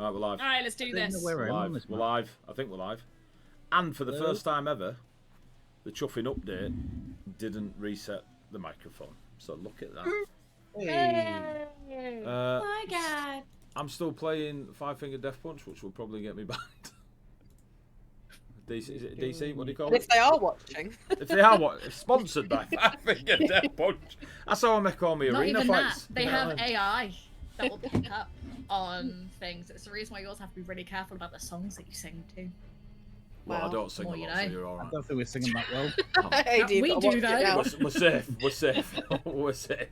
Right, we're live. All right, let's do this. We're live. We're live. I think we're live. And for the first time ever, the chuffing update didn't reset the microphone. So look at that. Hey. My God. I'm still playing Five Finger Death Punch, which will probably get me banned. DC, is it DC? What do you call And it? if they are watching. If they are sponsored by Five Finger Death Punch. That's how I make all my Not arena even fights. that. They have AI that will pick up on things. It's the reason why you also have to be really careful about the songs that you sing to. Well, I don't sing More a you lot, know. so you're all right. I don't think we're singing that well. Hey, Dee, we gotta do watch it though. now. We're safe. We're safe. We're safe.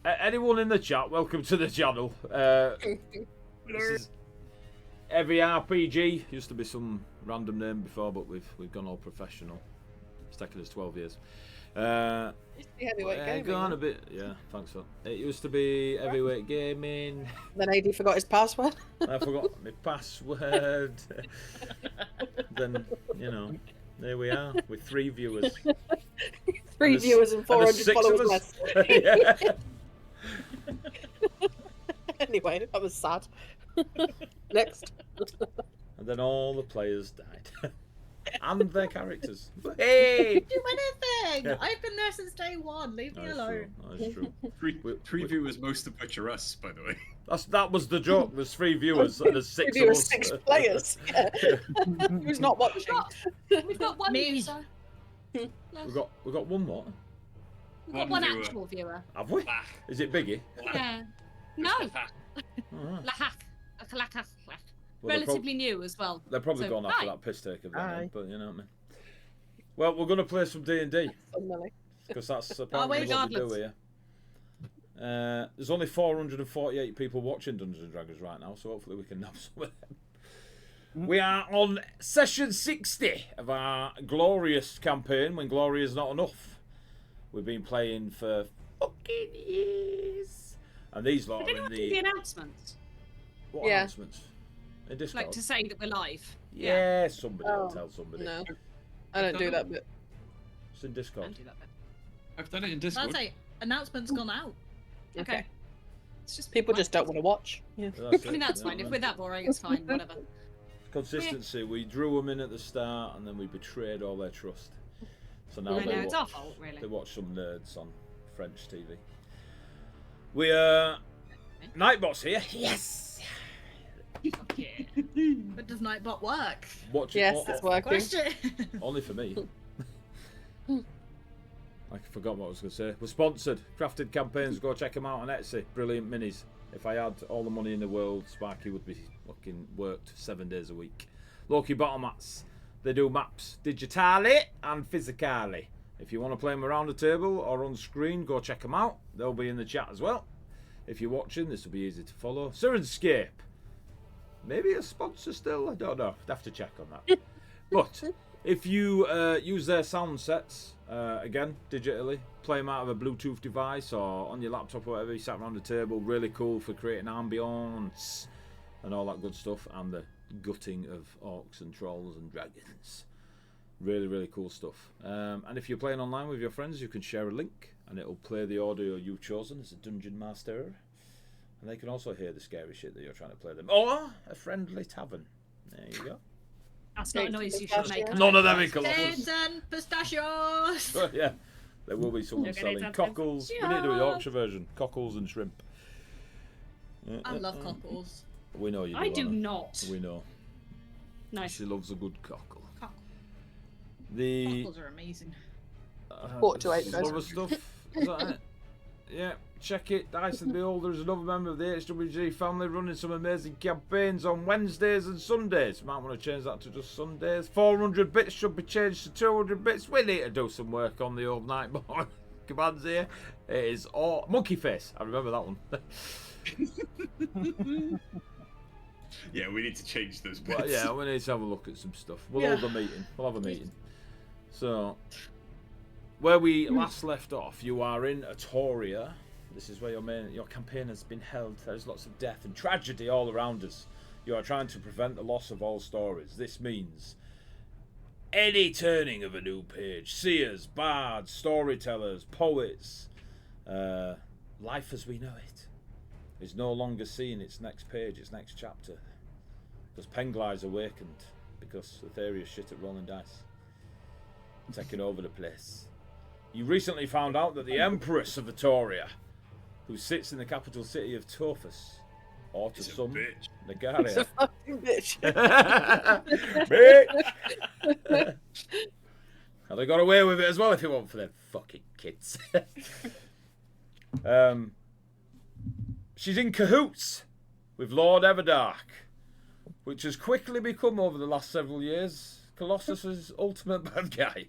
Anyone in the chat, welcome to the channel. This is Every RPG. Used to be some random name before, but we've gone all professional. It's taken us 12 years. Used to be heavyweight gaming. Gone a bit. Yeah, thanks for. It used to be heavyweight gaming. Then AD forgot his password. I forgot my password. Then, you know, there we are with 3 viewers. 3 viewers and 400 followers less. Yeah. Anyway, that was sad. Next. And then all the players died. And their characters. Hey! Do anything! I've been there since day one. Leave me alone. That's true. Three viewers, most of which are us, by the way. That was the joke. There's 3 viewers and there's 6 of Viewers, us. 6 players. Yeah. Who's not watching? We've got one Me. user. We got one more. We've got one actual viewer. Have we? Is it Biggie? Yeah. No. Alright. Lahak. Well, they're Relatively new as well. They're probably So, gone after hi. that piss take of Hi. that, but you know what I mean. Well, we're going to play some D&D because that's apparently what we do regardless. here. There's only 448 people watching Dungeons and Dragons right now, so hopefully we can know some of them. We are on session 60 of our glorious campaign when glory is not enough. We've been playing for fucking years. And these lot Did are in anyone do the the... announcements? What Yeah. announcements? In Discord? Like to say that we're live? Yeah, somebody will Oh, tell somebody. No, I don't do that bit. It's in Discord. Don't do that bit. I've done it in I'll Discord. say, announcements gone out. Okay. It's just People just don't want to watch. Yeah. I mean, that's fine. If we're that boring, it's fine. Whatever. Consistency. We drew them in at the start, and then we betrayed all their trust. So now I know, they it's our watch. fault, really. They watch some nerds on French TV. We Nightbot's here. Yes. Fuck yeah. But does Nightbot work? Watch it. Yes, it's working. Question. Only for me. I forgot what I was going to say. We're sponsored. Crafted campaigns. Go check them out on Etsy. Brilliant minis. If I had all the money in the world, Sparky would be fucking worked 7 days a week. Loki Bottle Mats. They do maps digitally and physically. If you want to play them around the table or on screen, go check them out. They'll be in the chat as well. If you're watching, this will be easy to follow. Sirenscape. Maybe a sponsor still. I don't know. I'd have to check on that. But if you use their sound sets, again, digitally, play them out of a Bluetooth device or on your laptop or whatever, you sat around the table, really cool for creating ambience and all that good stuff, and the gutting of orcs and trolls and dragons. Really, really cool stuff. And if you're playing online with your friends, you can share a link and it'll play the audio you've chosen as a dungeon master. And they can also hear the scary shit that you're trying to play them. Or a friendly tavern. There you go. That's not a noise you should make. None of them in Eggs and pistachios. Yeah, there will be someone You're gonna selling have cockles. We need to do a Yorkshire version. Cockles and shrimp. I love cockles. We know you do. I do Anna. not. We know. Nice. She loves a good cockle. Cockle. The Cockles are amazing. 4 to 8 other stuff. Is that it? Yeah, check it. Dice and Beholder is another member of the HWG family running some amazing campaigns on Wednesdays and Sundays. Might want to change that to just Sundays. 400 bits should be changed to 200 bits. We need to do some work on the old Nightbot commands here. It is all Monkey Face. I remember that one. Yeah, we need to change those bits. Well, yeah, we need to have a look at some stuff. We'll hold a meeting. We'll have a meeting. So, where we last left off, you are in Atoria. This is where your campaign has been held. There's lots of death and tragedy all around us. You are trying to prevent the loss of all stories. This means any turning of a new page. Seers, bards, storytellers, poets. Life as we know it. is no longer seeing its next page, its next chapter. Because Pengly's awakened, because Aetheria's shit at rolling dice. Taking over the place. You recently found out that the Empress of Vitoria, who sits in the capital city of Tophus, or to some, It's Nagaria. a fucking bitch. Bitch! Well, they got away with it as well if you want for them fucking kids. She's in cahoots with Lord Everdark, which has quickly become, over the last several years, Colossus's ultimate bad guy.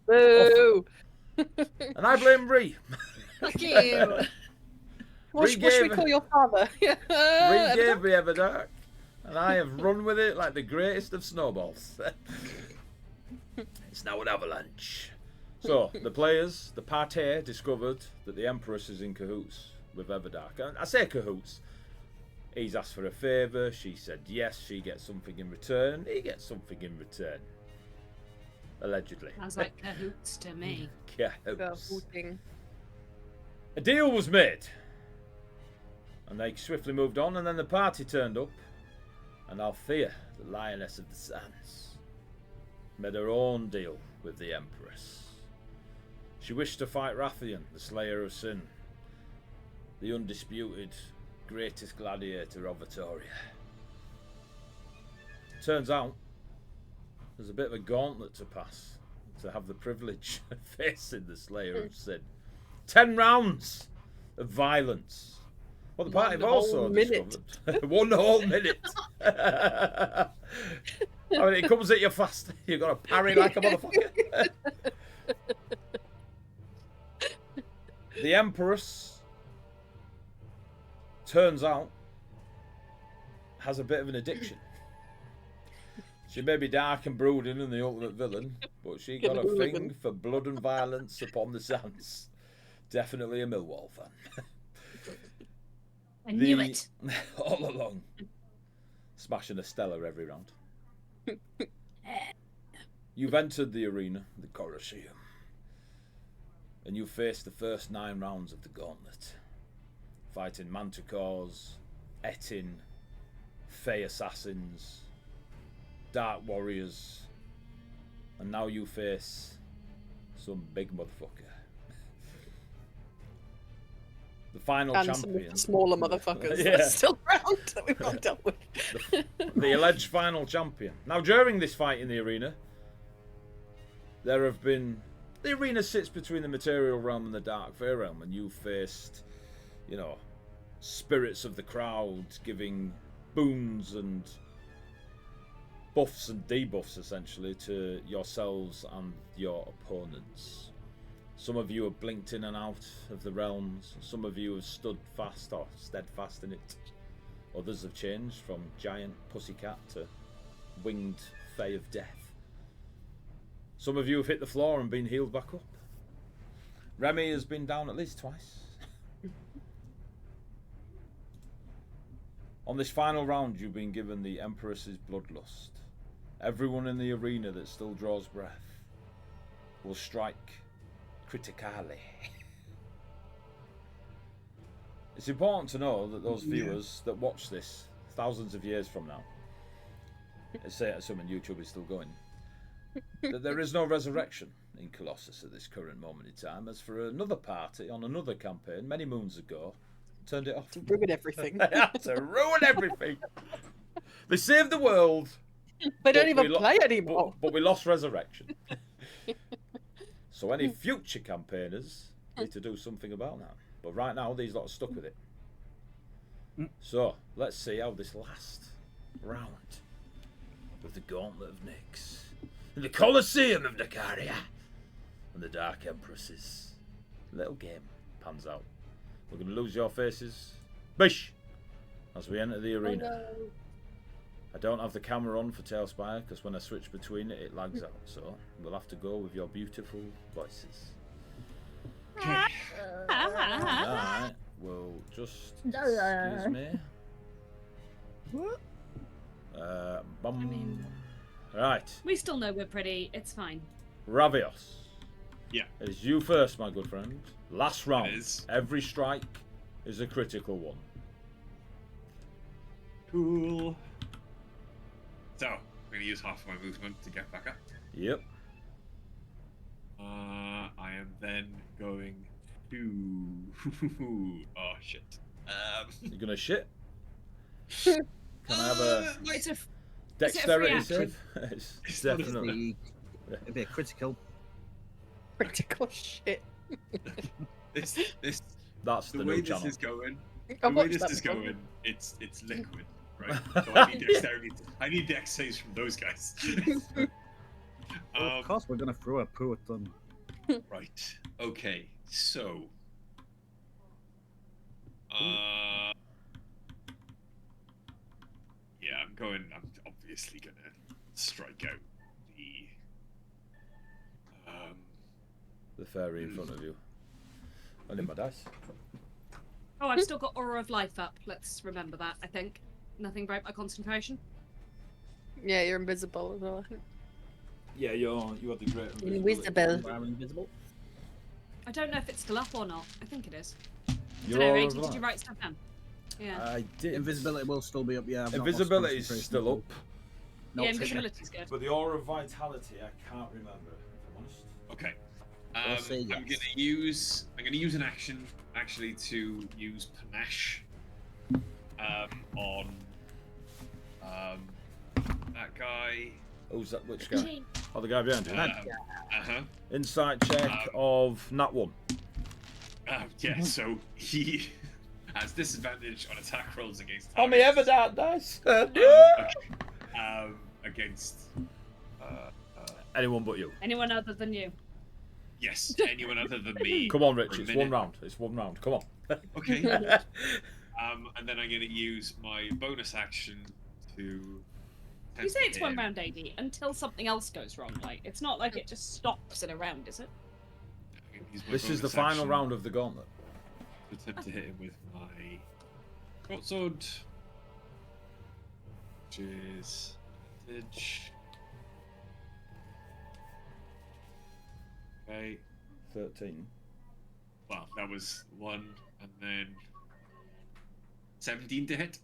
Boo! And I blame Bree. Fuck you. What should we call your father? Bree gave me Everdark, and I have run with it like the greatest of snowballs. It's now an avalanche. So, the players, the party, discovered that the Empress is in cahoots with Everdark. And I say cahoots. He's asked for a favour, she said yes, she gets something in return, he gets something in return. Allegedly. Sounds like cahoots to me. Cahoots. A deal was made. And they swiftly moved on, and then the party turned up. And Althea, the Lioness of the Sands, made her own deal with the Empress. She wished to fight Rathian, the Slayer of Sin, the undisputed greatest gladiator of Vitoria. Turns out there's a bit of a gauntlet to pass to have the privilege of facing the Slayer of Sin. 10 rounds of violence. Well, the party have also discovered 1 whole minute. I mean, it comes at you fast. You've got to parry like a motherfucker. The Empress, turns out, has a bit of an addiction. She may be dark and brooding and the ultimate villain, but she got a thing for blood and violence upon the sands. Definitely a Millwall fan. I knew it. All along. Smashing a Stella every round. You've entered the arena, the Colosseum, and you faced the first 9 rounds of the gauntlet. Fighting Manticores, Etin, Fey Assassins, Dark Warriors, and now you face some big motherfucker. The final and champion. Some smaller motherfuckers Yeah. that are still around that we've not dealt with. The alleged final champion. Now, during this fight in the arena, there have been... The arena sits between the material realm and the dark fae realm, and you faced, you know, spirits of the crowd giving boons and buffs and debuffs, essentially, to yourselves and your opponents. Some of you have blinked in and out of the realms. Some of you have stood fast or steadfast in it. Others have changed from giant pussycat to winged fae of death. Some of you have hit the floor and been healed back up. Remy has been down at least twice. On this final round, you've been given the Empress's bloodlust. Everyone in the arena that still draws breath will strike critically. It's important to know that those viewers that watch this thousands of years from now, assuming YouTube is still going, that there is no resurrection in Colossus at this current moment in time, as for another party on another campaign many moons ago turned it off. To ruin everything. They had to ruin everything. They saved the world. They don't even play anymore. But we lost resurrection. So any future campaigners need to do something about that. But right now, these lot are stuck with it. So, let's see how this last round of the Gauntlet of Nyx, in the Colosseum of Nagaria, and the Dark Empress's little game pans out. We're going to lose your faces. Bish! As we enter the arena. Oh, no. I don't have the camera on for Tailspire because when I switch between it, it lags out. So we'll have to go with your beautiful voices. Alright, well, just excuse me. mean- Right, We still know we're pretty. It's fine. Ravios. Yeah. It is you first, my good friend. Last round. It is. Every strike is a critical one. Cool. So, I'm going to use half of my movement to get back up. Yep. I am then going to... oh, shit. You're gonna shit? Can I have a It's a dexterity free save? It's definitely. It'd be a critical. Critical shit. This That's the the way new this channel. is going. I The way watched this that is before. going, it's liquid, right? So I need dexterity. I need dex saves from those guys. Well, of course, we're gonna throw a poo at them. Right. Okay. So. Yeah, I'm obviously gonna strike out The fairy in front of you. I need my dice. Oh, I've still got Aura of Life up. Let's remember that, I think. Nothing broke my concentration. Yeah, you're invisible as well. I think. Yeah, you have the great Invisible. You are invisible. I don't know if it's still up or not. I think it is. You're I don't know, all 80, did right. you write stuff down? Yeah. I did. Invisibility will still be up. Yeah. I've not lost Invisibility is concentration. still up, No, Yeah, it's okay. invisibility's good. but the aura of vitality I can't remember. If I'm honest. Okay. We'll say I'm yes. gonna use an action actually to use panache on that guy. Who's that? Which guy? Oh, the guy behind you. Uh-huh. Insight check of nat 1. Yeah, so he has disadvantage on attack rolls against How many ever that dice? against Anyone but you. Anyone other than you? yes, anyone other than me. Come on, Rich. for a It's one minute. round. It's one round. Come on. Okay. And then I'm gonna use my bonus action to. You say it's one him. round AD until something else goes wrong. Like, it's not like it just stops in a round, is it? I'm gonna use my This is the bonus final action round of the gauntlet. to attempt to hit him with my short sword, which is advantage. Okay. 13. Well, that was 1, and then 17 to hit.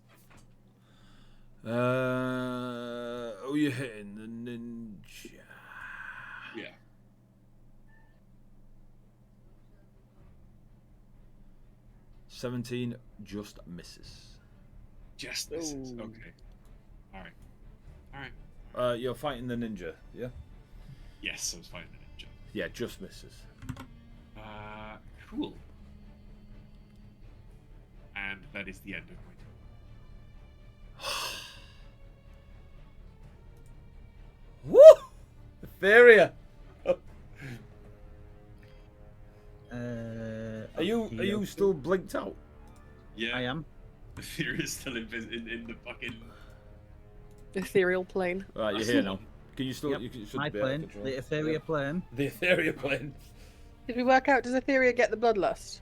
Oh, you're hitting the ninja. Yeah. $17 just misses. Just misses. Ooh. Okay. All right. You're fighting the ninja, yeah? Yes, I was fighting the ninja. Yeah, just misses. Cool. And that is the end of my turn. Woo! Etheria! Are you still blinked out? Yeah. I am. The fear is still in the fucking. Ethereal plane. Right, you're here now. Can you still? Yep. You should My be able to plane, control the it. Etheria Yep. plane. The Etheria plane. Did we work out? Does Etheria get the bloodlust?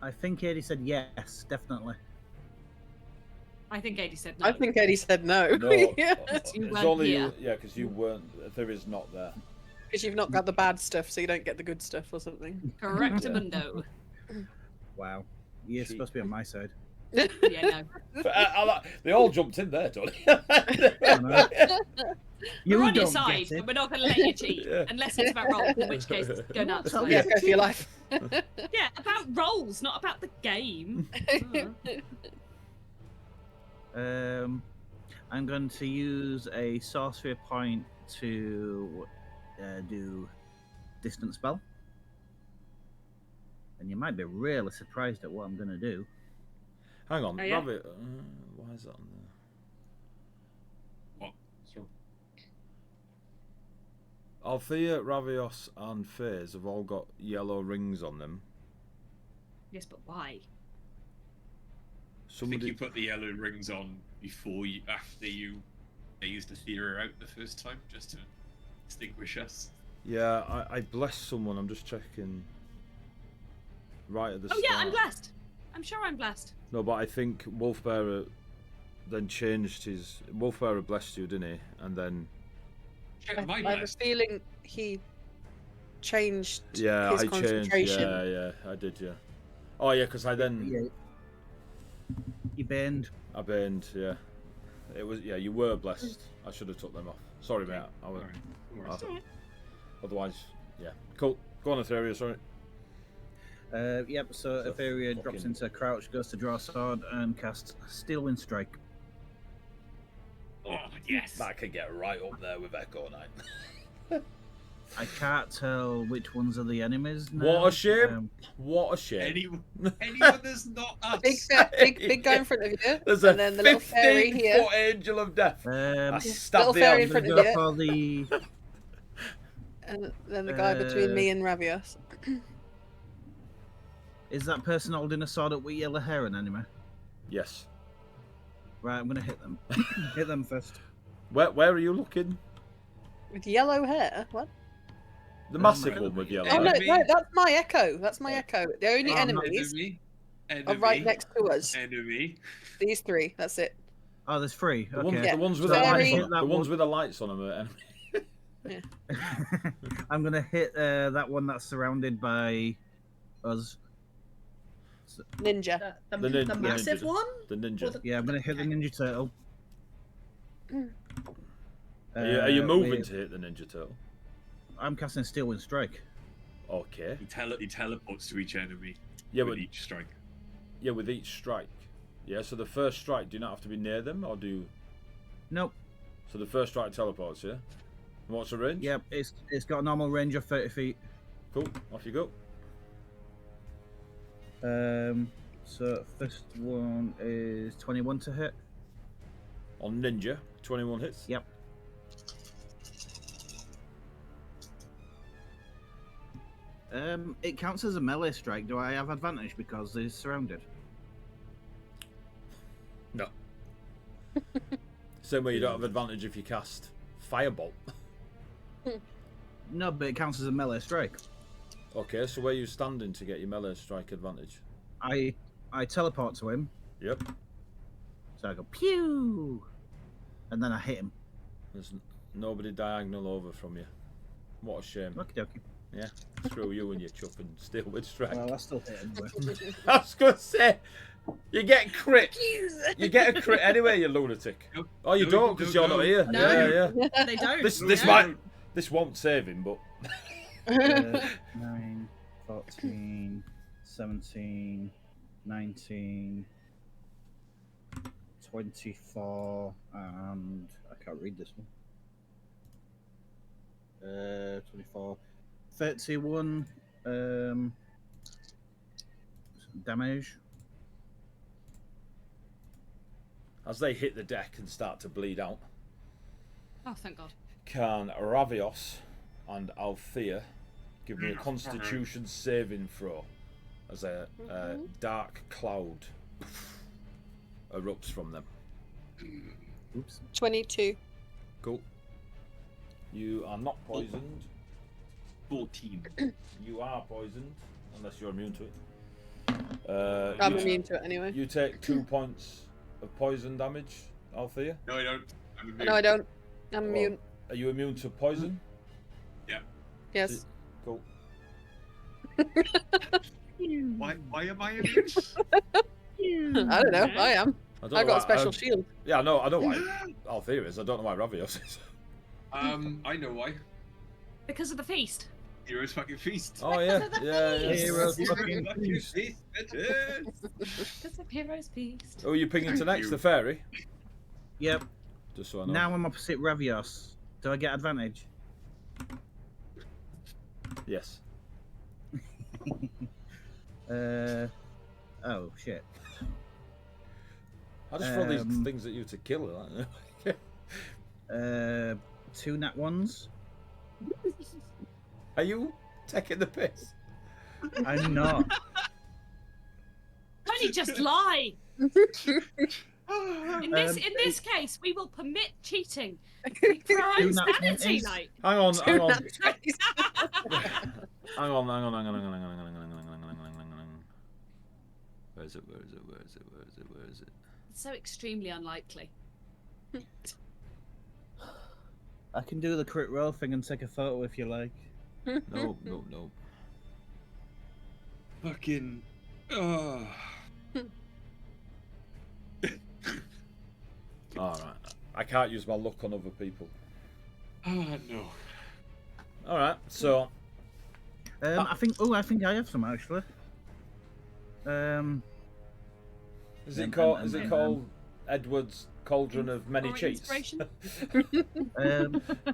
I think Eddie said yes, definitely. I think 80 said no. I think Eddie said no. No, Yeah. it's weren't only here. you. Yeah, because you weren't. Etheria's not there. Because you've not got the bad stuff, so you don't get the good stuff or something. Correct, Yeah. Mundo. Wow. You're She- supposed to be on my side. Yeah, no. But, they all jumped in there, Tony. know. You We're on your don't side, get it. but we're not going to let you cheat. Yeah. Unless it's about roll, in which case, go nuts. Tell Yeah, go for your life. Yeah, about rolls, not about the game. I'm going to use a sorcery point to do distance spell. And you might be really surprised at what I'm going to do. Hang on, Oh, yeah? Rabbit. Why is that on there? What? Althea, Ravios, and Faze have all got yellow rings on them. Yes, but why? I think you Somebody. put the yellow rings on after you used the theory out the first time, just to distinguish us. Yeah, I blessed someone. I'm just checking. Right at the Oh start. yeah, I'm blessed. I'm sure I'm blessed. No, but I think Wolfbearer then changed his. Wolfbearer blessed you, didn't he? And then. Check I my have a blast. feeling he changed Yeah, his I changed. concentration. Yeah, I did. Yeah. Oh yeah, because I then. Yeah. You burned. I burned. Yeah, it was. Yeah, you were blessed. I should have took them off. Sorry, mate. I was, Alright. otherwise, yeah. Cool. Go on, Etheria. Sorry. Yep, so So Etheria drops fucking- into crouch, goes to draw a sword, and casts Steel Wind Strike. Oh, yes. That could get right up there with Echo Knight. I can't tell which ones are the enemies now. What a shame. What a shame. Anyone that's not us. Big guy in front of you. There's and a then the little fairy 15-foot here. angel of death. I Um, stabbed Little the fairy elf. in front I'm of gonna you. go for the. And then the guy between me and Ravios. Is that person holding a sword up with yellow hair an enemy? Yes. Right, I'm gonna hit them. Hit them first. Where are you looking? With yellow hair? What? The massive my one with yellow. Oh, no, hair. no, that's my echo. That's my echo. The only Oh, I'm not enemies Enemy. are right next to us. Enemy. These three. That's it. Oh, there's three. The Okay. ones, the ones with So the I'm gonna lights on hit them. that The ones one. with the lights on them are enemy. I'm gonna hit that one that's surrounded by us. Ninja. The, The nin- the the massive ninja. one? The Or ninja. the- Yeah, I'm gonna hit the okay. Ninja Turtle. Are you moving with- to hit the Ninja Turtle? I'm casting Steel Wind Strike. Okay. He teleports to each enemy Yeah, with but each strike. yeah, with each strike. Yeah, so the first strike, do you not have to be near them, or do you... Nope. So the first strike teleports, yeah? And what's the range? Yep, it's got a normal range of 30 feet. Cool, off you go. So first one is 21 to hit. On Ninja, 21 hits. Yep. It counts as a melee strike. Do I have advantage because they're surrounded? No. Same way you don't have advantage if you cast Firebolt. No, but it counts as a melee strike. Okay, so where are you standing to get your melee strike advantage? I teleport to him, Yep. so I go pew, and then I hit him. There's nobody diagonal over from you. What a shame. Okie dokie. Yeah, screw you and your chup and steel with strike. Well, I still hit him. But... I was going to say, you get crit. You get a crit anyway, you lunatic. Nope. Oh, you No, don't no, because no, you're not here. no. Yeah, yeah. They don't. This No. might, this won't save him, but 9, 14, 17, 19, 24, and I can't read this one. 24, 31 damage. as they hit the deck and start to bleed out, Oh, thank God. can Ravios and Althea give me a Constitution saving throw as a dark cloud erupts from them? Oops. 22. Cool. You are not poisoned. 14. You are poisoned, unless you're immune to it. I'm you, immune to it anyway. you take 2 points of poison damage, Althea. No, I don't. I'm immune. No, I don't. I'm Well, immune. Are you immune to poison? Yes. Cool. Why am I immune? I don't know. I am. don't I know got why- a special shield. Yeah, I know why Althea is. I don't know why Ravios is. I know why. Because of the feast. Heroes fucking feast. Oh yeah, Because of the yeah, yeah. feast. Heroes Heroes fucking fucking feast. feast, bitches. Because of Heroes Feast. Oh, are you pinging to Thank next, you. the fairy? Yep. Just so I know. Now I'm opposite Ravios. Do I get advantage? Yes. Oh shit. I just throw these Um, things at you to kill her. 2 nat ones. Are you taking the piss? I'm not. Don't you just lie? In this case, we will permit cheating. We prize Do not sanity, notice. like. Hang on. Hang Hang on. Where is it? It's so extremely unlikely. I can do the crit roll thing and take a photo if you like. No. Fucking. Alright. I can't use my luck on other people. No. Alright, so... I think I have some actually. Is it called Edward's Cauldron of Many Or Cheats? inspiration?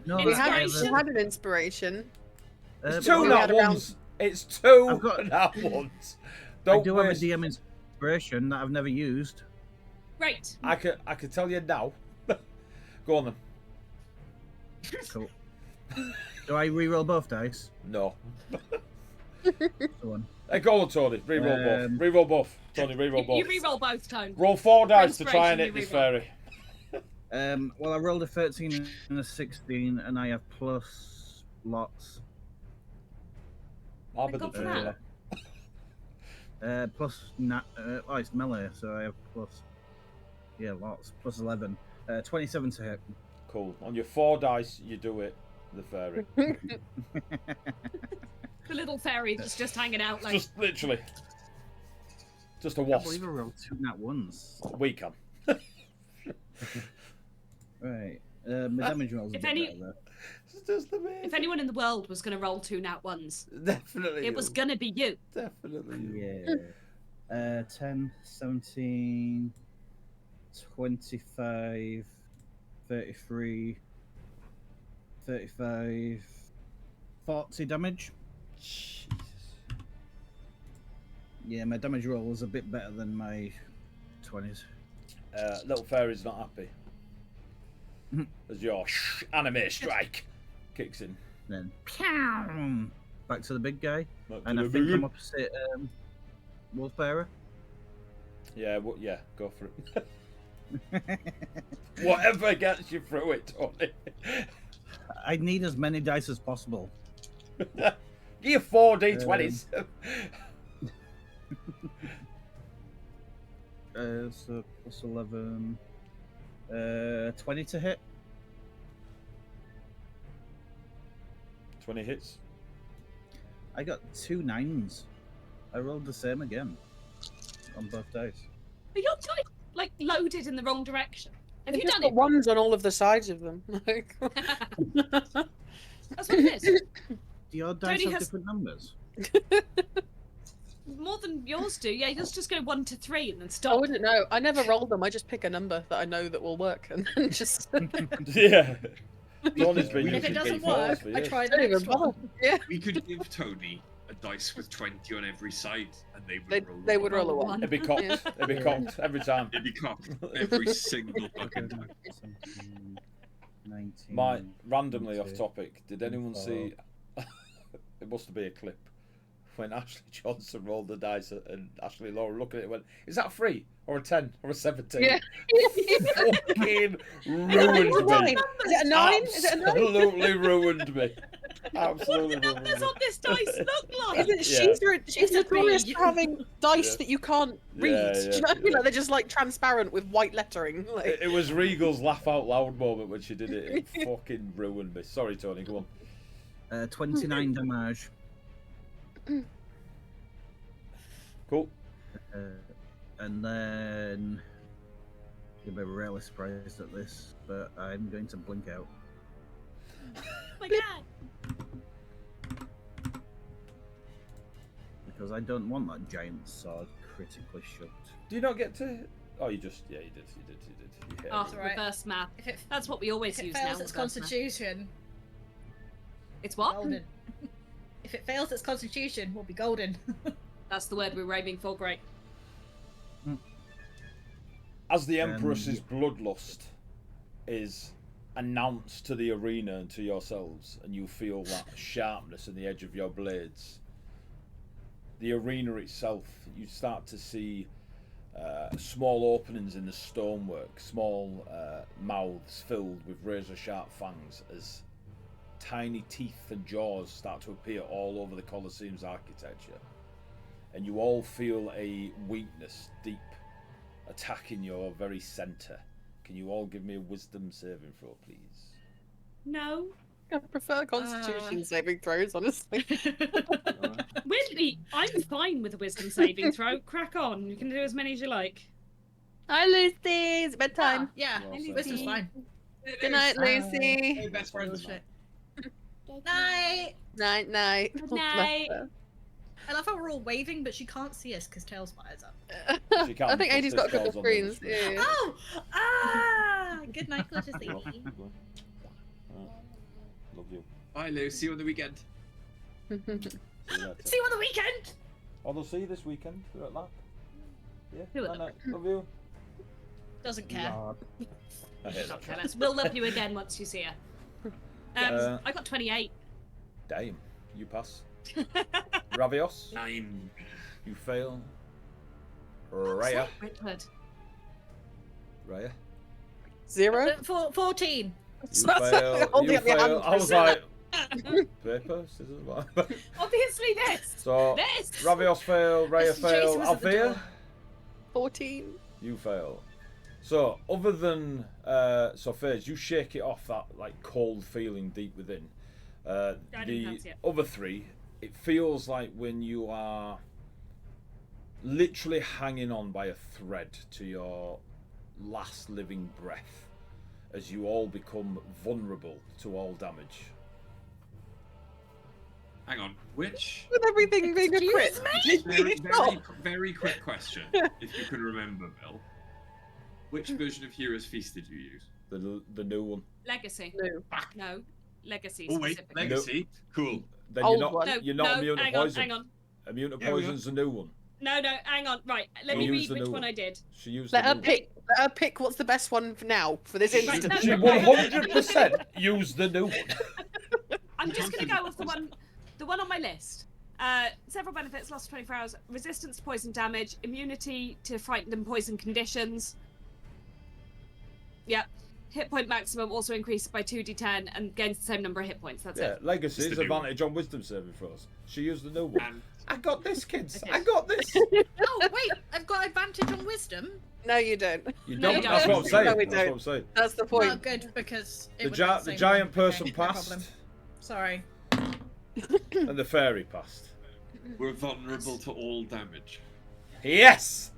No, We Inspiration? had an inspiration. It's but two we nat had around- ones. It's two I've got- nat ones. I Don't do have a waste. DM inspiration that I've never used. Great. I could tell you now. Go on then. Cool. Do I reroll both dice? No. Go on. Hey, go on, Tony. Reroll both. Reroll both. Tony, reroll both. You re-roll both, Tone. Roll 4 dice to try and hit Inspiration, this you fairy. Well, I rolled a 13 and a 16, and I have plus lots. I'll be Thank the God for that. Plus it's melee, so I have plus. Yeah, lots. Plus 11. 27 to hit. Cool. On your 4 dice, you do it. The fairy. The little fairy that's just hanging out like. Just literally. Just a I wasp. believe I rolled 2 nat ones. We can. Right. My damage rolls a If bit any- better, though. It's just amazing. If anyone in the world was going to roll 2 nat ones, Definitely. it was you. going to be you. Definitely. you. Yeah. 10, 17, 25, 33, 35, 40 damage. Jesus. Yeah, my damage roll was a bit better than my 20s. Little fairy's not happy. As your anime strike kicks in. Then, pew! Back to the big guy. Back to And I the think big- I'm opposite Wolfbearer. Yeah, yeah, go for it. Whatever gets you through it, Tony. I need as many dice as possible. Give you 4 d20s. So plus 11. 20 to hit. 20 hits. I got 2 9s. I rolled the same again on both dice. But you're like loaded in the wrong direction. Have They've you just done got it? ones on all of the sides of them. Like, That's what it is. Do your dice Tony have has- different numbers? More than yours do. Yeah, yours just go 1 to 3 and then I stop. wouldn't know. I never roll them. I just pick a number that I know that will work, and then just Yeah. Tony's been And if using it doesn't D4s work, for I years. try the don't even next bother. one. Yeah, We could give Tony a dice with 20 on every side, and they would they, roll. they would roll a Roll a one. It'd be cocked. Yeah. It'd be cocked every time. It'd be cocked every single fucking time. 17, 19, Randomly off 20. topic, did anyone see? It must be a clip when Ashley Johnson rolled the dice and Ashley Laura looked at it and went, "Is that a 3 or a 10 or a 17?" Yeah. Fucking Is it ruined a 9? me. Is it a 9? Is it a 9? Absolutely ruined me. Absolutely What the ruined numbers me. on this dice look like? She's It's a notorious three. for having dice Yeah. that you can't Yeah, read. Do you know what I mean? yeah. Like, they're just like transparent with white lettering. Like, It was Regal's laugh out loud moment when she did it. It fucking ruined me. Sorry, Tony. Go on. 29 damage. Cool. And then you'll be really surprised at this, but I'm going to blink out. Oh my god. Because I don't want that giant sword critically shoved. Do you not get to? Oh, you just you did. You hit Oh, everything. right. reverse math. If it, That's what we always if it use fails now. its reverse math. constitution, It's what? golden. If it fails its constitution, we'll be golden. That's the word we're aiming for. Great. As the Empress's bloodlust is announced to the arena and to yourselves, and you feel that sharpness in the edge of your blades, the arena itself, you start to see small openings in the stonework, small mouths filled with razor-sharp fangs as tiny teeth and jaws start to appear all over the Colosseum's architecture. And you all feel a weakness deep attacking your very centre. Can you all give me a wisdom saving throw, please? No. I prefer Constitution saving throws, honestly. Weirdly, I'm fine with a wisdom saving throw. Crack on. You can do as many as you like. Hi, Lucy. It's bedtime. Yeah, Well this said. is fine. Good night, Lucy. We're best friends. Bullshit. Night. Night, night. Good night. I love how we're all waving, but she can't see us because Tails fires up. She can, I think because AD's got a this couple of call's on the other screens. screen. Yeah. Oh! Good night, gorgeous lady. Love you. Bye, Lou. See you on the weekend. See you later. See you on the weekend! Oh, they'll see you this weekend. We're at Lap. Yeah. Who are Night, night. Love you. Doesn't care. God. I hate Not that. jealous. We'll love you again once you see her. I got 28. Damn. You pass. Ravios. 9. You fail. Raya. Richard. Raya. 0. 14. You fail. Holding You up your hand fail. I for was a like, paper, scissors, what? Obviously this. So, This. Ravios fail. Raya Jason fail. was at the Althea. door. 14. You fail. So, other than so Faze, you shake it off, that like cold feeling deep within. didn't The fancy it. other 3, it feels like when you are literally hanging on by a thread to your last living breath, as you all become vulnerable to all damage. Hang on. Which? With everything being a crit. Very, very, very quick question. If you can remember, Bill. Which version of Heroes Feast did you use? The new one. Legacy. No. No. Legacy Oh wait, specifically. Legacy. Cool. Then Old you're not one. No, you're not no, immune to hang on, poison. hang on. Immune to Yeah, we are. poison's the new one. No, hang on. Right, let You me used read the which new one one. I did. She used Let the her new pick. Let her pick what's the best one for now for this Right, instant. no, She no, 100% used the new one. I'm just going to go with the one on my list. Several benefits, lost 24 hours, resistance to poison damage, immunity to frightened and poison conditions. Yep. Hit point maximum also increased by 2d10 and gains the same number of hit points. That's Yeah, it. legacy It's is the new advantage on wisdom saving throws. She used the new one. And I got this, kids. Okay. I got this. Oh, wait, I've got advantage on wisdom. No, you don't. You No, don't. you That's don't. what I'm saying. No, we That's what don't. I'm saying. That's the Oh, point. good, because it The, would have the same giant one. person Okay, no passed, problem. Sorry. and the fairy passed. we're vulnerable to all damage. Yes.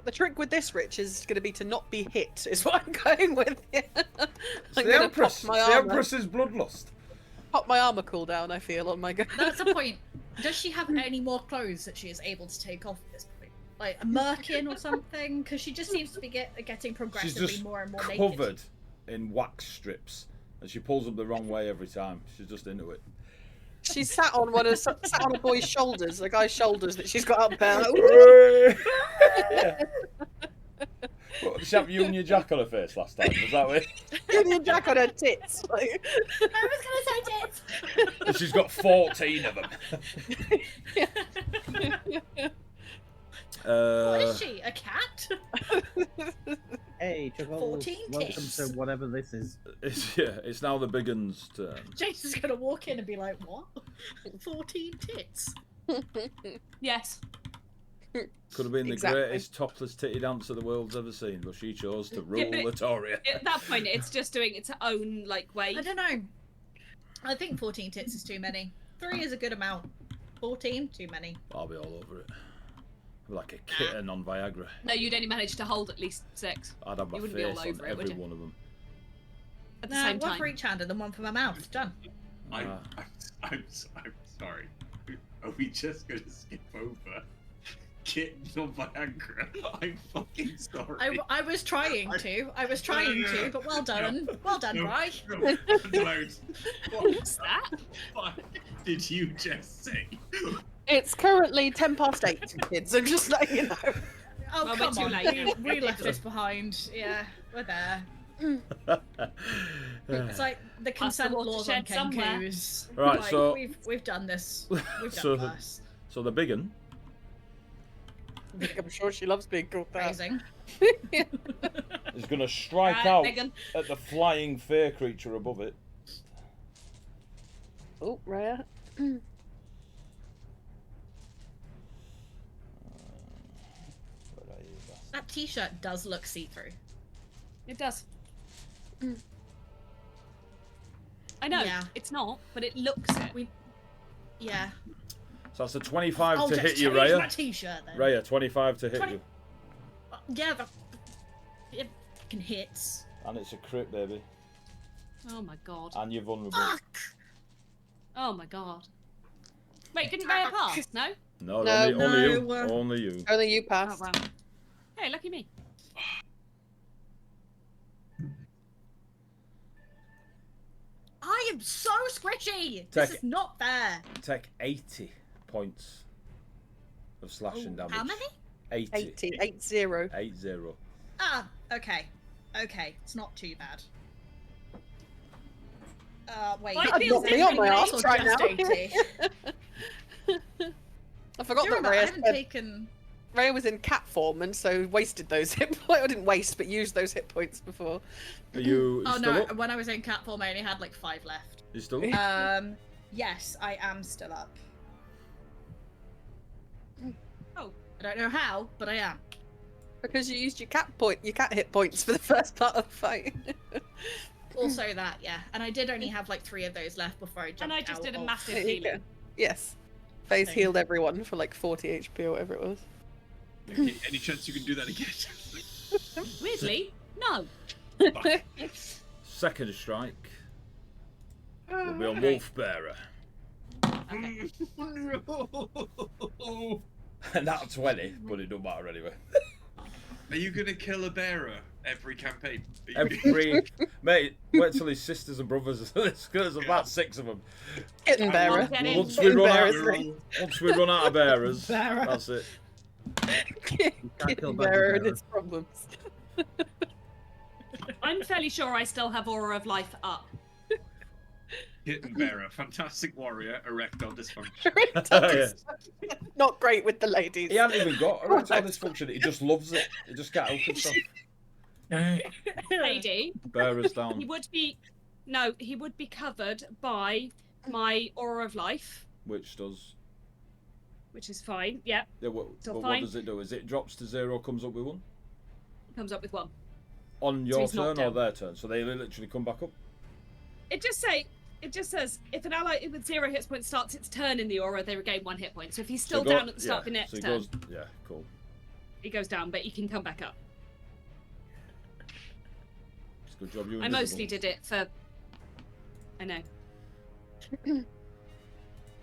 The trick with this, Rich, is going to be to not be hit. Is what I'm going with. It's I'm the going to Empress. pop my It's the armor. Empress's bloodlust. Pop my armor cooldown. I feel on my go. That's the point. Does she have any more clothes that she is able to take off at this point? Like a merkin or something? Because she just seems to be getting She's progressively just more and more covered naked. in wax strips, and she pulls them the wrong way every time. She's just into it. She's sat on sat on a boy's shoulders, a guy's shoulders that she's got up there. Like, Yeah. What, did she have Union Jack on her face last time? Was that it? Union Jack on her tits. Like, I was gonna say tits! And she's got 14 of them. What is she? A cat? Hey, Chuckles. 14 Welcome tits. to whatever this is. It's now the big un's turn. Jason's gonna walk in and be like, what? 14 tits? Yes. Could have been the Exactly. greatest topless titty dancer the world's ever seen, but she chose to rule but Latoria. At that point, it's just doing its own way. I don't know. I think 14 tits is too many. 3 is a good amount. 14, too many. I'll be all over it. I'm like a kitten on Viagra. No, you'd only manage to hold at least 6 I'd have my You wouldn't be all face on over it, would every you? one of them. at the No, same one time. for each hand and then one for my mouth. Done. I'm sorry. Are we just gonna skip over kittens on Viagra? I'm fucking sorry. I was trying to. I was trying to, but well done. Well done, No, Bri. no, close. What's that? What did you just say? it's currently 8:10, kids. I'm just letting you know. Oh, Well, we're come too on. late. We left this behind. Yeah, we're there. It's like the consent laws on watershed somewhere. Kenkus. Right, Like, so- we've done this. We've So- done worse. So the big un, I'm sure she loves being called that. Phrasing. is going to strike Right, out Megan. at the flying fair creature above it. Oh, Raya. Where are you, bastard? That t-shirt does look see-through. It does. I know, Yeah. it's not, but it looks it. Yeah. So that's a 25 I'll to just hit you, change my Raya. t-shirt then. Raya, 25 to hit 20 you. Yeah, fucking hits. And it's a crit, baby. Oh my god. And you're vulnerable. Fuck! Oh my god. Wait, didn't Rhea pass? No? No, No. only you. No, Only you. Only you Oh passed. wow. Hey, lucky me. I am so squishy! Take This is not fair. Take 80 points of slashing damage. How many? 80. 80. 80. 80. Ah, okay. Okay, it's not too bad. Wait. I I'd feel not be on my Or arse right just now. 80? I forgot You're that right, I Rhea, haven't taken... Rhea was in cat form and so wasted those hit points. I didn't waste, but used those hit points before. Are you Oh still no, up? when I was in cat form, I only had like 5 left. You still up? Yes, I am still up. Oh. I don't know how, but I am. Because you used your cat hit points for the first part of the fight. Also that, yeah. And I did only have like 3 of those left before I jumped And I just out did a of- massive There you go. healing. Yes. Phase Okay. healed everyone for like 40 HP or whatever it was. Any chance you can do that again? Weirdly, no. Second strike will be on Okay. Wolf Bearer. Okay. No. And that's 20, but it don't matter anyway. Are you gonna kill a bearer every campaign? Are you Every mate, wait till his sisters and brothers. There's about 6 of them. Kitten bearer. Get in. Once we run out, Bearers. once we run out of bearers, Bearer. that's it. Kitten kill bearer and Buddy its problems. I'm fairly sure I still have Aura of Life up. Kitten bearer, fantastic warrior, erectile dysfunction. Yeah. Not great with the ladies. He hasn't even got erectile dysfunction. He just loves it. He just can't help himself. AD, Bearers he down. would be... No, he would be covered by my Aura of Life, Which does. which is fine. Yep, Yeah, what, So but fine. what does it do? Is it drops to 0, comes up with 1? comes up with 1. On your he's turn knocked or down. their turn? So they literally come back up? It just says if an ally with 0 hit points starts its turn in the aura, they regain 1 hit point. So if he's still So go- down at the start of the next so he turn, goes, yeah, cool. he goes down, but he can come back up. It's a good job you I mostly did it for. I know.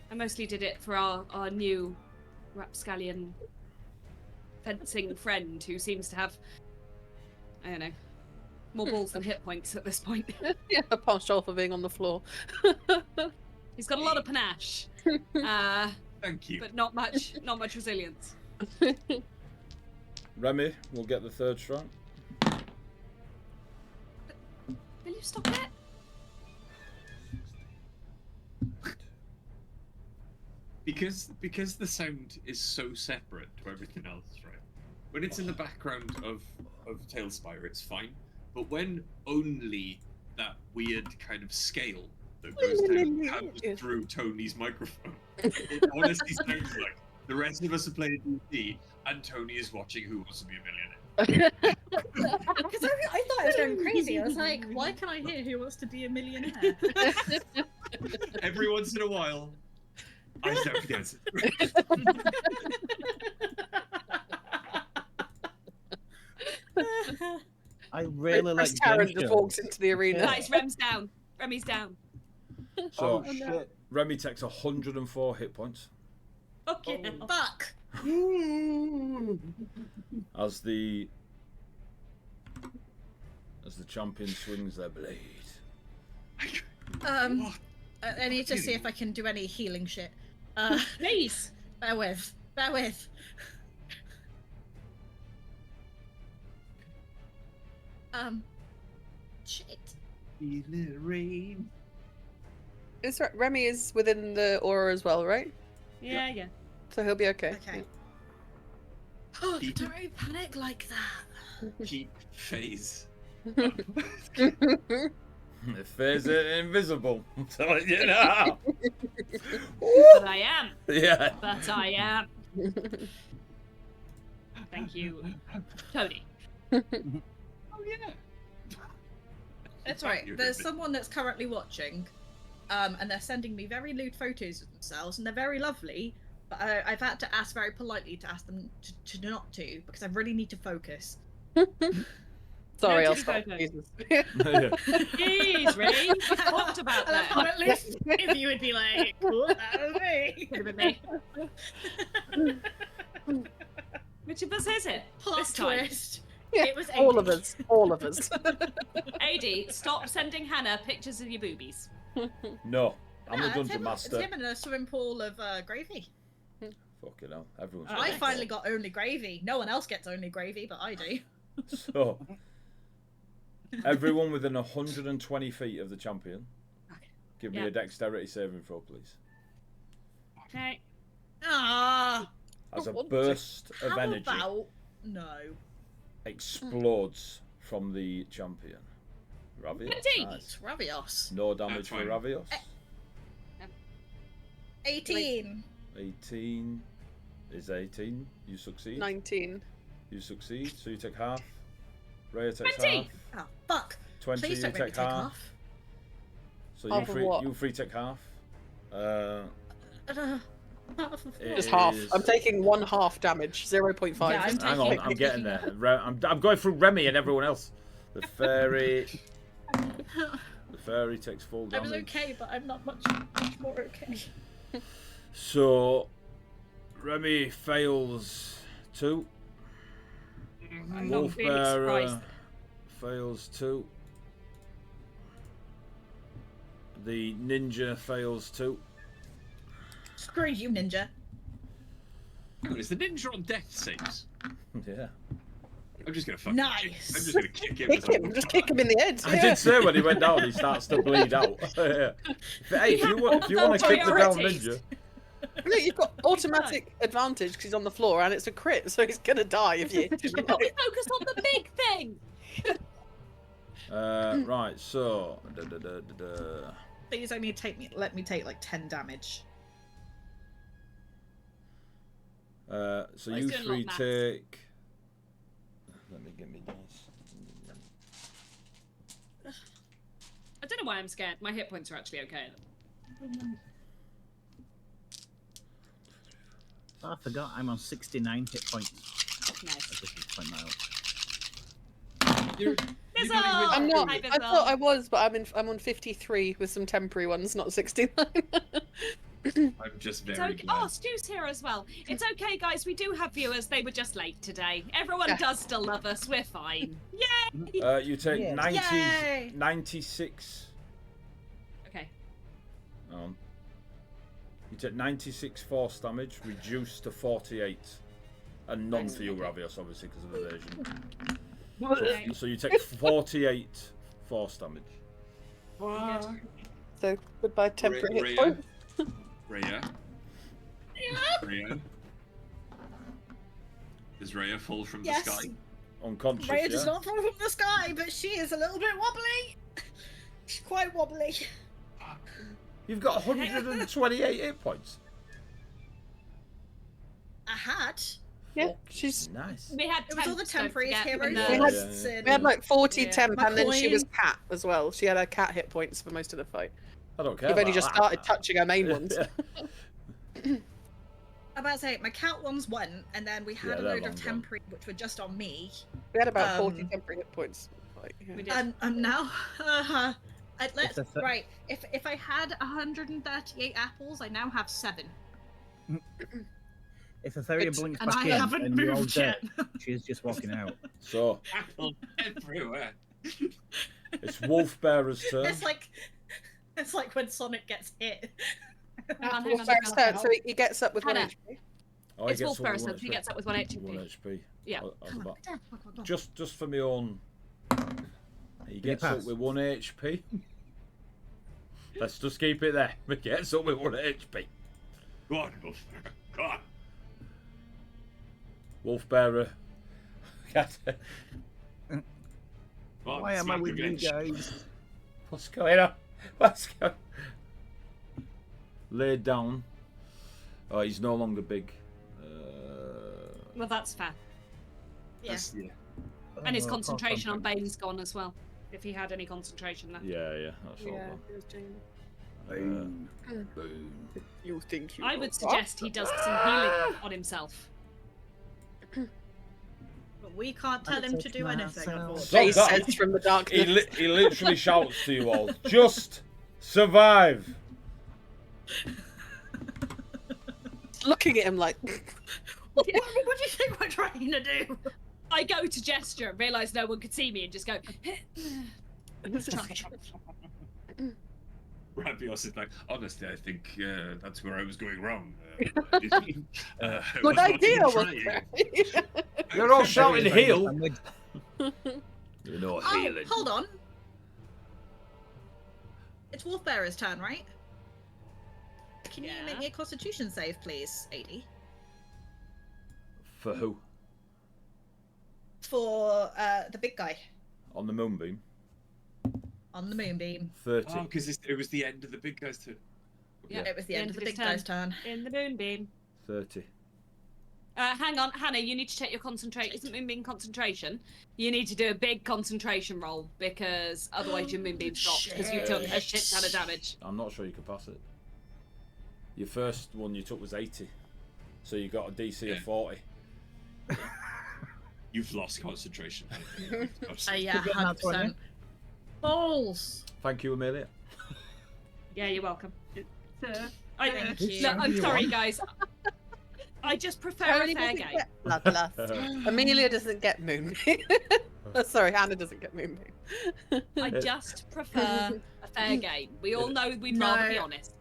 I mostly did it for our new rapscallion fencing friend who seems to have, I don't know, more balls than hit points at this point. Yeah, a penchant for being on the floor. He's got a lot of panache, Thank you. but not much resilience. Remy will get the 3rd strike. Will you stop it? Because the sound is so separate to everything else, right? When it's in the background of Tailspire, it's fine. But when only that weird kind of scale that goes down comes through Tony's microphone, it honestly sounds like the rest of us are playing D&D and Tony is watching Who Wants to Be a Millionaire. Because I thought I was going crazy. I was like, why can I hear Who Wants to Be a Millionaire? Every once in a while, eyes down for the answer. I really like Chris Tarrant game just shows. walks into the arena. Guys, Rem's down. Remy's down. So Oh, shit. Remy takes 104 hit points Okay. Fuck. as the champion swings their blade. I need to see if I can do any healing shit. Please. Bear with. Bear with. Shit. It's right. Remy is within the aura as well, right? Yeah, yeah. So he'll be okay. Okay. Oh, don't panic like that. Keep phase. The phase ain't invisible. I'm telling you now. But I am. Yeah. But I am. Thank you, Tony. Oh yeah. That's right. You're There's good. someone that's currently watching, and they're sending me very lewd photos of themselves, and they're very lovely. But I've had to ask very politely to ask them to not to, because I really need to focus. Sorry, No I'll titty stop. photo. Jesus. Jeez, Ray. We talked about I love how that. at least if you would be like, cool, that was me. Could have been me. Which of us is it? Plot This time. twist. Yeah, It was all of Amy. us. All of us. AD, stop sending Hannah pictures of your boobies. No, I'm Nah, the dungeon it's master. him in a swimming pool of gravy. Fucking hell, everyone's. I got finally it. got only gravy. No one else gets only gravy, but I do. So, everyone within 120 feet of the champion, give me Yeah. a dexterity saving throw, please. Okay. Ah, As a want to. burst of how energy about no? explodes from the champion. Ravios. Indeed. Nice. It's Ravios. No damage for fine. Ravios. 18. 18 is 18. You succeed. 19. You succeed, so you take half. Rhea takes 20. half. Oh fuck! 20 Please you don't make me take take half. half. So Half of what? you free take half. Just half. is- I'm taking 1/2 damage. 0.5. Yeah, I'm Hang on, taking- I'm getting there. I'm going through Remy and everyone else. The fairy takes full I damage. was okay, but I'm not much more okay. So Remy fails 2. I'm not Wolf really Bearer surprised. fails 2. The ninja fails 2. Screw you, ninja. Hang on, is the ninja on death saves? Yeah. I'm just gonna fucking Nice. I'm just gonna kick him. Kick him. Just kick him in the head. I did say when he went down, he starts to bleed out. Hey, if you want to kick the down priorities. ninja, Look, you've got automatic advantage because he's on the floor and it's a crit, so he's gonna die if you hit him. We focus on the big thing. right. So, Please only let me take like 10 damage. so Well, you he's doing a lot three of maths. take. Let me get me dice. I don't know why I'm scared. My hit points are actually okay. I forgot I'm on 69 hit points. Nice. This is point now. You're Bizzle! I'm not. Hi, I Bizzle. thought I was, but I'm on 53 with some temporary ones, not 69. I'm just It's very okay. glad. Oh, Stu's here as well. It's okay, guys. We do have viewers. They were just late today. Everyone Yeah. does still love us. We're fine. Yay! You take Yeah. 90, Yay! 96. Okay. You take 96 force damage, reduced to 48, and none for you, Ravios, obviously because of evasion. Okay. So you take 48 force damage. So goodbye temporary hit Rhea. point. Rhea. Rhea. Does Rhea fall from Yes. the sky? Unconscious, Rhea yeah? does not fall from the sky, but she is a little bit wobbly. She's quite wobbly. You've got 128 hit points. I had. Yeah, she's. Nice. We had It was all the temps, don't temporary forget, heroes. when We the- had- Yeah. We had like 40 Yeah. temp, and then she was McCoy. cat as well. She had her cat hit points for most of the fight. I don't care. You've only about just that. started touching her main ones. I'm about to say, my cat ones went, and then we Yeah, had a they're load long of gone. temporary, which were just on me. We had about 40 Um, temporary hit points. Like, yeah. We did. I'm now. Let's It's a th- right. If I had 138 apples, I now have 7, If Etheria It's- blinks and back I in haven't and you're all moved dead, yet. she's just walking out. So, Apple everywhere. it's Wolf Bearer's turn. It's like when Sonic gets hit. Hang on, Wolf Bearer's turn, so he gets up with 1 Hannah. HP. Oh, he It's gets Wolf one Bearer, with so one he HP. gets up with 1 HP. 1 HP. Yeah. I was Come on, about- come on. Just for my own. He gets pass? up with 1 HP. Let's just keep it there. He gets up with 1 HP. Go on, Wolf. Go on. Wolf Bearer. Go on, Why am I smack with the you bench. guys? What's going on? What's going on? Laid down. Oh, he's no longer big. Well, that's fair. Yeah. That's- yeah. And his Oh, concentration on poor Bane's gone as well. If he had any concentration left. Yeah, that's all Yeah, gone. it was Jane. Boom. Boom. You think you I know would what? suggest he does some healing on himself. but we can't tell him to do anything, Stop unfortunately. that. Sense from the darkness. He literally shouts to you all, just survive. Looking at him like, What do you think we're trying to do? I go to gesture and realise no one could see me and just go. Rabios is like, honestly, I think that's where I was going wrong. good idea, wasn't it? You're all shouting heal. I'm with- You're not Oh, healing. hold on. It's Wolfbearer's turn, right? Can you make me a Constitution save, please, AD? For who? For the big guy On the moonbeam. on the moonbeam. 30. Oh, because it was the end of the big guys too. Yeah. It was the end of the his big guy's turn. In the moonbeam. 30. Hang on, Hannah, you need to check your concentration. Isn't moonbeam concentration? You need to do a big concentration roll because otherwise your moonbeam stops because you took a shit ton of damage. I'm not sure you could pass it. Your first one you took was 80. So you got a DC of 40. You've lost concentration. Yeah, Good enough, 100%. Balls! Thank you, Amelia. Yeah, you're welcome. Thank you. Look, I'm sorry, guys. I just prefer a Only fair doesn't game. get bloodlust. Amelia doesn't get moonbeam. Oh, sorry, Hannah doesn't get moonbeam. I just prefer a fair game. We all know we'd rather be honest.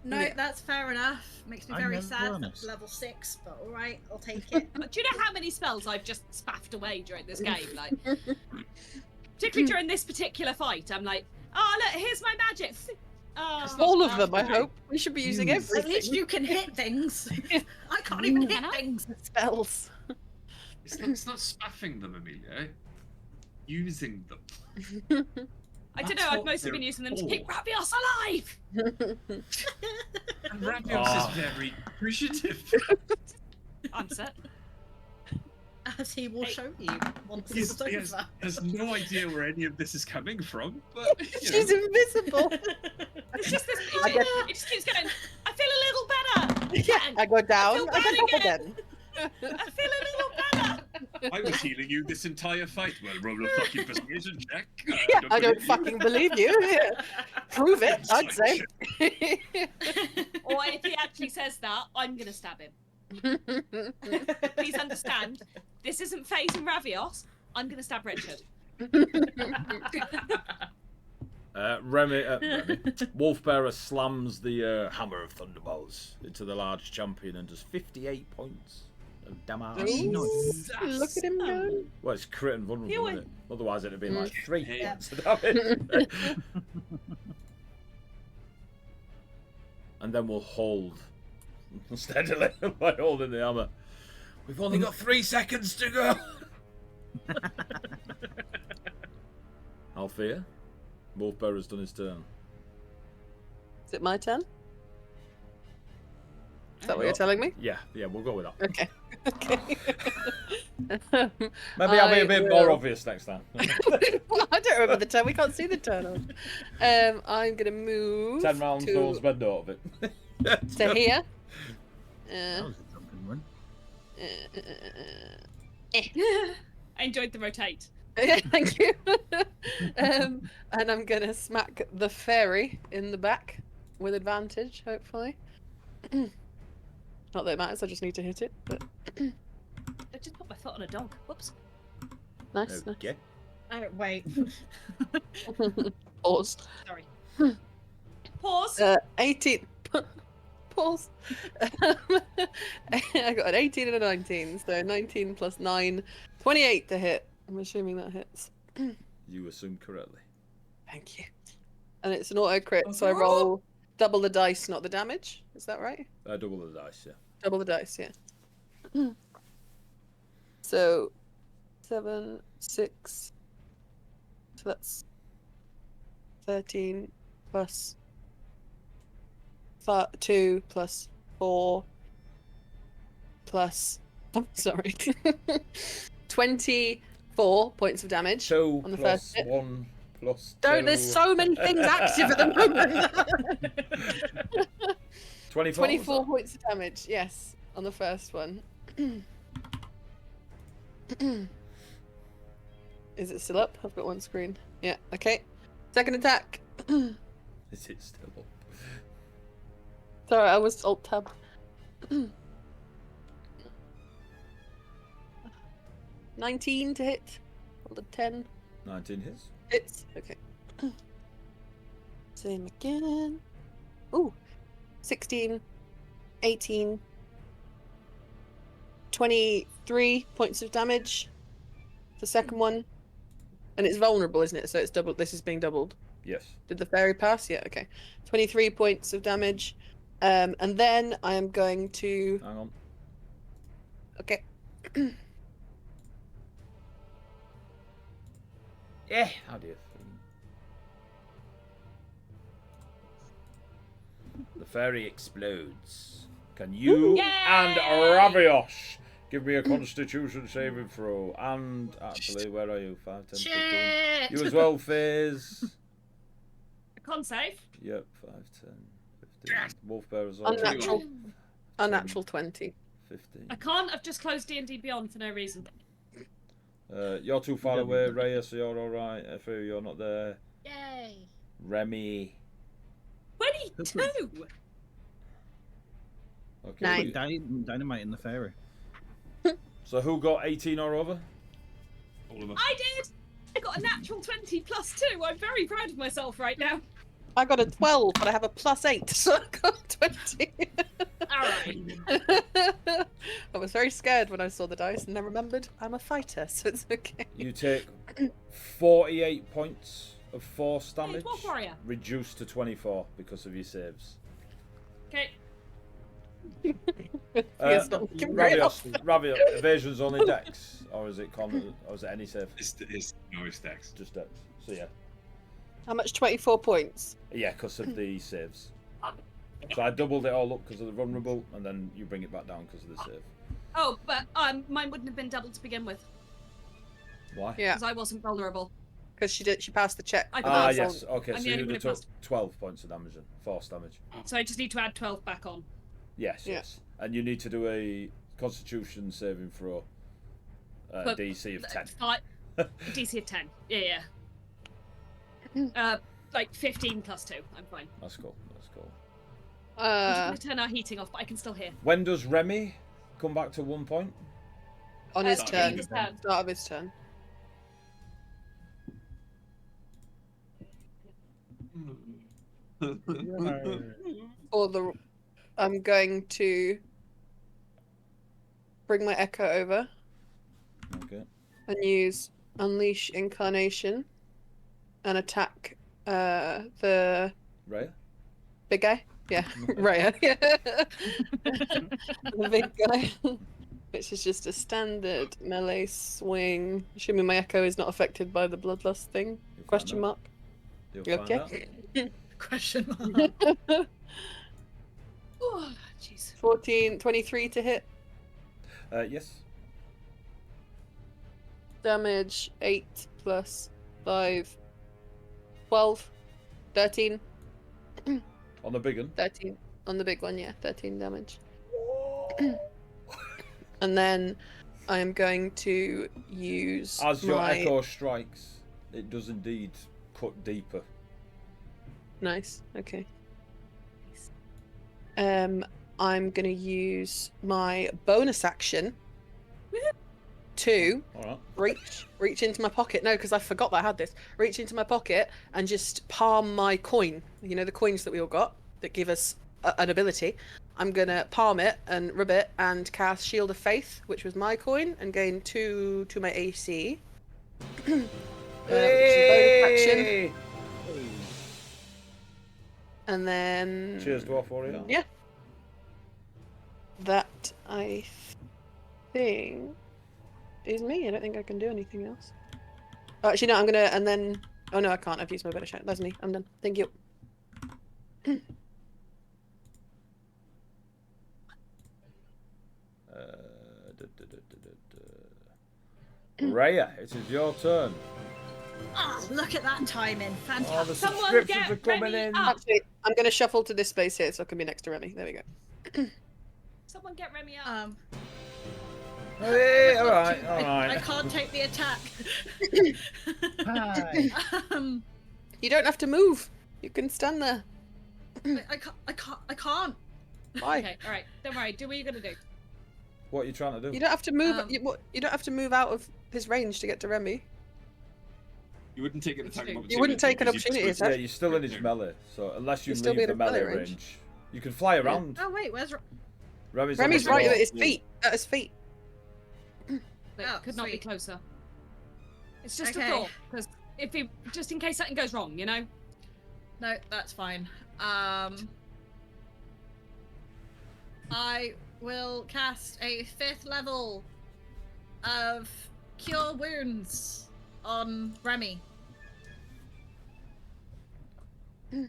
No, Yeah. that's fair enough. Makes me I'm very never sad. honest. Level 6, but alright, I'll take it. But do you know how many spells I've just spaffed away during this game? Like, particularly during this particular fight, I'm like, oh look, here's my magic. Oh, All of them, I hope. We should be using At least everything. you can hit things. I can't even hit Can I? things. Spells. It's not spaffing them, Amelia. Using them. I don't That's know. I've what mostly they're been using them to for. keep Rabios alive. And Rabios Ah. is very appreciative. I'm set. As he will show you once He's, it's he has, over. has no idea where any of this is coming from, but you She's know. invisible. It's just this. I get- It just keeps going. I feel a little better. Yeah, I go down, feel I bad go up again. again. I feel a little better. I was healing you this entire fight. Well, roll a fucking persuasion check. Yeah, I don't believe you. fucking believe you. Yeah. Prove it, I'd say. Or if he actually says that, I'm gonna stab him. Please understand, this isn't phasing Ravios. I'm gonna stab Richard. Remy, Wolfbearer slams the Hammer of Thunderbolts into the large champion and does 58 points of damage. Look at him go. Well, it's crit and vulnerable, You isn't it? Otherwise, it'd have been like 3 Yeah. points of damage. And then we'll hold steadily by holding the hammer. We've only got 3 seconds to go. Althea, Wolfbearer's done his turn. Is it my turn? Is that what you're telling me? Yeah, we'll go with that. Okay. Okay. Maybe I'll be a bit more will- obvious next time. Well, I don't remember the turn. We can't see the turn on. I'm gonna move 10 rounds, no one's to, been out of it. to here. That was a drunken one. I enjoyed the rotate. Thank you. And I'm gonna smack the fairy in the back with advantage, hopefully. Not that it matters. I just need to hit it. But I just put my foot on a dog. Whoops. nice. Okay. Oh, wait. Pause. Sorry. Pause. 18. Pause. I got an 18 and a 19, so 19 plus 9, 28 to hit. I'm assuming that hits. You assumed correctly. Thank you. And it's an auto crit, so I roll double the dice, not the damage. Is that right? Double the dice, yeah. Double the dice, yeah. So 7, 6. So that's 13 plus 2 plus 4 plus. I'm sorry. 24 points of damage. 2 on the plus first hit. 1 plus 2. Don't, there's so many things active at the moment. 24. 24 points of damage, yes, on the first one. Is it still up? I've got one screen. Yeah, okay. Second attack. Is it still up? Sorry, I was alt tab. 19 to hit. Rolled a 10. 19 hits. Hits. Okay. Same again. Ooh. 16, 18, 23 points of damage. The second one. And it's vulnerable, isn't it? So it's double. This is being doubled. Yes. Did the fairy pass? Yeah, okay. 23 points of damage. And then I am going to... Hang on. Okay. Yeah. How do you? The fairy explodes. Can you and Raviosh give me a Constitution saving throw? And actually, where are you? 5, 10, 15. Shit! You as well, Faze. Con save. Yep, 5, 10, 15. Wolf Bear as well. Unnatural. Unnatural 20. 15. I can't. I've just closed D&D Beyond for no reason. You're too far away, Raya, so you're alright. Efu, you're not there. Yay! Remy. 22. Okay. Nine. Dynamite in the fairy. So who got 18 or over? All of us. I did. I got a natural 20 plus 2. I'm very proud of myself right now. I got a 12, but I have a +8, so I got 20. Alright. I was very scared when I saw the dice and then remembered I'm a fighter, so it's okay. You take 48 points of force Hey, damage, Dwarf Warrior. reduced to 24 because of your saves. Okay. It's not looking very off. Ravios, evasion's only dex, or is it con, or is it any save? It's dex. Just dex. So yeah, How much? 24 points. yeah, because of the saves. So I doubled it all up because of the vulnerable, and then you bring it back down because of the save. Oh, but mine wouldn't have been doubled to begin with Why? Yeah, because I wasn't vulnerable. because she passed the check. I Ah, passed. yes. Okay, I'm so the only you one would who have took 12 points of damage then, force damage. So I just need to add 12 back on. Yes, Yeah. yes. And you need to do a Constitution saving throw. But- DC of 10. DC of 10. Yeah. Like 15 plus 2. I'm fine. That's cool. That's cool. I'm just going to turn our heating off, but I can still hear. When does Remy come back to 1 point? On his Start turn. of his turn. Start of his turn. Or the... I'm going to bring my Echo over Okay. and use Unleash Incarnation and attack the Raya? big guy. Yeah, Raya. Yeah. The big guy, which is just a standard melee swing. Assuming my Echo is not affected by the bloodlust thing. You'll Question find out. mark. You'll You find okay? Question mark. Oh, jeez. 14, 23 to hit. Yes. Damage 8 plus 5. 12. 13. On the big one. 13. On the big one, yeah. 13 damage. And then I am going to use As your my... echo strikes, it does indeed cut deeper. Nice. Okay. I'm gonna use my bonus action to All right. reach into my pocket. No, because I forgot that I had this. Reach into my pocket and just palm my coin. You know, the coins that we all got that give us an ability. I'm gonna palm it and rub it and cast Shield of Faith, which was my coin, and gain 2 to my AC. Which is a bonus action. And then Cheers, Dwarf Warrior. yeah. That I think is me. I don't think I can do anything else. Oh, actually, no. I'm gonna and then. Oh no, I can't. I've used my bonus action. That's me. I'm done. Thank you. Raya, it is your turn. Oh, look at that timing. Oh, the Fantastic. Someone subscriptions get are coming Remy in. up. Actually, I'm gonna shuffle to this space here, so I can be next to Remy. There we go. Someone get Remy up. Um, Hey, right, to. all right. I can't take the attack. Hi. You don't have to move. You can stand there. I can't. Why? Okay, all right. Don't worry. Do what you're gonna do. What are you trying to do? You don't have to move. Um, You don't have to move out of his range to get to Remy. You wouldn't take an attack of You opportunity. wouldn't take an because you opportunity just- attack. Yeah, you're still in his melee, so unless you You'd still be leave in the his melee melee range. range. You can fly around. Oh wait, where's? Remy's Remy's on the right floor. at his feet. At his feet. But Oh, could not be sweet. closer. It's just Okay. a thought, because if he, just in case something goes wrong, you know. No, that's fine. I will cast a 5th level of Cure Wounds on Remy.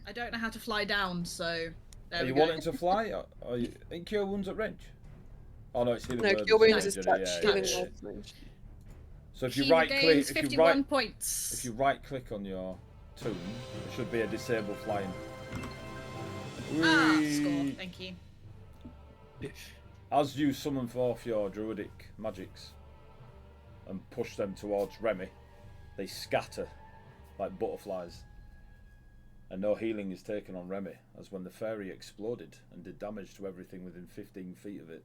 I don't know how to fly down, so there Are we you go. wanting to fly? Are you in Cure Wounds at range? Oh no, it's healing No, word. Cure Wounds range, is isn't it? touch. Yeah, Healing yeah, yeah. word's range. So if you He right click, regains if you 51 right, points. if you right click on your toon, it should be a disable flying. Ah, Whee! score. Thank you. As you summon forth your druidic magics and push them towards Remy, they scatter like butterflies. And no healing is taken on Remy, as when the fairy exploded and did damage to everything within 15 feet of it,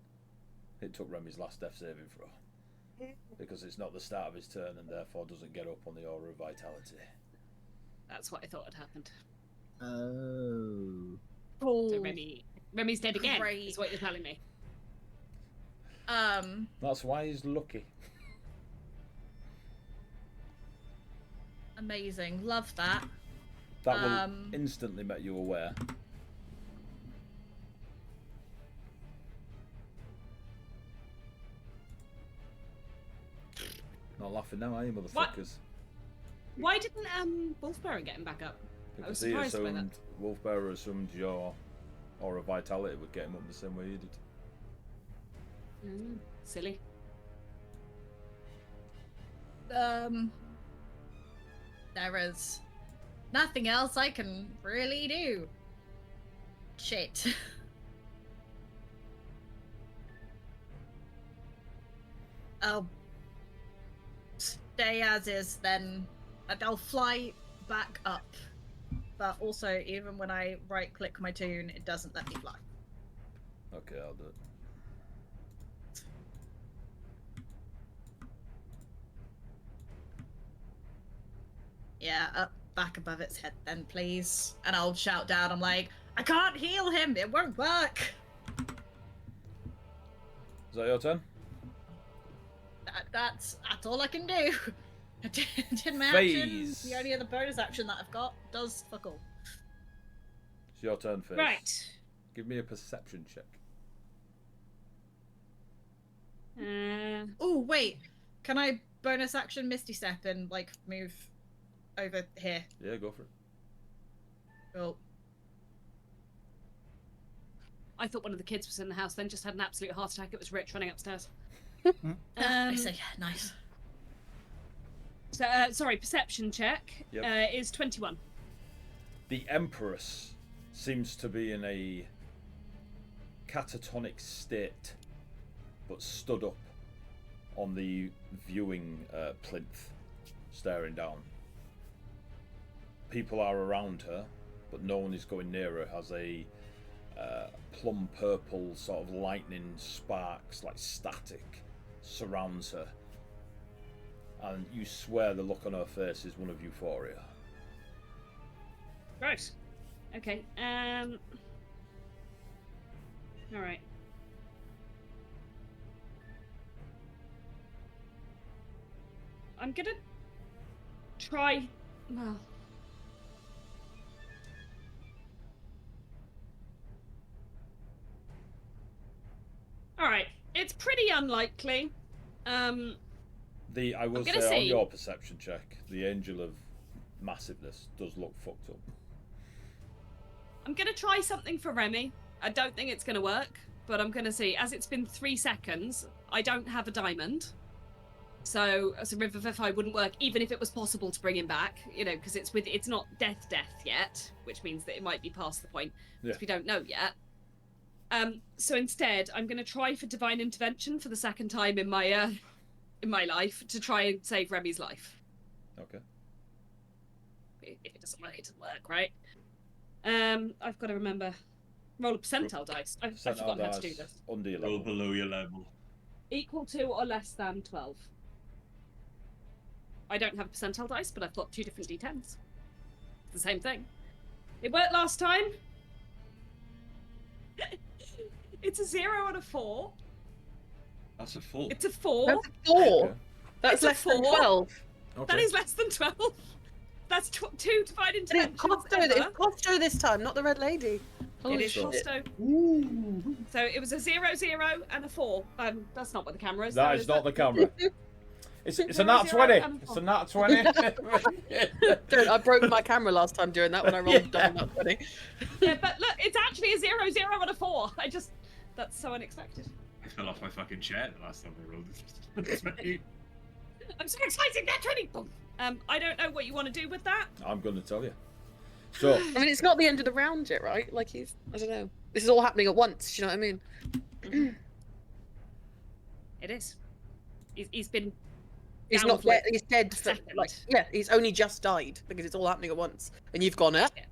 it took Remy's last death saving throw. Because it's not the start of his turn and therefore doesn't get up on the aura of vitality. That's what I thought had happened. Oh. Oh. So Remy's dead again. Great. Is what you're telling me. That's why he's lucky. Amazing. Love that. That will instantly make you aware. Not laughing now, are you, motherfuckers? Why didn't Wolfbearer get him back up? I was Because he surprised by that. assumed, Wolfbearer assumed your aura of vitality would get him up the same way you did. Silly. There is nothing else I can really do. Shit. I'll stay as is then, and I'll fly back up. But also, even when I right click my toon, it doesn't let me fly. Okay, I'll do it. Yeah, up back above its head then, please. And I'll shout down, I'm like, I can't heal him, it won't work. Is that your turn? That's all I can do. I did my Phase. action. The only other bonus action that I've got does fuck all. It's your turn, Faith. Right. Give me a perception check. Oh, wait. Can I bonus action Misty Step and, like, move over here? Yeah, go for it. Cool. I thought one of the kids was in the house, then just had an absolute heart attack. It was Rich running upstairs. I say, nice. So, sorry, perception check Yep. is 21. The Empress seems to be in a catatonic state, but stood up on the viewing plinth, staring down. People are around her, but no one is going near her. Has a plum purple sort of lightning sparks, like static, surrounds her. And you swear the look on her face is one of euphoria. Right. Okay. All right. I'm gonna try. Well. All right. It's pretty unlikely. I will gonna say on see. your perception check, the Angel of Massiveness does look fucked up. I'm gonna try something for Remy. I don't think it's gonna work, but I'm gonna see. As it's been 3 seconds, I don't have a diamond, so as a Revivify wouldn't work, even if it was possible to bring him back. You know, because it's not death yet, which means that it might be past the point because we don't know yet. So instead, I'm gonna try for Divine Intervention for the second time in my in my life to try and save Remy's life. Okay. If it doesn't work, it doesn't work, right? I've got to remember. Roll a percentile dice. I've forgotten how to do this. Under your Roll level. below your level. Equal to or less than 12. I don't have a percentile dice, but I've got 2 different d10s. It's the same thing. It worked last time. It's a 0 and a 4. That's a 4. It's a 4. That's a 4. Okay. That's It's a less than 4. 12. Okay. That is less than 12. That's 2 divine But it's intentions. Costo, this time, not the Red Lady. It Holy is shit. Costo. So it was a 0, 0, and a 4. That's not what the camera is. That though, is not the camera. It's a nat 0, 20. and a It's a 4. nat 20. Don't, I broke my camera last time doing that when I rolled double nut 20. Yeah, but look, it's actually a 0, 0, and a 4. That's so unexpected. I fell off my fucking chair the last time I rolled this. I'm so excited, nat 20. Boom. I don't know what you want to do with that. I'm going to tell you. So, I mean, it's not the end of the round yet, right? Like, I don't know. This is all happening at once, do you know what I mean? It is. He's been. He's down not for, dead, he's dead for, second. like, yeah, he's only just died because it's all happening at once. And you've gone, like,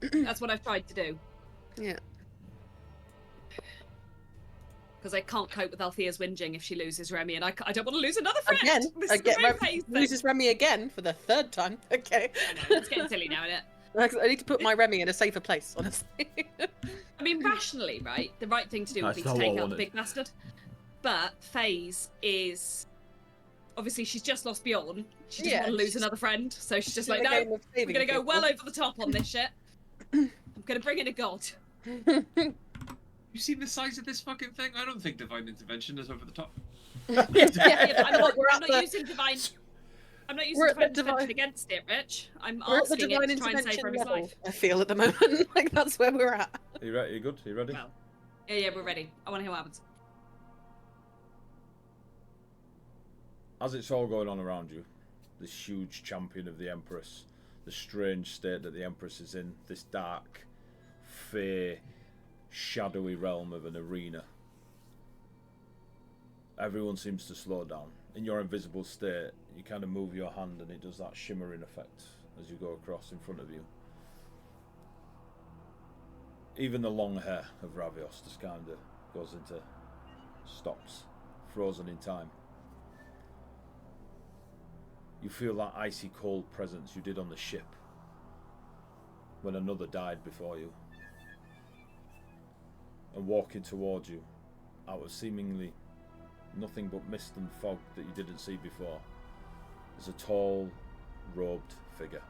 That's what I've tried to do. yeah. Because I can't cope with Althea's whinging if she loses Remy, and I don't want to lose another friend. Again, This is the very phase thing. loses Remy again for the 3rd time. Okay. I know, it's getting silly now, isn't it? I need to put my Remy in a safer place, honestly. I mean, rationally, right? The right thing to do would That's be to not what I take out the wanted. big bastard. But FaZe is obviously she's just lost Bjorn. She doesn't Yeah, want to lose she's- another friend, so she's just in like, the no, game of we're saving gonna go people. well over the top on this shit. I'm gonna bring in a god. You seen the size of this fucking thing? I don't think divine intervention is over the top. Yeah, but I'm We're not at the- using divine. I'm not using we're at divine the divine- intervention against it, Rich. I'm We're at the asking it divine to try and save intervention Remy's level, life. I feel, at the moment. Like, that's where we're at. are you ready? You good? Are you ready? Well, yeah, we're ready. I want to hear what happens. As it's all going on around you, this huge champion of the Empress, the strange state that the Empress is in, this dark, fair, shadowy realm of an arena. Everyone seems to slow down. In your invisible state, you kind of move your hand and it does that shimmering effect as you go across in front of you. Even the long hair of Ravios just kind of goes into stops, frozen in time. You feel that icy cold presence you did on the ship when another died before you. And walking towards you, out of seemingly nothing but mist and fog that you didn't see before, is a tall, robed figure.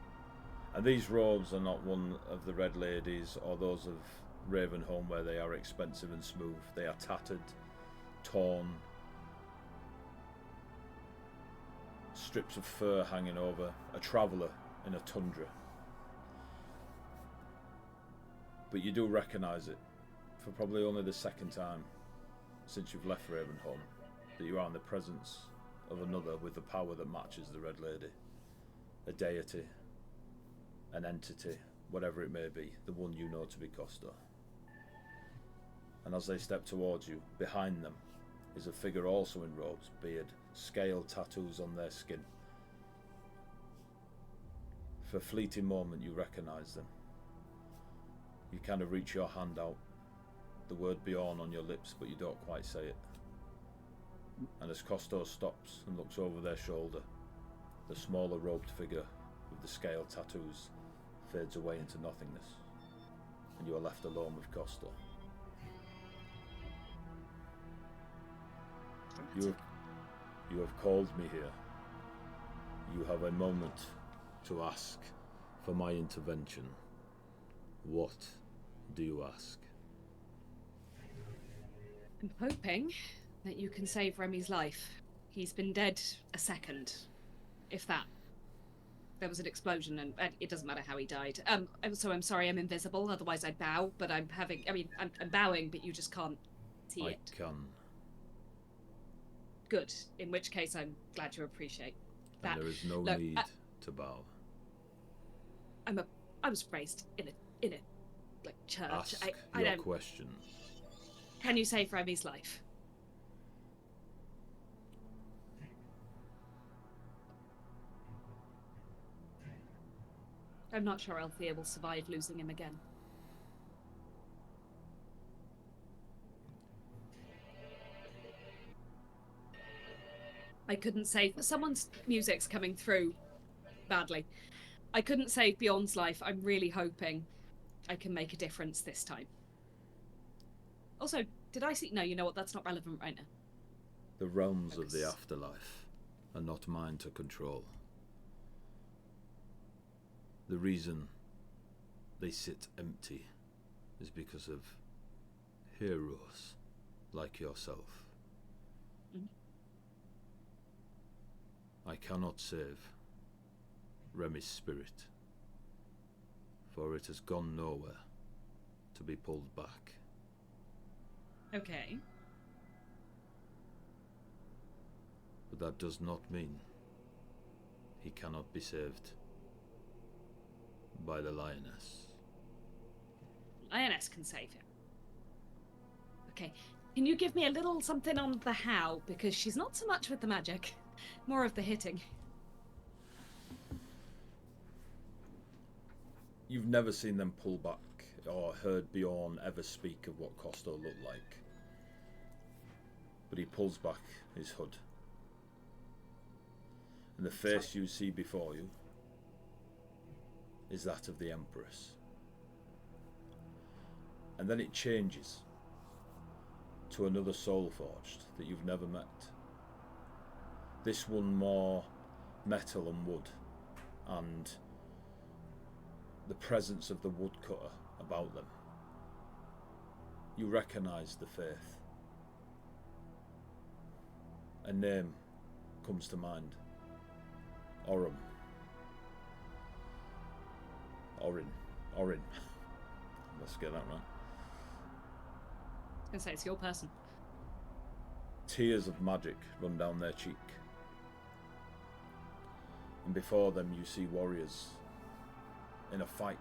And these robes are not one of the Red Ladies or those of Ravenholm where they are expensive and smooth. They are tattered, torn, strips of fur hanging over, a traveller in a tundra. But you do recognise it, for probably only the 2nd time since you've left Ravenholm, that you are in the presence of another with the power that matches the Red Lady. A deity, an entity, whatever it may be, the one you know to be Costa. And as they step towards you, behind them is a figure also in robes, beard, scale tattoos on their skin. For a fleeting moment you recognise them. You kind of reach your hand out, the word Bjorn on your lips, but you don't quite say it. And as Costo stops and looks over their shoulder, the smaller robed figure with the scale tattoos fades away into nothingness, and you are left alone with Costo. You have called me here. You have a moment to ask for my intervention. What do you ask? I'm hoping that you can save Remy's life. He's been dead a second, if that. There was an explosion, and it doesn't matter how he died. So I'm sorry, I'm invisible. Otherwise, I'd bow. But I'm bowing, but you just can't see I it. can. Good. In which case, I'm glad you appreciate that. And there is no Look, need to bow. I was raised in a like church. Ask I your don't. question. Can you save Remy's life? I'm not sure Althea will survive losing him again. I couldn't say... Someone's music's coming through badly. I couldn't save Bjorn's life. I'm really hoping I can make a difference this time. Also, did I see... No, you know what? That's not relevant right now. The realms of the afterlife are not mine to control. The reason they sit empty is because of heroes like yourself. Mm-hmm. I cannot save Remy's spirit, for it has gone nowhere to be pulled back. Okay. But that does not mean he cannot be saved by the lioness. Lioness can save him. Okay. Can you give me a little something on the how? Because she's not so much with the magic, more of the hitting. You've never seen them pull back or heard Bjorn ever speak of what Costo looked like. But he pulls back his hood. And the face you see before you is that of the Empress. And then it changes to another soul forged that you've never met. This one more metal and wood, and the presence of the woodcutter about them. You recognise the faith. A name comes to mind. Orin. Let's get that right. I was going to say, it's your person. Tears of magic run down their cheek. And before them you see warriors in a fight,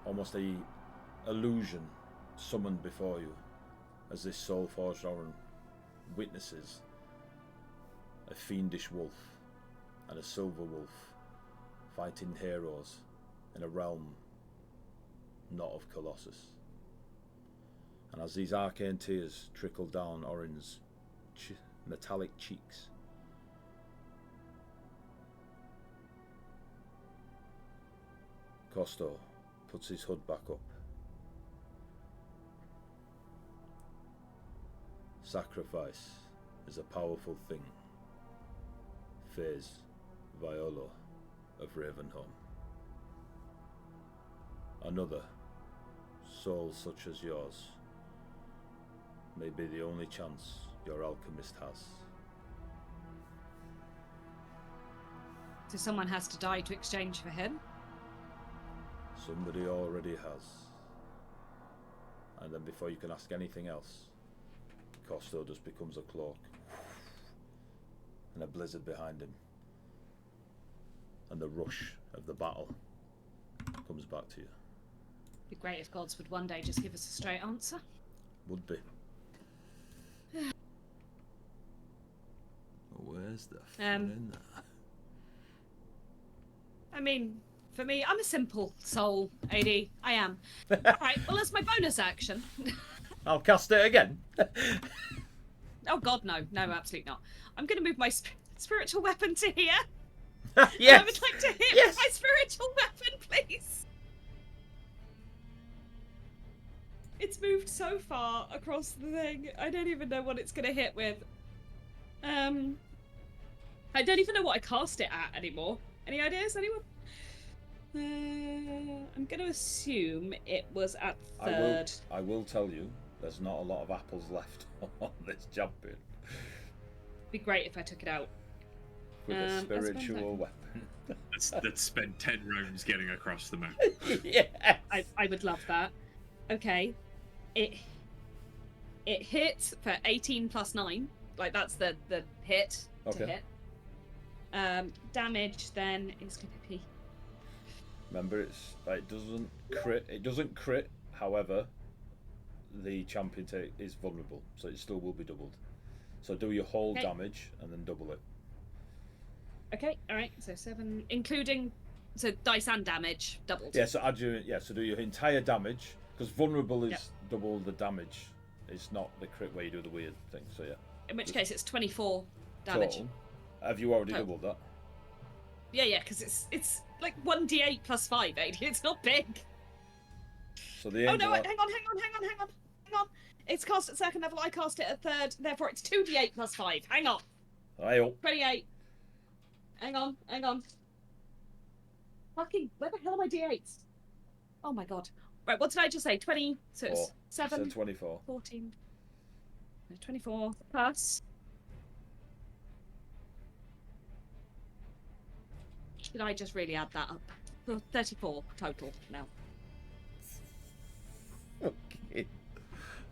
almost a illusion summoned before you, as this soul-forged Orin witnesses a fiendish wolf and a silver wolf fighting heroes in a realm not of Colossus. And as these arcane tears trickle down Orin's metallic cheeks, Costo puts his hood back up. Sacrifice is a powerful thing. Faze Violo of Ravenholm. Another soul such as yours may be the only chance your alchemist has. So someone has to die to exchange for him? Somebody already has. And then before you can ask anything else, Costo just becomes a cloak. And a blizzard behind him. And the rush of the battle comes back to you. It'd be great if gods would one day just give us a straight answer. Would be. Where's the fun in that? I mean, for me, I'm a simple soul, AD. I am. Alright, well, that's my bonus action. I'll cast it again. Oh god, no. No, absolutely not. I'm going to move my spiritual weapon to here. Yes. I would like to hit Yes. with my spiritual weapon, please. It's moved so far across the thing. I don't even know what it's going to hit with. I don't even know what I cast it at anymore. Any ideas, anyone? I'm going to assume it was at third. I will tell you, there's not a lot of apples left on this champion. It'd be great if I took it out. With a spiritual weapon. Let's spend 10 rounds getting across the mountain. Yes. I would love that. Okay. It hits for 18 plus 9. Like, that's the hit to Okay. hit. Damage then is going to be... Remember, it doesn't crit. It doesn't crit. However, the champion is vulnerable, so it still will be doubled. So do your whole Okay. damage and then double it. Okay, alright, so 7, including So dice and damage doubled. Yeah, so add your so do your entire damage, because vulnerable is Yep. double the damage. It's not the crit where you do the weird thing. So yeah. In which case, it's 24 damage. Total. Have you already Total. doubled that? Yeah, because it's like 1d8 plus 5, AD. It's not big. So the Oh angel. no! Hang on. It's cast at second level. I cast it at third. Therefore, it's 2d8 plus 5. Hang on. Aye-oh. 28. Hang on. Fucking, where the hell are my d8s? Oh my god. Right, what did I just say? 20, so it's 7, So 24. 14, 24 plus. Should I just really add that up? 34 total now. Okay.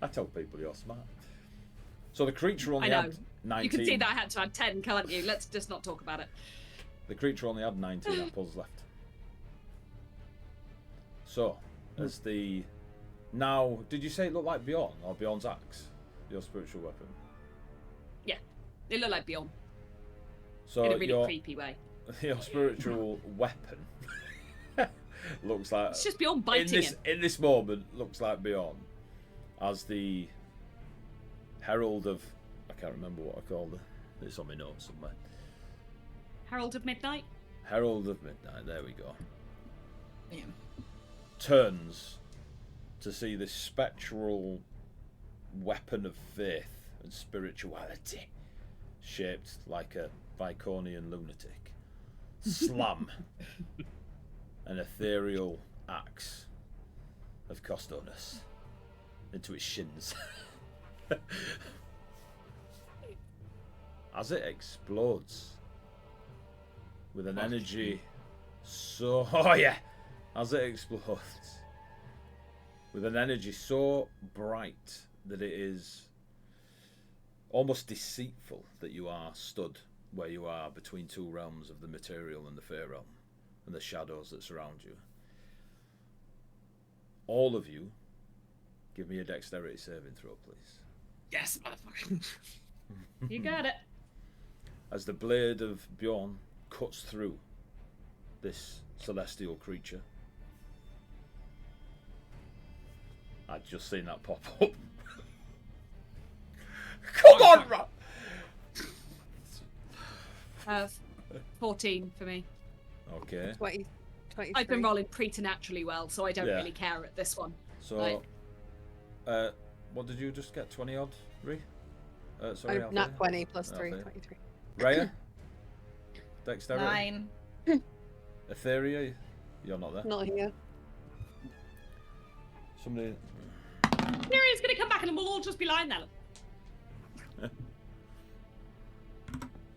I tell people you're smart. So the creature only I know. had 19. You can see that I had to add 10, can't you? Let's just not talk about it. The creature only had 19 apples left. So, as the... Now, did you say it looked like Bjorn, or Bjorn's axe? Your spiritual weapon? Yeah, it looked like Beyond So in a really your, creepy way. your spiritual weapon looks like... It's just Beyond biting him. In this moment, looks like Bjorn as the herald of... I can't remember what I called it. It's on my notes somewhere. Herald of Midnight? Herald of Midnight, there we go. Yeah. Turns to see this spectral weapon of faith and spirituality, shaped like a Viconian lunatic, slam an ethereal axe of Costonus into its shins. As it explodes with an energy so... Oh yeah! As it explodes with an energy so bright that it is almost deceitful that you are stood where you are between two realms of the material and the fae realm and the shadows that surround you. All of you, give me a dexterity saving throw, please. Yes, motherfucker. You got it. As the blade of Bjorn cuts through this celestial creature. I'd just seen that pop up. Come on, Ra! 14 for me. Okay. 20, 23. I've been rolling preternaturally well, so I don't Yeah. really care at this one. So, Like- what did you just get? 20 odd, Ree? Sorry, Oh, not 20 plus 3, Althea. 23. Raya? Dexterity? 9. Etheria? You're not there. Not here. Somebody. Miriam's gonna come back and we'll all just be lying there.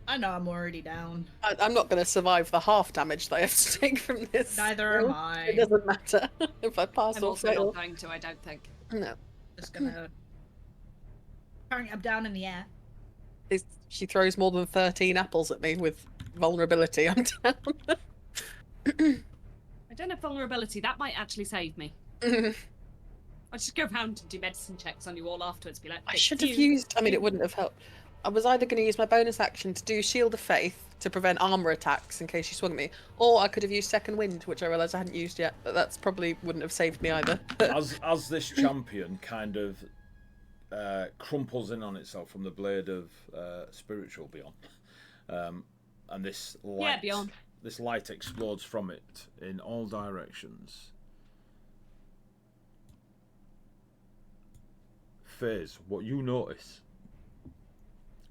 I know I'm already down. I'm not going to survive the half damage that I have to take from this. Neither am So I. It doesn't matter if I pass I'm or also fail. not going to, I don't think. No. Just gonna. Apparently, I'm down in the air. She throws more than 13 apples at me with vulnerability. I'm down. I don't have vulnerability. That might actually save me. I'll just go around and do medicine checks on you all afterwards. Be like, I "Hey, should do have you-" used. I mean, it wouldn't have helped. I was either going to use my bonus action to do Shield of Faith to prevent armor attacks in case she swung me, or I could have used Second Wind, which I realised I hadn't used yet. But that's probably wouldn't have saved me either. As this champion kind of crumples in on itself from the blade of spiritual Beyond, and this light, Yeah, Beyond. this light explodes from it in all directions. Phase, what you notice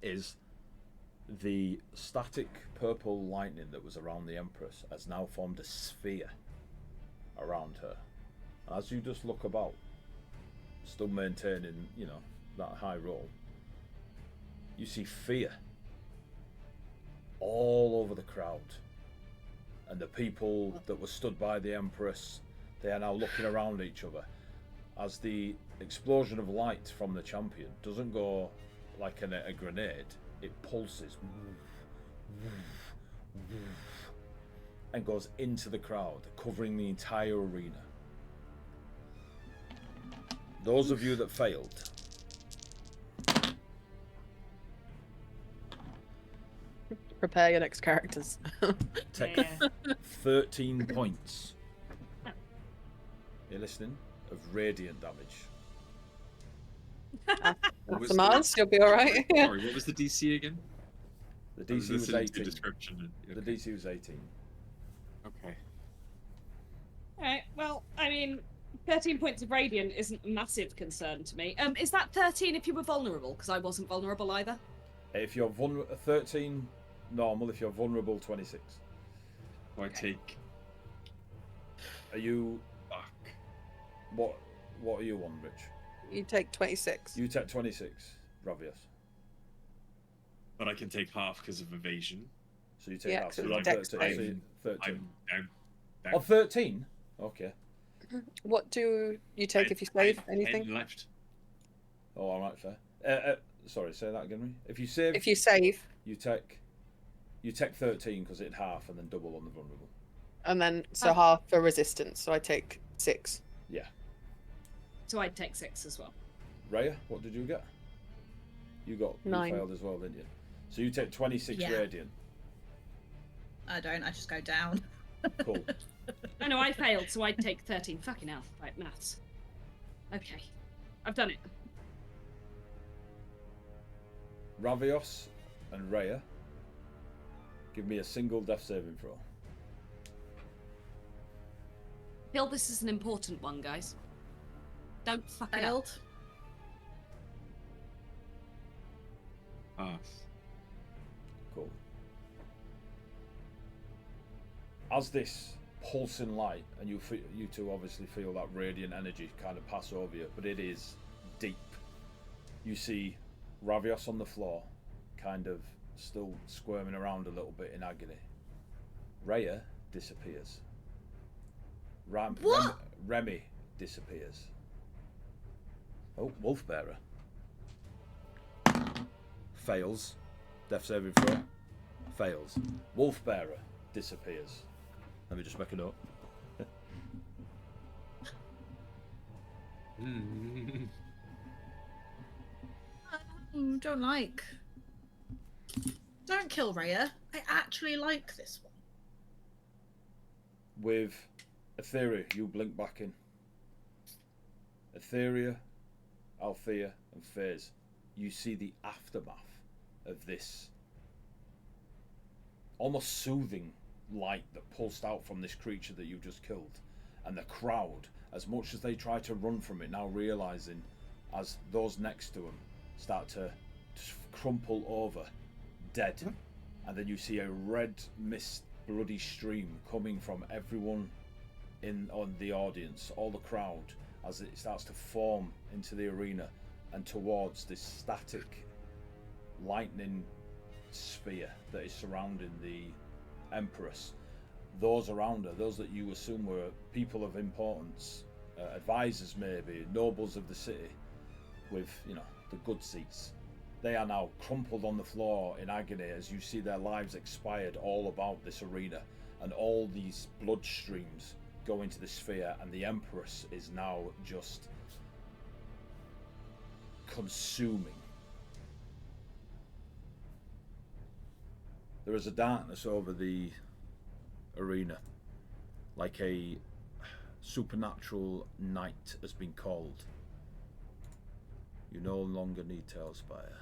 is the static purple lightning that was around the Empress has now formed a sphere around her. As you just look about, still maintaining, you know, that high roll, you see fear all over the crowd. And the people that were stood by the Empress, they are now looking around each other as the explosion of light from the champion doesn't go like a grenade, it pulses and goes into the crowd, covering the entire arena. Those of you that failed, Prepare your next characters. Take Yeah. 13 points. You're listening? Of radiant damage. What was Some Mars, you'll be alright. Sorry, what was the DC again? The I was DC was listening to the 18. description. The Okay. DC was 18. Okay. Alright, well, I mean, 13 points of radiant isn't a massive concern to me. Is that 13 if you were vulnerable? Because I wasn't vulnerable either. If you're 13 normal, if you're vulnerable, 26. I take Are you back. what are you on, Rich? You take 26. You take 26, Ravios. But I can take half because of evasion. So you take Yeah, half. So so you're on dex 13. save. So you're 13. I'm down. Oh, 13? Okay. What do you take if you save anything? 10 left. Oh, all right, fair. Sorry, say that again, Ree. If you save, If you save, you take 13 because it half and then double on the vulnerable. and then so half for resistance, so I take 6. Yeah. So I'd take 6 as well. Raya, what did you get? You 9. failed as well, didn't you? So you take 26 Yeah. radiant. I don't. I just go down. Cool. I know I failed, so I'd take 13. Fucking hell. Right, maths. Okay. I've done it. Ravios and Raya, give me a single death saving throw. I feel this is an important one, guys. Don't fuck it up. Failed. Half. Cool. As this pulsing light, and you two obviously feel that radiant energy kind of pass over you, but it is deep. You see Ravios on the floor, kind of still squirming around a little bit in agony. Raya disappears. What? Remy disappears. Oh, Wolfbearer. Fails. Death saving throw. Fails. Wolfbearer disappears. Let me just make a note. Don't like. Don't kill Raya. I actually like this one. With Etheria, you blink back in. Etheria, Althea, and Faze, you see the aftermath of this almost soothing light that pulsed out from this creature that you just killed. And the crowd, as much as they try to run from it, now realizing as those next to them start to just crumple over, dead. And then you see a red mist, bloody stream coming from everyone on the audience, all the crowd, as it starts to form into the arena and towards this static lightning sphere that is surrounding the Empress. Those around her, those that you assume were people of importance, advisors maybe, nobles of the city, with, you know, the good seats, they are now crumpled on the floor in agony as you see their lives expired all about this arena, and all these blood streams go into the sphere, and the Empress is now just consuming. There is a darkness over the arena, like a supernatural night has been called. You no longer need Tailspire.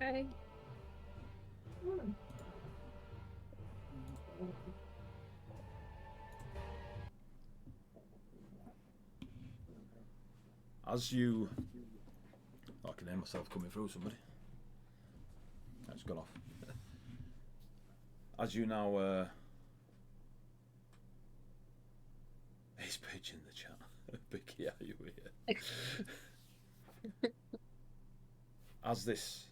Okay. As you... Oh, I can hear myself coming through somebody. That's gone off. As you now... He's pitching the chat. Vicky, are you here? As this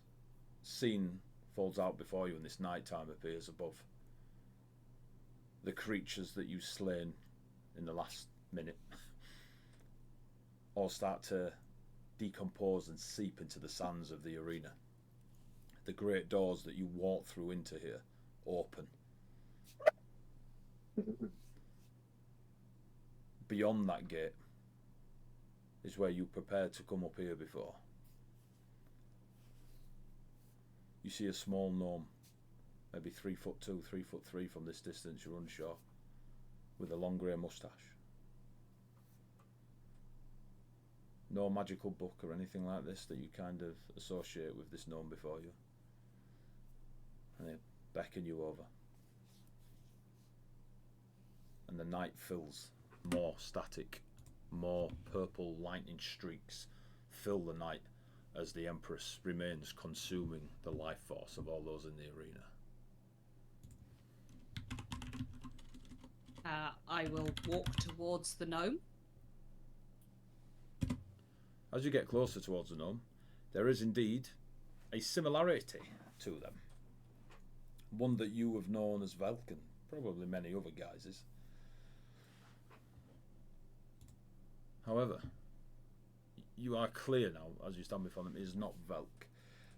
scene folds out before you and this nighttime appears above, the creatures that you've slain in the last minute all start to decompose and seep into the sands of the arena. The great doors that you walk through into here open. Beyond that gate is where you prepared to come up here before. You see a small gnome, maybe 3'2", 3'3" from this distance, you're unsure, with a long grey moustache. No magical book or anything like this that you kind of associate with this gnome before you. And they beckon you over. And the night fills. More static, more purple lightning streaks fill the night as the Empress remains consuming the life force of all those in the arena. I will walk towards the gnome. As you get closer towards the gnome, there is indeed a similarity to them. One that you have known as Velkin, probably many other guises. However, you are clear now, as you stand before them, it is not Velk.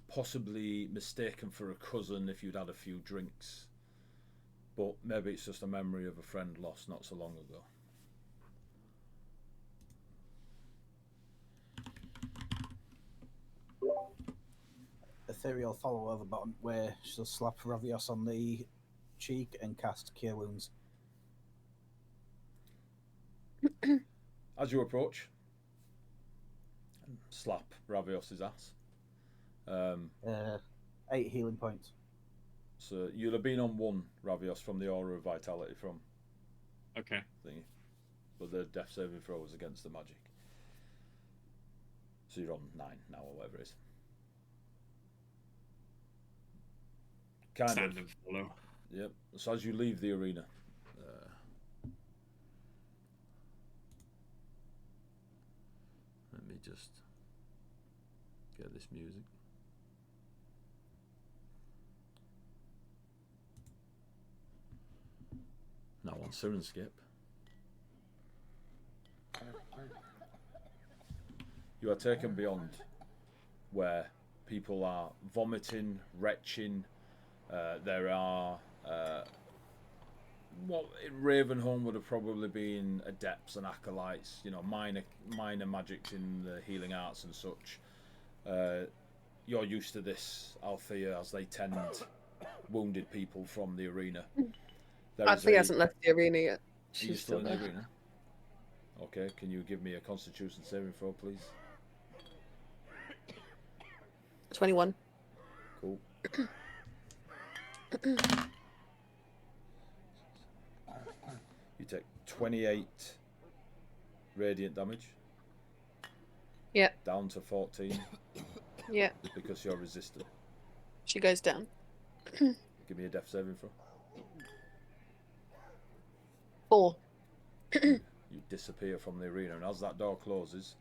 Possibly mistaken for a cousin if you'd had a few drinks. But maybe it's just a memory of a friend lost not so long ago. Ethereal follow over button where she'll slap Ravios on the cheek and cast Cure Wounds. As you approach, slap Ravios's ass. 8 healing points. So you'll have been on 1 Ravios from the aura of vitality from Okay. thingy, but the death saving throw was against the magic. So you're on 9 now, or whatever it is. Kind Stand of. and follow. Yep. So as you leave the arena, let me just get this music. Now on Sirenscape. You are taken beyond where people are vomiting, retching. There are what in Ravenholm would have probably been adepts and acolytes, you know, minor magics in the healing arts and such. You're used to this, Althea, as they tend wounded people from the arena. Althea hasn't left the arena yet. Are you She's still in the there. arena? Okay, can you give me a Constitution saving throw, please? 21. Cool. You take 28 radiant damage. Yeah. Down to 14 Yeah. because you're resistant. She goes down. Give me a death saving throw. 4. You disappear from the arena, and as that door closes,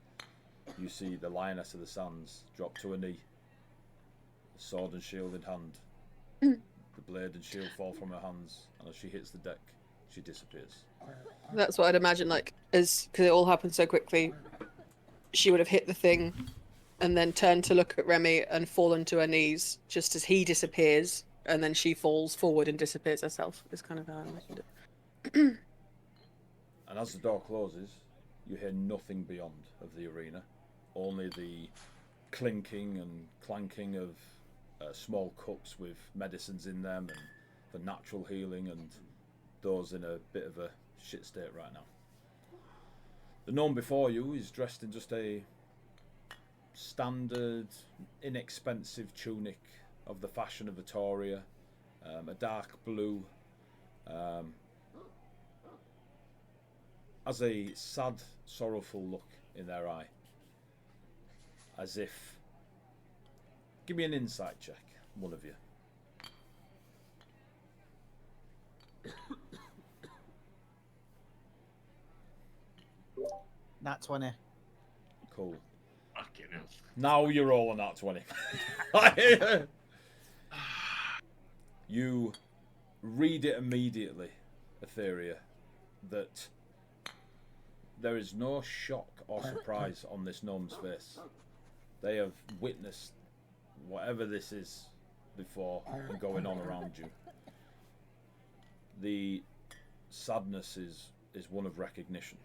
you see the Lioness of the Sands drop to a knee, sword and shield in hand. The blade and shield fall from her hands, and as she hits the deck, she disappears. That's what I'd imagine, like, because it all happened so quickly. She would have hit the thing and then turned to look at Remy and fallen to her knees just as he disappears, and then she falls forward and disappears herself. Is kind of how I imagined it. And as the door closes, you hear nothing beyond of the arena, only the clinking and clanking of small cups with medicines in them and for natural healing, and those in a bit of a shit state right now. The gnome before you is dressed in just a standard, inexpensive tunic of the fashion of Vitoria, a dark blue, has a sad, sorrowful look in their eye, as if... Give me an insight check, one of you. Nat 20. Cool. Fucking hell. Now you're all on that 20. You read it immediately, Etheria, that there is no shock or surprise on this gnome's face. They have witnessed whatever this is before and going on around you. The sadness is one of recognition.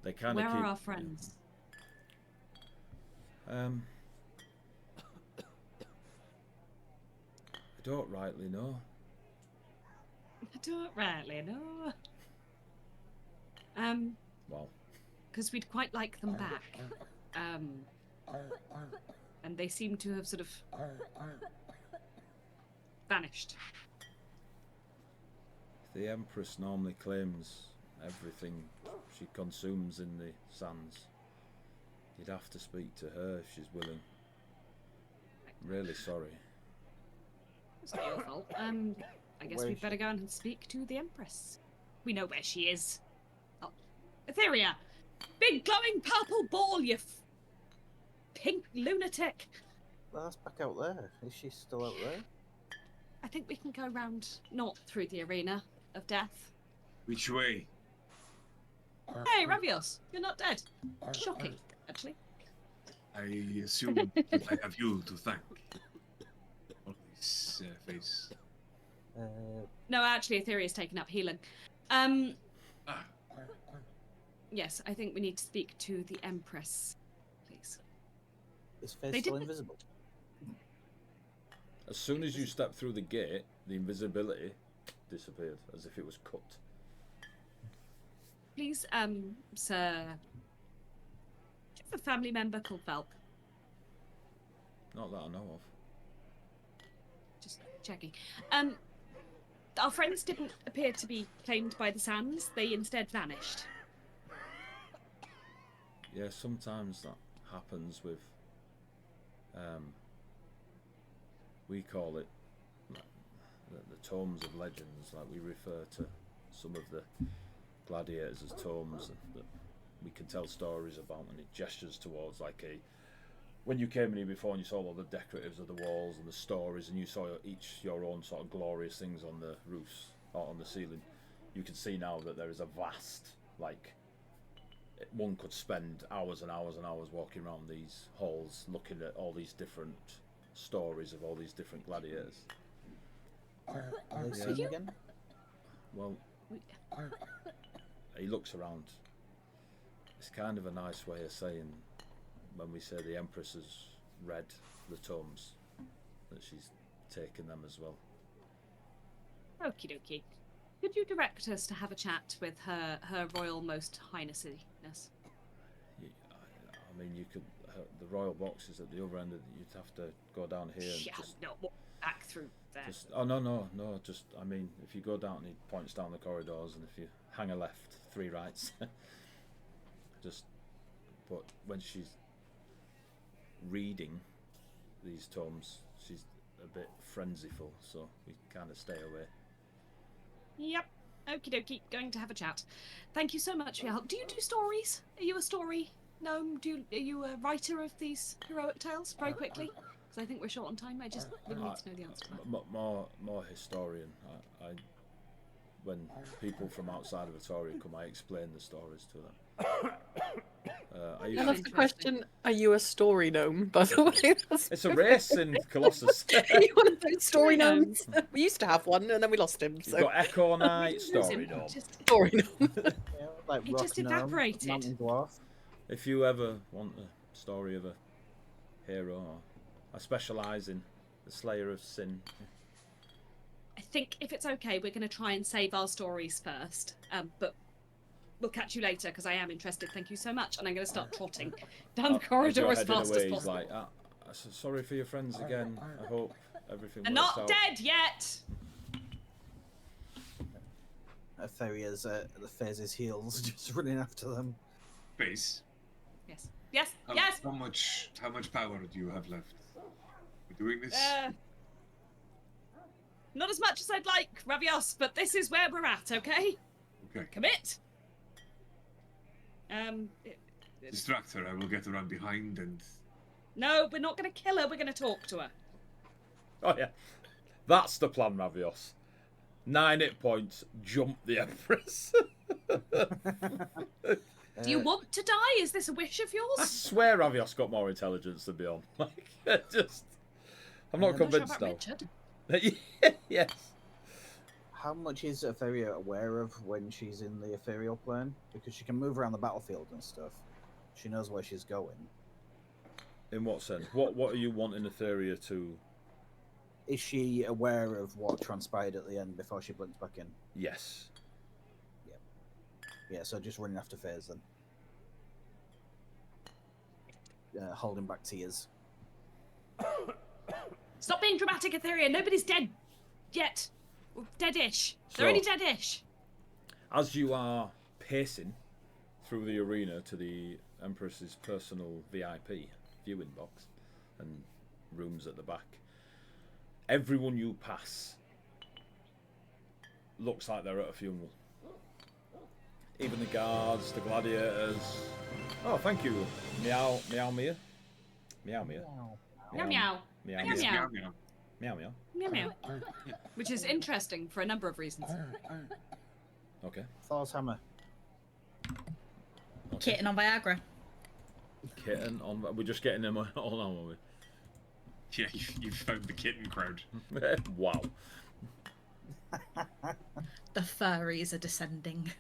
They kind Where of keep. are our friends? I don't rightly know. I don't rightly know. Well, Because we'd quite like them back. And they seem to have sort of vanished. the Empress normally claims everything she consumes in the sands. You'd have to speak to her if she's willing. Really sorry. It's not your fault. I guess Where we'd is better go and speak to the Empress. We know where she is. Oh, Etheria! Big glowing purple ball, you pink lunatic! That's back out there. Is she still out there? I think we can go round, not through the arena of death. Which way? Hey, Ravios, you're not dead. Shocking, actually. I assume that I have you to thank. All this face. No, actually, Etheria's taken up healing. Ah, Yes, I think we need to speak to the Empress, please. Is Face They still didn't- invisible? As soon as you step through the gate, the invisibility disappeared, as if it was cut. Please, sir. Do you have a family member called Velk? Not that I know of. Just checking. Our friends didn't appear to be claimed by the Sands. They instead vanished. Yeah, sometimes that happens with. We call it like, the tomes of legends. Like we refer to some of the gladiators as tomes that we can tell stories about, and it gestures towards like a. When you came in here before and you saw all the decoratives of the walls and the stories, and you saw each your own sort of glorious things on the roofs or on the ceiling, you can see now that there is a vast, like, one could spend hours and hours and hours walking around these halls looking at all these different stories of all these different gladiators. Are they seen again? Well, he looks around. It's kind of a nice way of saying when we say the Empress has read the tomes, that she's taken them as well. Okie dokie. Could you direct us to have a chat with her Royal Most Highnessiness? I mean, you could. The royal box is at the other end. You'd have to go down here and Yeah, just. no, walk back through there. Just, oh no! Just, I mean, if you go down, he points down the corridors, and if you hang a left, 3 rights. Just, but when she's reading these tomes, she's a bit frenzyful, so we kind of stay away. Yep. Okie dokie. Going to have a chat. Thank you so much for your help. Do you do stories? Are you a story gnome? Are you a writer of these heroic tales? Very quickly, because I think we're short on time. I just really need to know the answer to that. More historian. I when people from outside of Atoria come, I explain the stories to them. I I usually, love the question, are you a story gnome, by the way? That's it's a race in Colossus. Are you one of those story Story gnome. gnomes? We used to have one, and then we lost him, You've so got Echo Knight, Story Gnome. Just story gnome. Yeah, like It rock just gnome, evaporated. mountain dwarf. If you ever want a story of a hero, I specialise in the Slayer of Sin. I think if it's okay, we're going to try and save our stories first. But we'll catch you later because I am interested. Thank you so much. And I'm going to start trotting down the corridor you're as heading fast away, as he's possible. like, sorry for your friends again. I hope everything They're works not out. dead yet. Aetheria's the phases heels, just running after them. Face. Yes. Yes. How, Yes. how much power do you have left? We're doing this. Not as much as I'd like, Ravios, but this is where we're at. Okay. Okay. Commit. Distract her. I will get around behind and. No, we're not going to kill her. We're going to talk to her. Oh yeah, that's the plan, Ravios. 9 hit points, jump the Empress. Do you want to die? Is this a wish of I yours? swear Ravios got more intelligence than Bjorn. I'm not I'm not sure convinced about now. Richard. Yes. How much is Etheria aware of when she's in the ethereal plane? Because she can move around the battlefield and stuff. She knows where she's going. In what sense? What are you wanting Etheria to? Is she aware of what transpired at the end before she blinks back in? Yes. Yeah, so just running after Phase then. Holding back tears. Stop being dramatic, Etheria. Nobody's dead yet. Or dead-ish. They're So- only dead-ish. As you are pacing through the arena to the Empress's personal VIP viewing box and rooms at the back, everyone you pass looks like they're at a funeral. Even the guards, the gladiators. Oh, thank you. Meow, meow, meow. Meow, meow. Meow meow. Meow, Meow meow. meow. Meow, meow. Meow meow. Which is interesting for a number of reasons. Okay. Thor's hammer. Okay. Kitten on Viagra. Kitten on. We're just getting them all on, are Yeah, you found the kitten crowd. we? Wow. The furries are descending.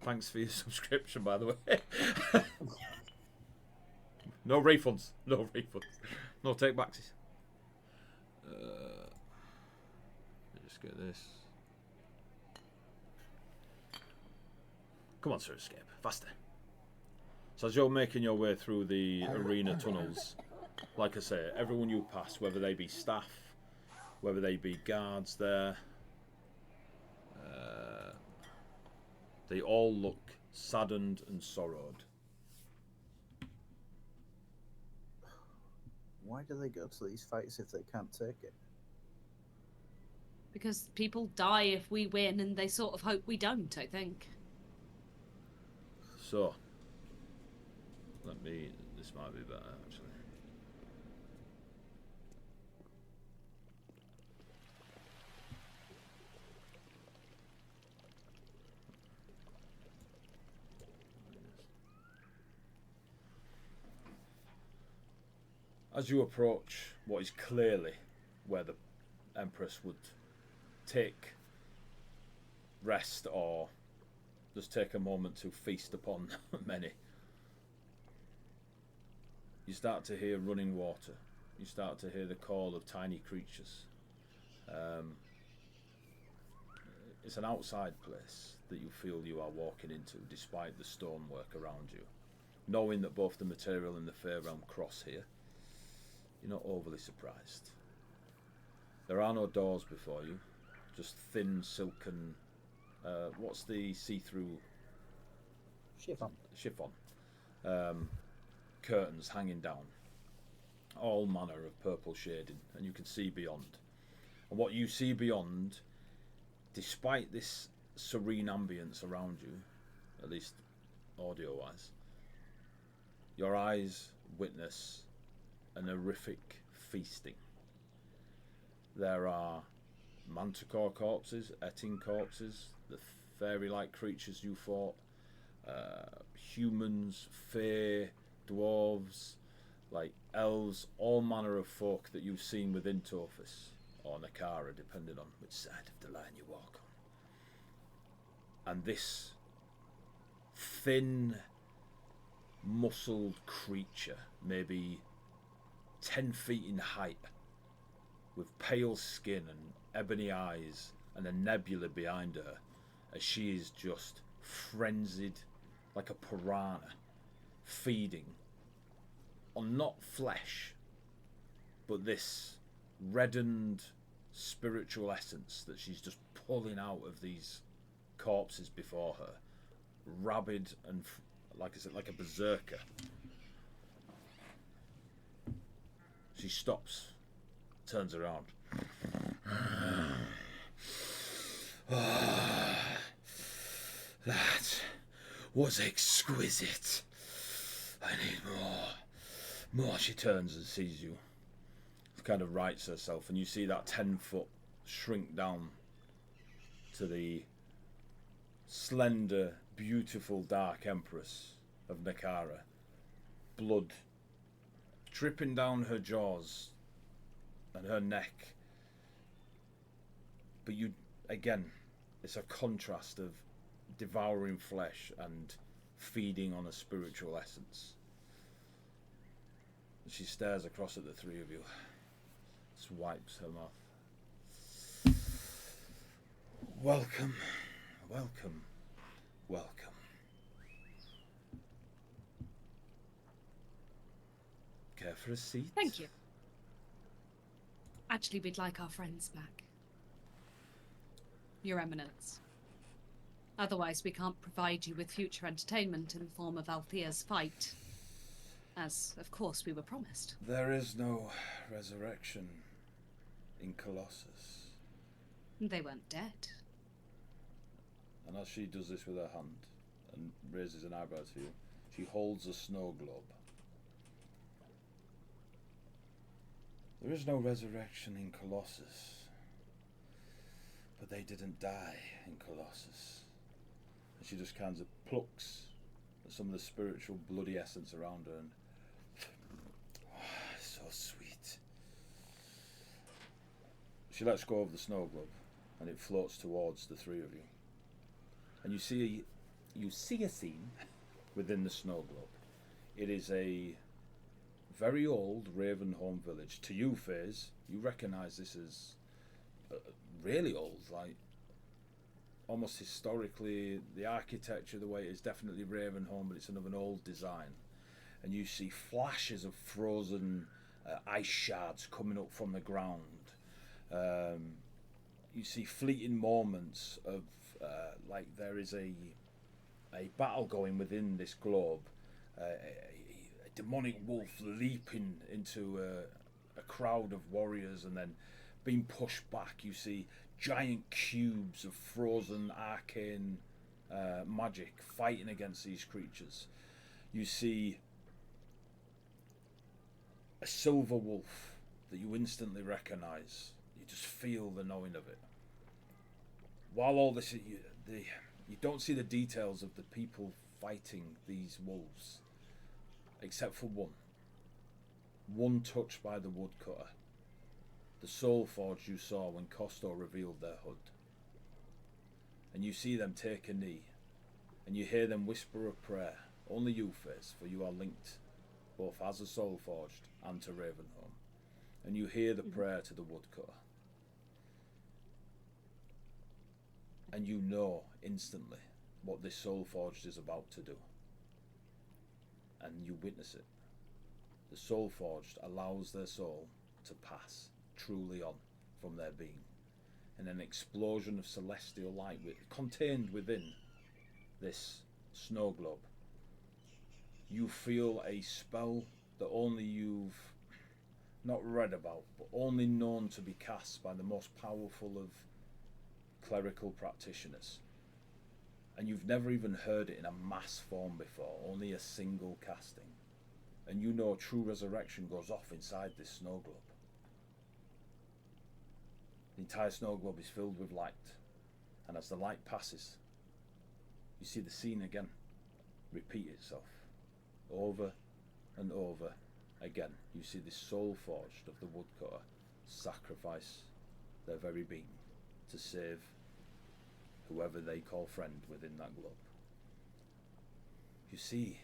Thanks for your subscription, by the way. No refunds. No refunds. No take backs. Just get this. Come on, Sir Escape. Faster. So as you're making your way through the arena tunnels, like I say, everyone you pass, whether they be staff, whether they be guards there, they all look saddened and sorrowed. Why do they go to these fights if they can't take it? Because people die if we win, and they sort of hope we don't, I think. So, this might be better actually. As you approach what is clearly where the Empress would take rest or just take a moment to feast upon many, you start to hear running water. You start to hear the call of tiny creatures. It's an outside place that you feel you are walking into, despite the stonework around you. Knowing that both the material and the fair realm cross here, you're not overly surprised. There are no doors before you, just thin silken. What's the see-through? Chiffon. Curtains hanging down. All manner of purple shading, and you can see beyond. And what you see beyond, despite this serene ambience around you, at least audio-wise, your eyes witness an horrific feasting. There are manticore corpses, etting corpses, the fairy-like creatures you fought, humans, fae, dwarves, like elves, all manner of folk that you've seen within Tophis or Nakara, depending on which side of the line you walk on. And this thin, muscled creature, maybe 10 feet in height, with pale skin and ebony eyes and a nebula behind her, as she is just frenzied like a piranha, feeding on not flesh, but this reddened spiritual essence that she's just pulling out of these corpses before her, rabid and, like I said, like a berserker. She stops, turns around. That was exquisite. I need more. More. She turns and sees you. Kind of rights herself, and you see that 10-foot shrink down to the slender, beautiful, dark Empress of Nakara. Blood dripping down her jaws and her neck. But you, again, it's a contrast of devouring flesh and feeding on a spiritual essence. She stares across at the three of you, swipes her mouth. Welcome, welcome, welcome. Care for a seat? Thank you. Actually, we'd like our friends back. Your Eminence. Otherwise, we can't provide you with future entertainment in the form of Althea's fight. As, of course, we were promised. There is no resurrection in Colossus. They weren't dead. And as she does this with her hand and raises an eyebrow to you, she holds a snow globe. There is no resurrection in Colossus, but they didn't die in Colossus. And she just kind of plucks some of the spiritual bloody essence around her and so sweet. She lets go of the snow globe and it floats towards the three of you. And you see a scene within the snow globe. It is a very old Ravenholm village. To you, Faze, you recognise this as really old, like almost historically. The architecture, the way it is, definitely Ravenholm, but it's of an old design. And you see flashes of frozen ice shards coming up from the ground. You see fleeting moments of like there is a battle going within this globe. A demonic wolf leaping into a crowd of warriors and then being pushed back. You see giant cubes of frozen arcane magic fighting against these creatures. You see a silver wolf that you instantly recognise. You just feel the knowing of it. While all this, you don't see the details of the people fighting these wolves, except for one touched by the woodcutter, the soul forge you saw when Kosto revealed their hood. And you see them take a knee, and you hear them whisper a prayer. Only you, Faze, for you are linked both as a soul forged and to Ravenholm. And you hear the prayer to the woodcutter. And you know instantly what this soul forged is about to do. And you witness it. The soul forged allows their soul to pass truly on from their being. And an explosion of celestial light contained within this snow globe. You feel a spell that only you've not read about, but only known to be cast by the most powerful of clerical practitioners. And you've never even heard it in a mass form before, only a single casting. And you know true resurrection goes off inside this snow globe. The entire snow globe is filled with light, and as the light passes, you see the scene again repeat itself over and over again. You see this soul forged of the woodcutter sacrifice their very being to save whoever they call friend within that globe. You see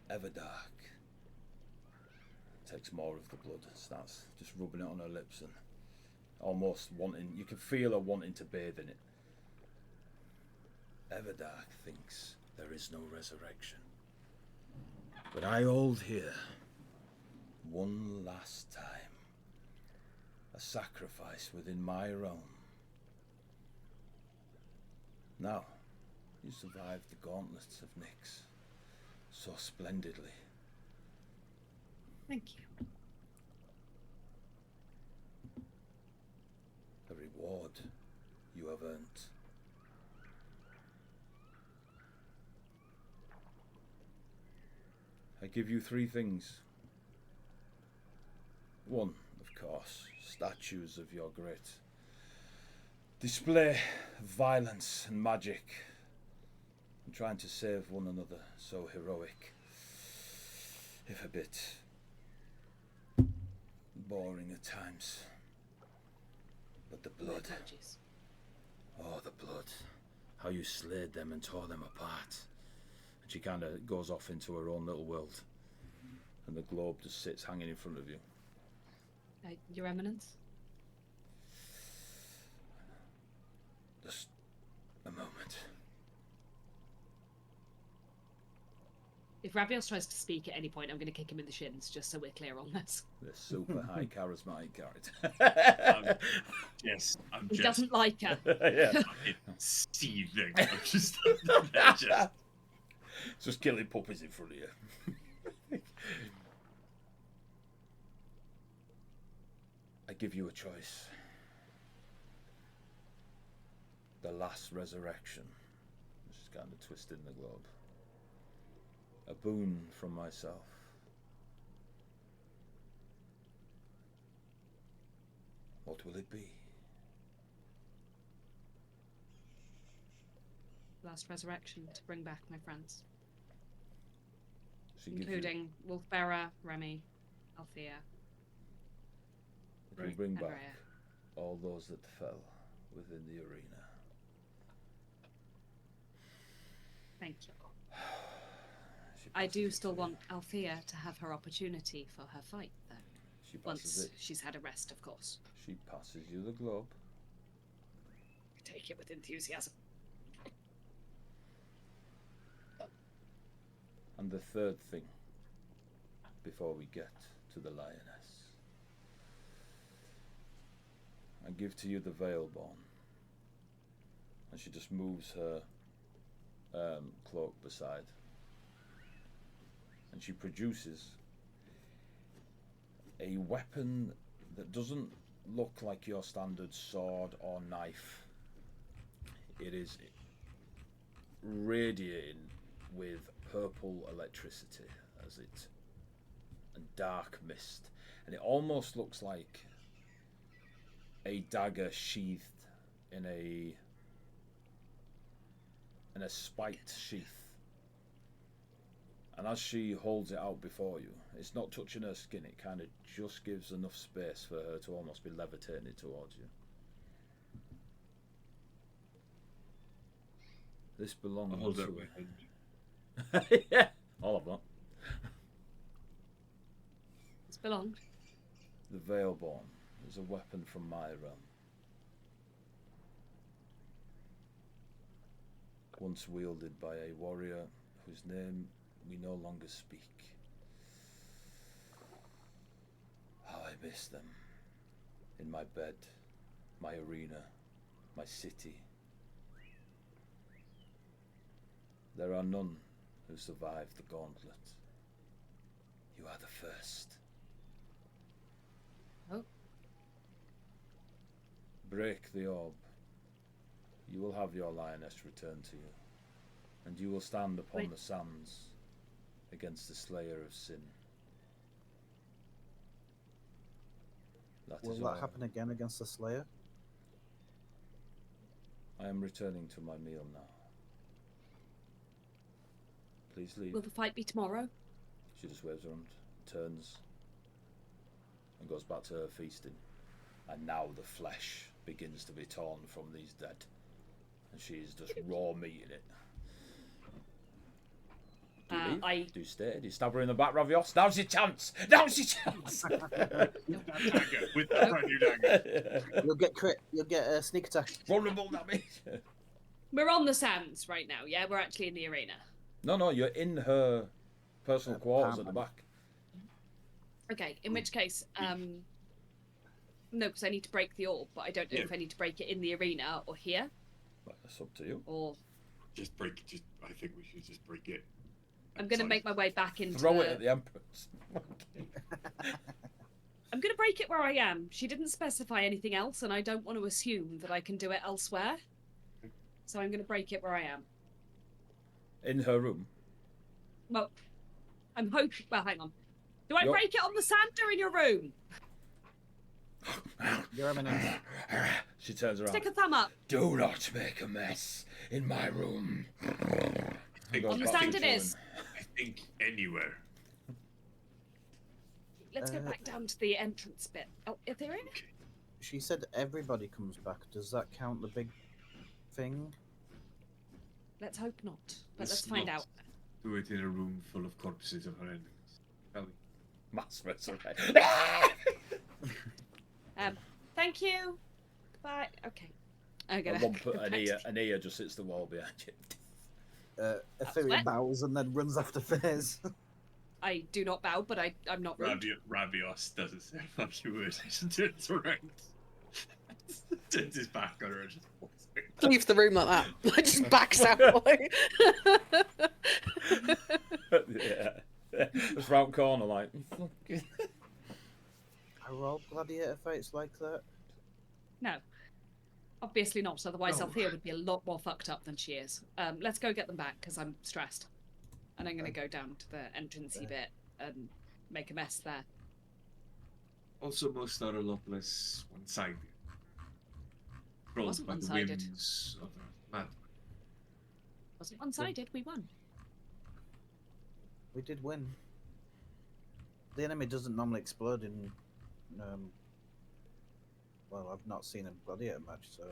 Everdark takes more of the blood, starts just rubbing it on her lips and almost wanting, you can feel her wanting to bathe in it. Everdark thinks there is no resurrection. But I hold here one last time a sacrifice within my realm. Now, you survived the gauntlets of Nyx so splendidly. Thank you. A reward you have earned. I give you 3 things. 1, of course, statues of your great display of violence and magic and trying to save one another, so heroic, if a bit boring at times. But the blood. Apologies. Oh, the blood. How you slayed them and tore them apart. And she kind of goes off into her own little world. And the globe just sits hanging in front of you. Your Eminence? Just a moment. If Ravios tries to speak at any point, I'm going to kick him in the shins, just so we're clear on this. The super high charismatic character. Yes, I'm He just doesn't like her. Yeah. fucking seething. I'm just, Just killing puppies in front of you. I give you a choice. The last resurrection. She's kind of twisting the globe. A boon from myself. What will it be? Last resurrection to bring back my friends, She gives including Wolfbearer, Remy, Althea, you, bring and back Rhea. all those that fell within the arena. Thank you. She I passes do it still to you. want Althea to have her opportunity for her fight, though. She passes Once it. she's had a rest, of course. She passes you the globe. Take it with enthusiasm. And the third thing, before we get to the lioness, I give to you the Veilborn. And she just moves her cloak beside. And she produces a weapon that doesn't look like your standard sword or knife. It is radiating with purple electricity as it and dark mist, and it almost looks like a dagger sheathed in a spiked sheath. And as she holds it out before you, it's not touching her skin, it kind of just gives enough space for her to almost be levitating it towards you. This belongs I'll hold to up my hand. yeah, all of that. It's belonged. The Veilborn is a weapon from my realm. Once wielded by a warrior whose name we no longer speak. How I miss them. In my bed, my arena, my city. There are none who survived the gauntlet. You are the first. Oh. Break the orb. You will have your lioness returned to you, and you will stand upon Wait. the sands against the Slayer of Sin. That is Will all. that happen again against the Slayer? I am returning to my meal now. Please leave. Will the fight be tomorrow? She just waves around, turns, and goes back to her feasting. And now the flesh begins to be torn from these dead. And she is just raw meat in it. Do you leave? Do you stay? Do you stab her in the back, Ravios? Now's your chance! Now's your chance! With that dagger, with that brand new dagger. You'll get crit. You'll get a sneak attack. Vulnerable damage! We're on the sands right now, yeah? We're actually in the arena. No, you're in her personal quarters at the apartment. back. Okay, in which case, no, because I need to break the orb, but I don't know if I need to break it in the arena or here, Well, that's up to you. or Just break. I think we should just break it. I'm going to make my way back into Throw it at the Empress. I'm going to break it where I am. She didn't specify anything else, and I don't want to assume that I can do it elsewhere. So I'm going to break it where I am. In her room. Well, I'm hoping... Well, hang on. Do I You're- break it on the sand or in your room? Your Eminence. She turns around. Stick a thumb up. Do not make a mess in my room. And goes On the back sand to it the is. I think anywhere. let's go back down to the entrance bit. Oh, Ethereum? She said everybody comes back. Does that count the big thing? Let's hope not. But Let's let's find not out. Do it in a room full of corpses of our enemies. Shall we? Mass resurrection. Thank you. Bye. Okay. I'm gonna At one go point, back to an ear just hits the wall behind you. Ethereum wet. bows and then runs after Fizz. I do not bow, but I'm not rude. Rabios doesn't say fuck you would. Turns around. Turns his back on her and just walks away. Leaves the room like that. Just backs out. Like... Yeah. Just round corner, like. Are all gladiator fights like that? No. Obviously not, otherwise No. Althea would be a lot more fucked up than she is. Let's go get them back, because I'm stressed. And I'm going to go down to the entrancey bit and make a mess there. Also, most are a lot less one-sided. Wasn't By the one-sided. whims of the madman. Wasn't one-sided, we won. We did win. The enemy doesn't normally explode in. Well, I've not seen a gladiator match, so.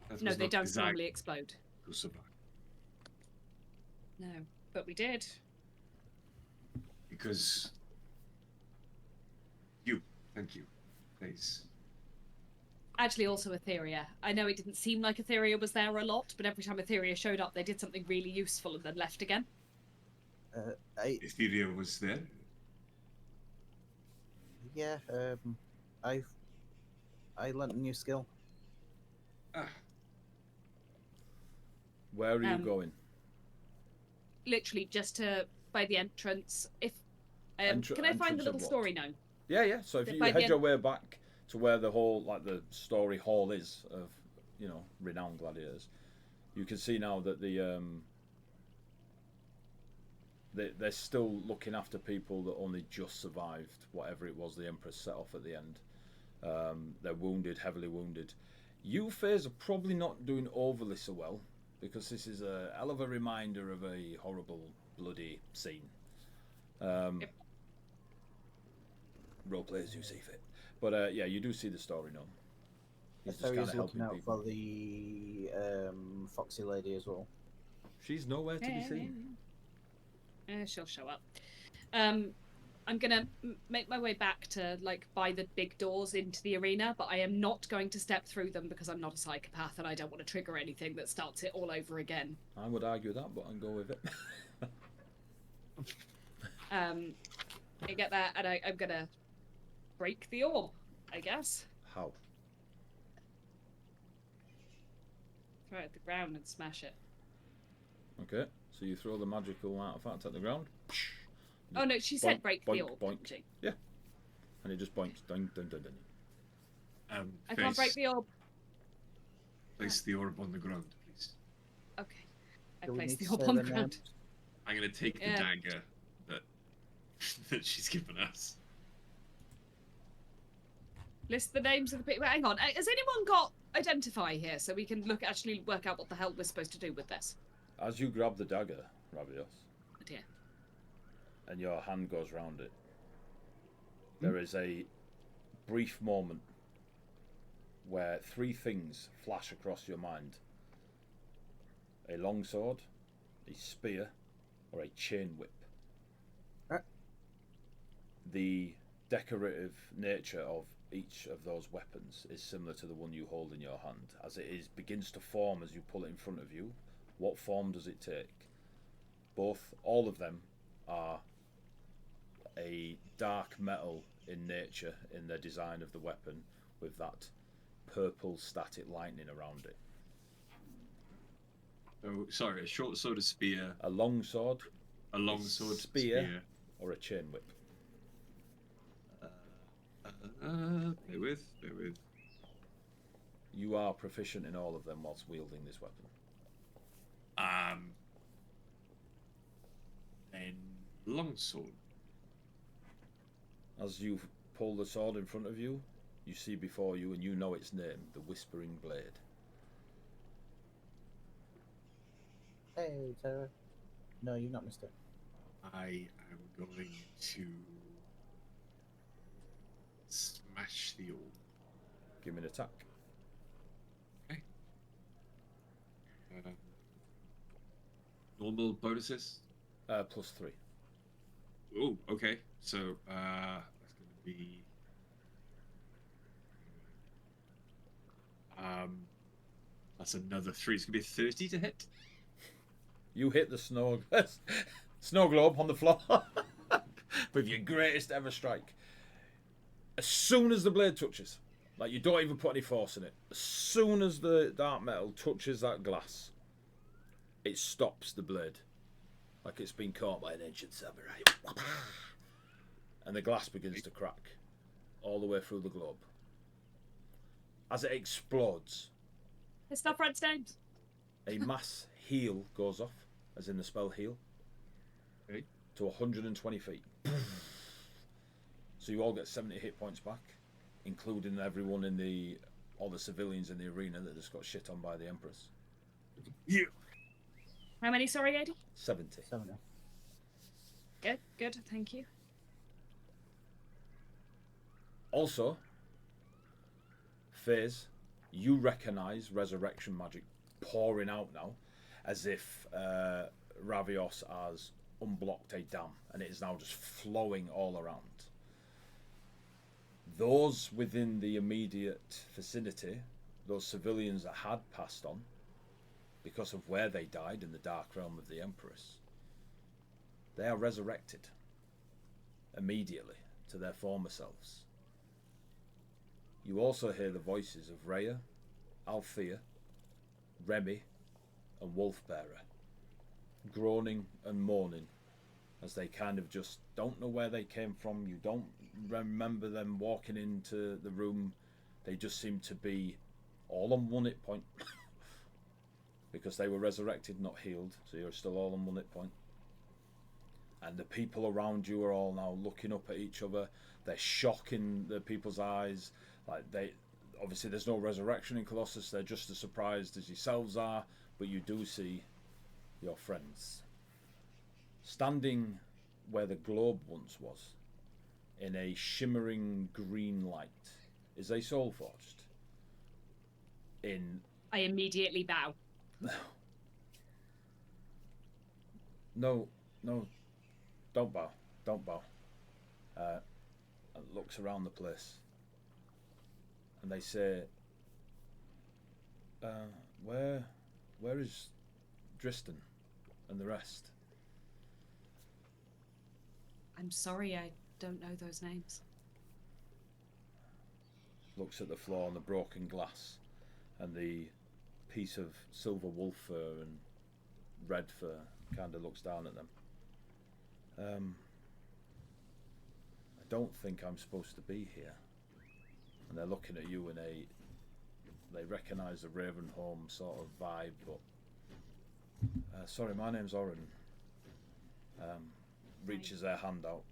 That No, was they not don't designed normally explode. to survive. No, but we did. Because thank you, please. Actually, also Etheria. I know it didn't seem like Etheria was there a lot, but every time Etheria showed up, they did something really useful and then left again. Etheria was there. Yeah, I learnt a new skill. Ah, Where are you going? Literally, just to by the entrance. If can I find Entrance the of little what? story now? Yeah. So if you By the head your way back to where the whole, like the story hall is of, renowned gladiators, you can see now that they're still looking after people that only just survived whatever it was the Empress set off at the end. They're wounded, heavily wounded. You, Faze, are probably not doing overly so well, because this is a hell of a reminder of a horrible, bloody scene. Yep. Roleplay as you see fit. But yeah, you do see the story now. He's just kind Etheria's of looking helping out people. for the foxy lady as well. She's nowhere to be seen. She'll show up. I'm gonna make my way back to by the big doors into the arena, but I am not going to step through them because I'm not a psychopath and I don't want to trigger anything that starts it all over again. I would argue that, but I'll go with it. I get that, and I'm gonna break the orb, I guess. How? Throw it at the ground and smash it. Okay, so you throw the magical artifact at the ground. Oh no, she said Boink, break boink, the orb, boink. didn't she? Yeah, and it just boinks. Dun, dun, dun, dun. I can't break the orb. Place the orb on the ground, please. Okay. I Do we place need the to orb say on the the ground. names? I'm gonna take the Yeah. dagger that she's given us. List the names of the people. Hang on. Has anyone got identify here so we can actually work out what the hell we're supposed to do with this? As you grab the dagger, Ravios, Oh dear. and your hand goes round it, there is a brief moment where three things flash across your mind: a longsword, a spear, or a chain whip. The decorative nature of each of those weapons is similar to the one you hold in your hand, as it begins to form as you pull it in front of you. What form does it take? All of them are a dark metal in nature in their design of the weapon, with that purple static lightning around it. Oh, sorry, a short sword, a spear, A long sword, a long sword, spear. or a chain whip. Bear with. You are proficient in all of them whilst wielding this weapon. And longsword. As you pull the sword in front of you, you see before you, and you know its name, the Whispering Blade. Hey, Tara. No, you've not missed it. I am going to smash the orb. Give me an attack. Okay. Normal bonuses. +3. Oh, okay. So that's going to be that's another 3. It's going to be 30 to hit. You hit the snow globe on the floor with your greatest ever strike. As soon as the blade touches, like you don't even put any force in it, as soon as the dark metal touches that glass, it stops the blade, like it's been caught by an ancient samurai. And the glass begins to crack all the way through the globe. As it explodes, It's not Fred's names. a mass heal goes off, as in the spell heal, Okay. to 120 feet. So you all get 70 hit points back, including everyone in all the civilians in the arena that just got shit on by the Empress. Yeah. How many, sorry, Eddie? 70. 70. Good, thank you. Also, Faze, you recognise resurrection magic pouring out now, as if Ravios has unblocked a dam and it is now just flowing all around. Those within the immediate vicinity, those civilians that had passed on, because of where they died in the dark realm of the Empress, they are resurrected immediately to their former selves. You also hear the voices of Rhea, Althea, Remy, and Wolfbearer, groaning and moaning as they kind of just don't know where they came from. You don't remember them walking into the room. They just seem to be all on 1 hit point because they were resurrected, not healed, so you're still all on 1 hit point. And the people around you are all now looking up at each other. They're shock in the people's eyes. Like obviously there's no resurrection in Colossus. They're just as surprised as yourselves are, but you do see your friends standing where the globe once was, in a shimmering green light, is a soul forged. I immediately bow. No, don't bow. And looks around the place, and they say, where is Dristan and the rest? I'm sorry, I don't know those names. Looks at the floor and the broken glass and the piece of silver wolf fur and red fur, kind of looks down at them. I don't think I'm supposed to be here. And they're looking at you they recognise the Ravenholm sort of vibe, but sorry, my name's Oren. Reaches their hand out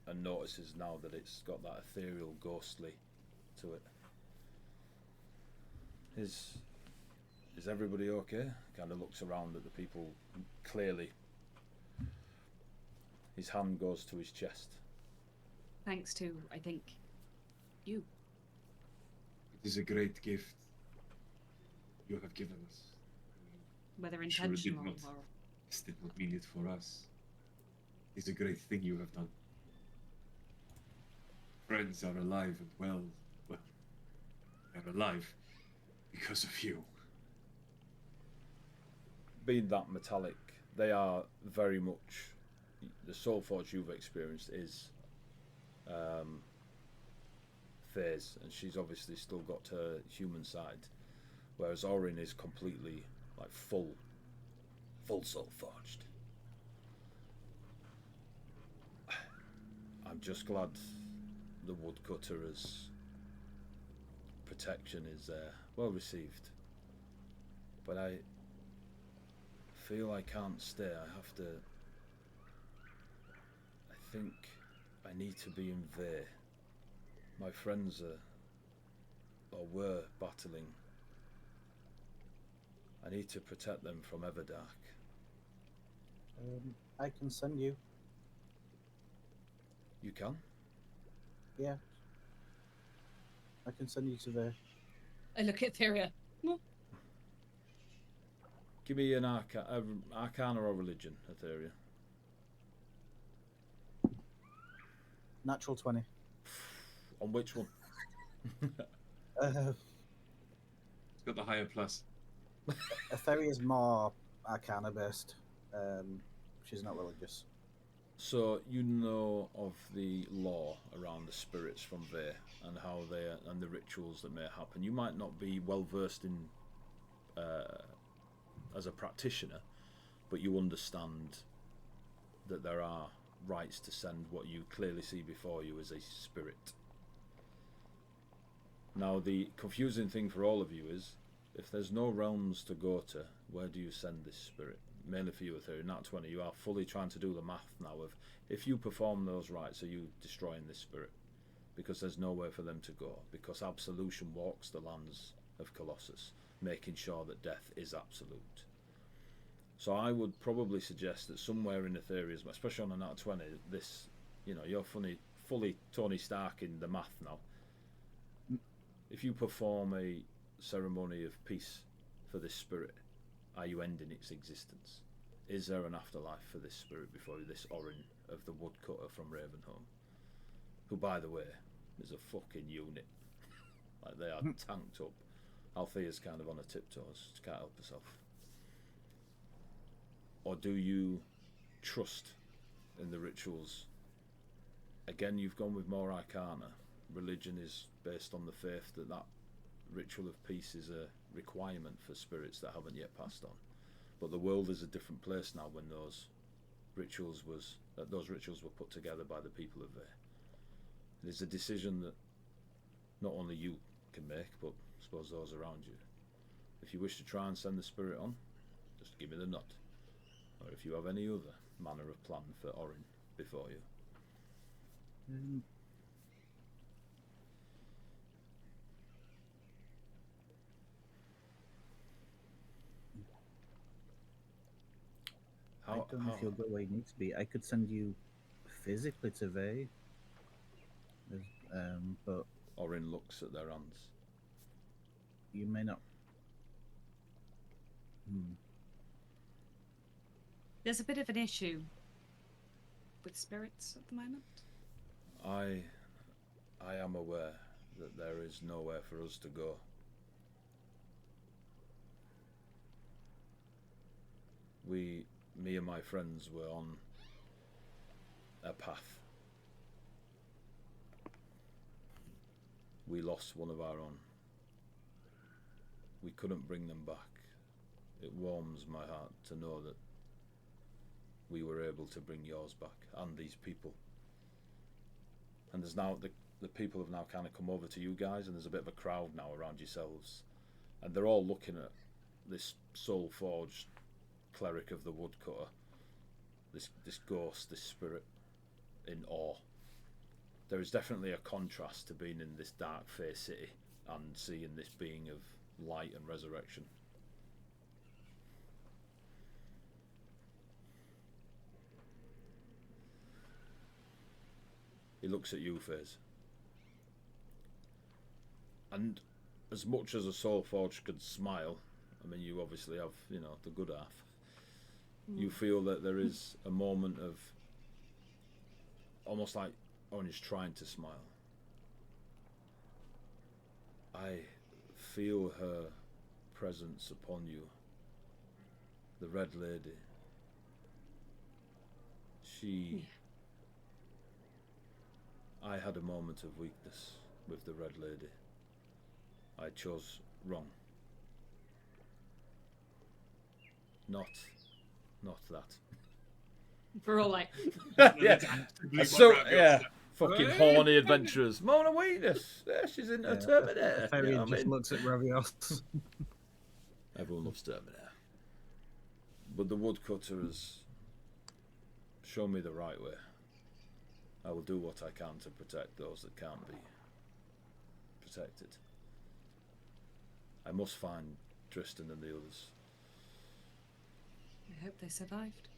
and notices now that it's got that ethereal, ghostly to it. Is everybody okay? Kind of looks around at the people. Clearly, his hand goes to his chest. Thanks to, I think, you. It is a great gift you have given us. Whether Sure intentional did not. or... This did not mean it for us. It's a great thing you have done. Friends are alive and well. Well, they're alive because of you. Being that metallic, they are very much the soul forge you've experienced is Faze, and she's obviously still got her human side, whereas Orin is completely like full soul forged. I'm just glad the woodcutter's protection is well received, but I feel I can't stay. I have to. I think I need to be in Vay. My friends were battling. I need to protect them from Everdark. I can send you. You can? Yeah. I can send you to there. I look at Theria. Give me an arcana or religion, Etheria. Natural 20. On which one? It's got the higher plus. Etheria's more arcana based. She's not religious. So you know of the law around the spirits from there and how they and the rituals that may happen. You might not be well versed in as a practitioner, but you understand that there are rights to send what you clearly see before you as a spirit. Now the confusing thing for all of you is, if there's no realms to go to, where do you send this spirit? Mainly for you, Ethereum, not 20. You are fully trying to do the math now of, if you perform those rites, are you destroying this spirit? Because there's nowhere for them to go. Because absolution walks the lands of Colossus, making sure that death is absolute. So I would probably suggest that somewhere in Ethereum, especially on a nat 20, this, you're fully Tony Stark in the math now. If you perform a ceremony of peace for this spirit, are you ending its existence? Is there an afterlife for this spirit before you, this Orin of the woodcutter from Ravenholm? Who, by the way, is a fucking unit. Like, they are tanked up. Althea's kind of on her tiptoes. She can't help herself. Or do you trust in the rituals? Again, you've gone with more arcana. Religion is based on the faith that ritual of peace is a requirement for spirits that haven't yet passed on. But the world is a different place now when those rituals were put together by the people of there. It is a decision that not only you can make, but I suppose those around you. If you wish to try and send the spirit on, just give me the nod. Or if you have any other manner of plan for Orin before you. I don't know if you'll go where you need to be. I could send you physically to Vey. But Orin looks at their hands. You may not. There's a bit of an issue with spirits at the moment. I am aware that there is nowhere for us to go. Me and my friends were on a path. We lost one of our own. We couldn't bring them back. It warms my heart to know that we were able to bring yours back, and these people. And there's now the people have now kind of come over to you guys, and there's a bit of a crowd now around yourselves, and they're all looking at this soul forged cleric of the woodcutter, this ghost, this spirit, in awe. There is definitely a contrast to being in this dark fae city and seeing this being of light and resurrection. He looks at you, Faze. And as much as a Soulforge could smile, I mean, you obviously have, the good half. You feel that there is a moment of almost like Orange trying to smile. I feel her presence upon you. The Red Lady. I had a moment of weakness with the Red Lady. I chose wrong. Not that. We're all like, Yeah. Fucking horny adventurers. Mona weakness. Yeah, she's in a Terminator. Harry just looks at Ravios. Everyone loves Terminator. But the woodcutter has shown me the right way. I will do what I can to protect those that can't be protected. I must find Tristan and the others. I hope they survived.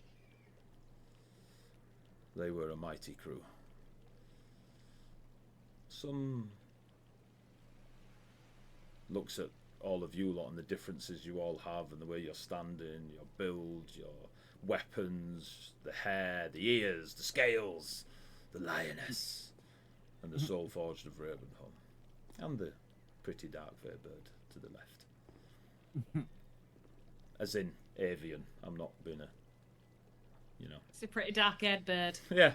They were a mighty crew. Some looks at all of you lot and the differences you all have and the way you're standing, your build, your weapons, the hair, the ears, the scales, the lioness, and the soul forged of Ravenholm, and the pretty dark fair bird to the left. As in avian. I'm not being a, you know. It's a pretty dark-haired bird. Yeah,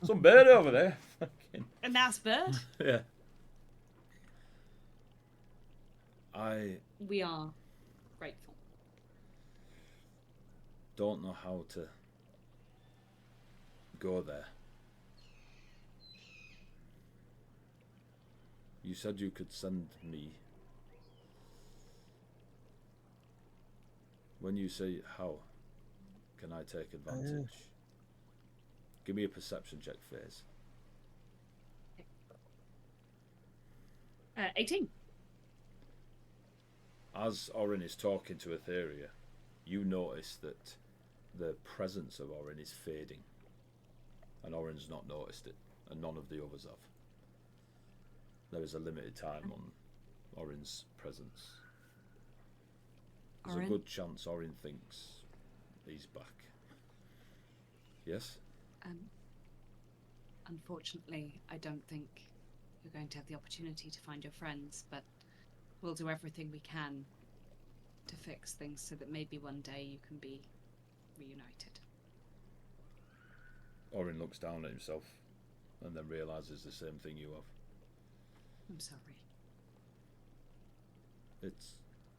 some bird over there. A nice bird. Yeah. We are grateful. Don't know how to go there. You said you could send me. When you say how, can I take advantage? Give me a perception check, Faze. 18. As Orin is talking to Etheria, you notice that the presence of Orin is fading. And Orin's not noticed it, and none of the others have. There is a limited time on Orin's presence. There's Orin? a good chance Orin thinks he's back. Yes? Unfortunately, I don't think you're going to have the opportunity to find your friends, but we'll do everything we can to fix things so that maybe one day you can be reunited. Orin looks down at himself and then realises the same thing you have. I'm sorry.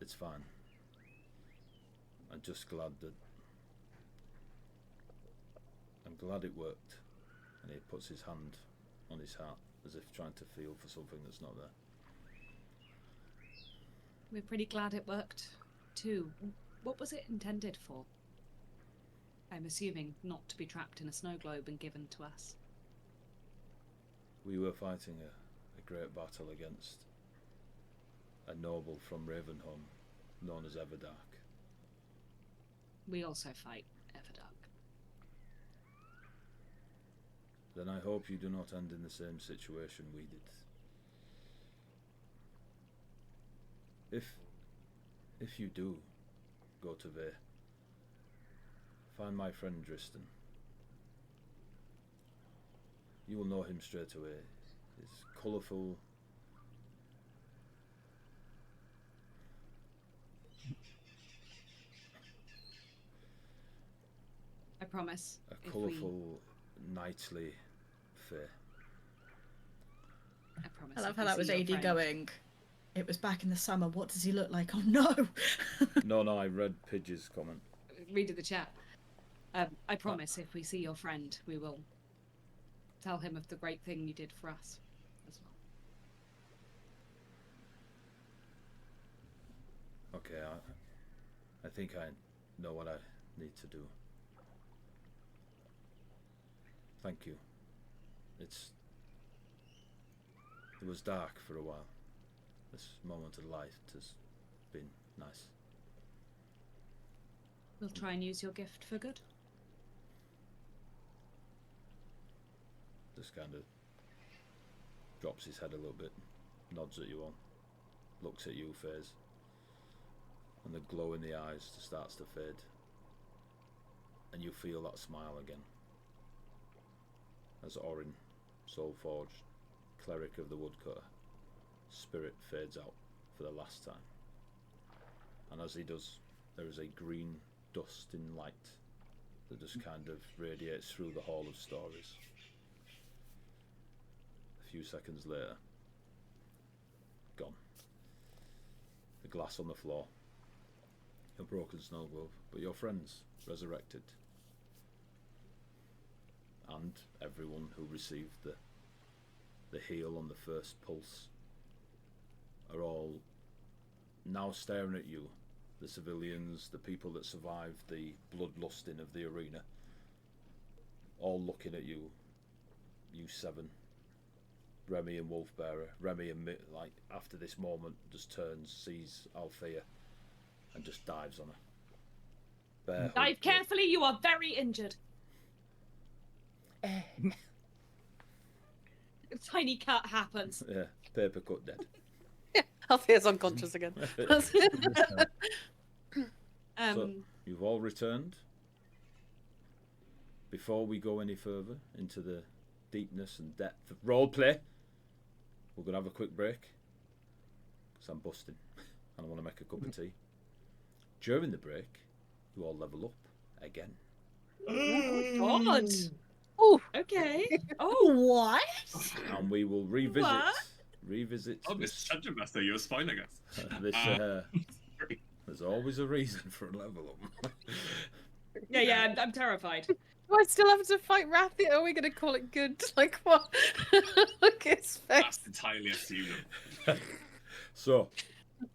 It's fine. I'm just glad that... I'm glad it worked. And he puts his hand on his heart as if trying to feel for something that's not there. We're pretty glad it worked, too. What was it intended for? I'm assuming not to be trapped in a snow globe and given to us. We were fighting a great battle against a noble from Ravenholm known as Everdark. We also fight Everdark. Then I hope you do not end in the same situation we did. If you do go to Vay, find my friend Dristan. You will know him straight away. He's colourful. I promise. A colourful, knightly fair. I promise. I love if how we that was see your AD friend- going. It was back in the summer. What does he look like? Oh no! No, I read Pidge's comment. Read in the chat. I promise if we see your friend, we will tell him of the great thing you did for us as well. Okay, I think I know what I need to do. Thank you. It was dark for a while. This moment of light has been nice. We'll try and use your gift for good. Just kind of drops his head a little bit, nods at you all, looks at you, Faze, and the glow in the eyes just starts to fade, and you feel that smile again as Orin, soul-forged, cleric of the woodcutter, spirit fades out for the last time. And as he does, there is a green dust in light that just kind of radiates through the Hall of Stories. A few seconds later, gone. The glass on the floor, a broken snow globe, but your friends resurrected. And everyone who received the heal on the first pulse are all now staring at you, the civilians, the people that survived the bloodlusting of the arena, all looking at you, you seven, Remy and Wolfbearer. Remy, like, after this moment, just turns, sees Althea, and just dives on her. Bare Dive hood, carefully, you are very injured. A tiny cut happens. Yeah, paper cut dead. Althea's unconscious again. So you've all returned. Before we go any further into the deepness and depth of roleplay, we're going to have a quick break because I'm busting and I want to make a cup of tea. During the break, you all level up again. Oh God. Ooh. Okay. Oh, what? And we will revisit Oh, this, Mr. Dungeon Master, you're spoiling us. there's always a reason for a level up. Yeah, I'm terrified. Do I still have to fight Rathia? Are we going to call it good? Like what? Look at his face. That's entirely up to you. Though. So,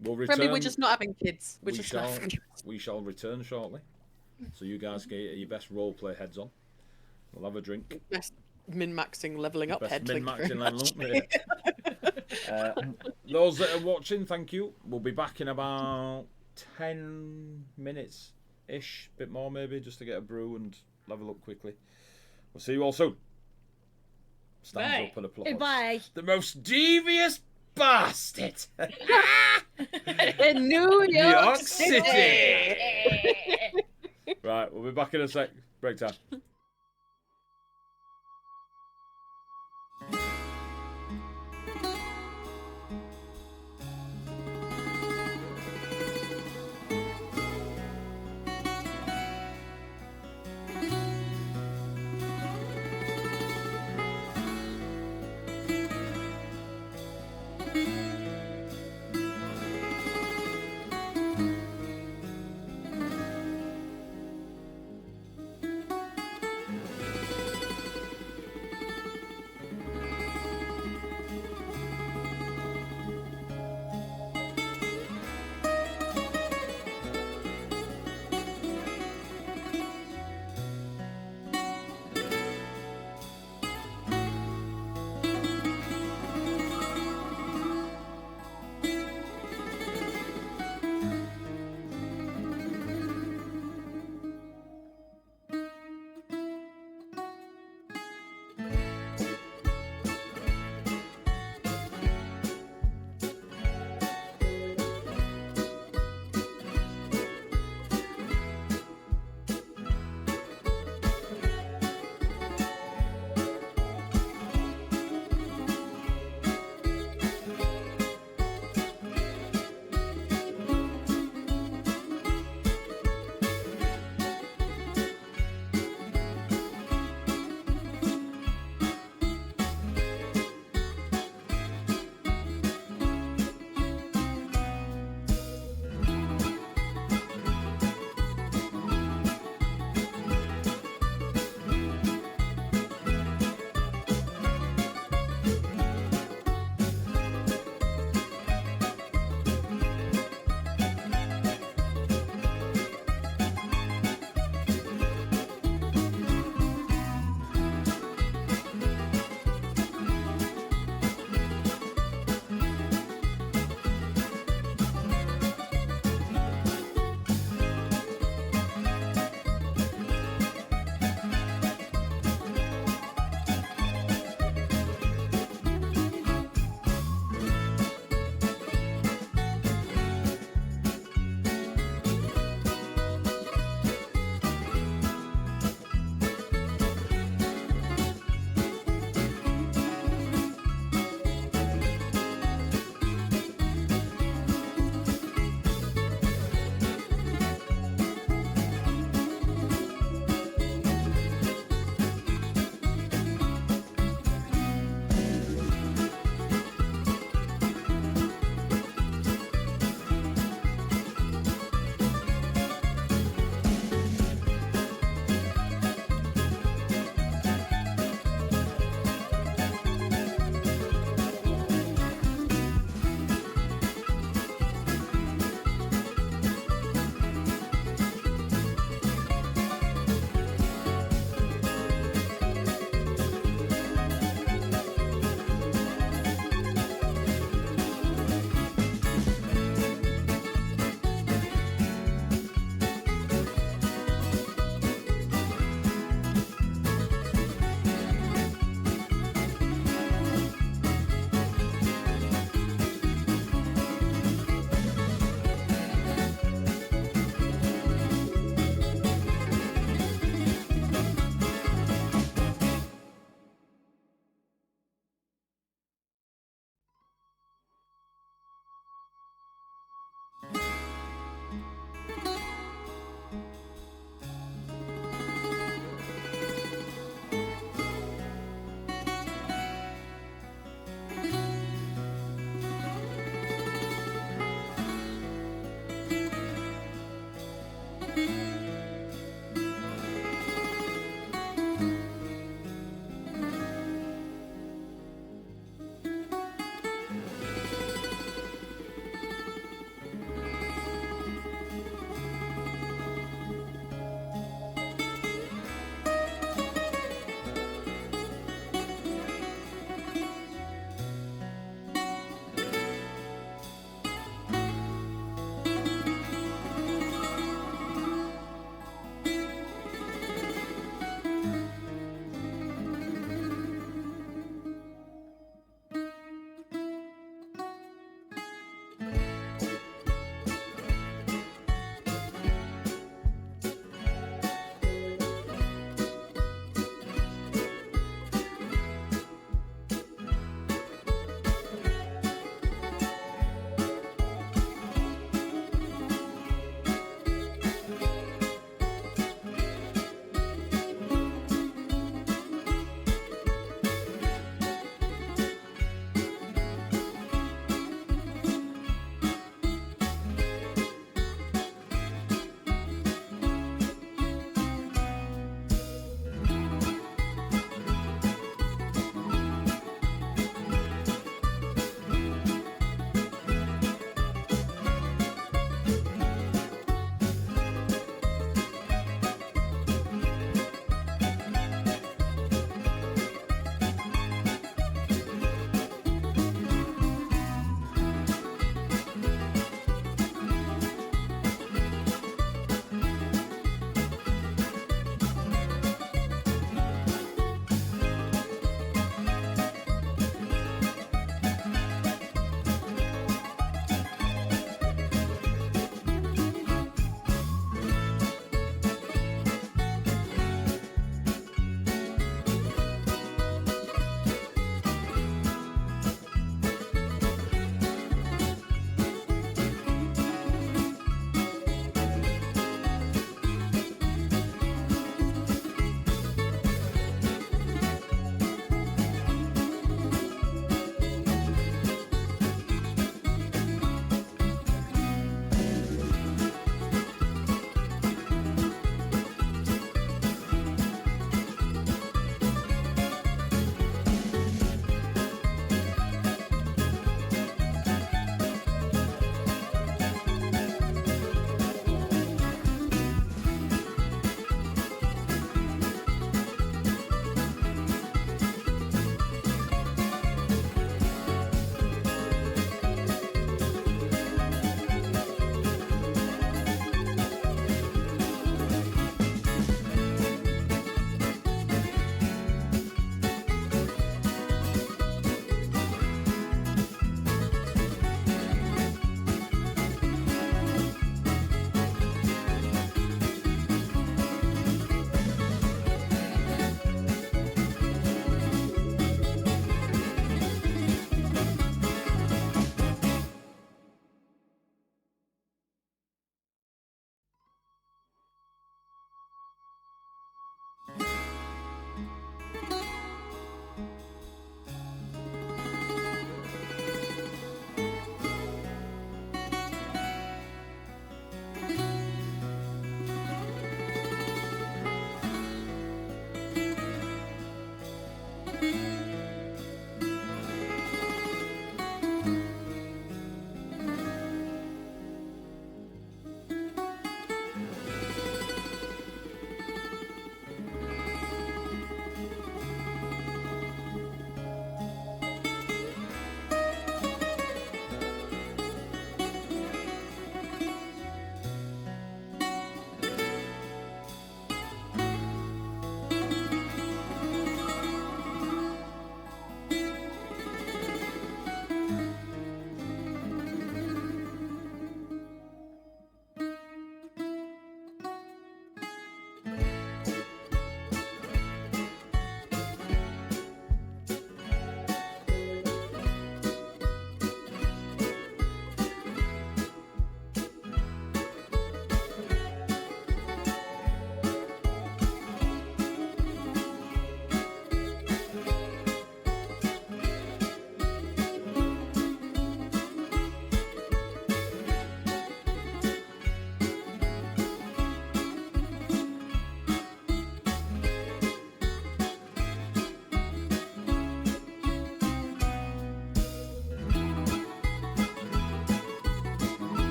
we'll return. Remy, we're just not having kids. We shall return shortly. So you guys get your best roleplay heads on. We'll have a drink. Best min-maxing leveling up Best head. Thank you very min-maxing much. level up. Those that are watching, thank you. We'll be back in about 10 minutes-ish, bit more maybe, just to get a brew and level up quickly. We'll see you all soon. Stands Bye. up and applause. Goodbye. The most devious bastard In New York City. Right, we'll be back in a sec. Break time.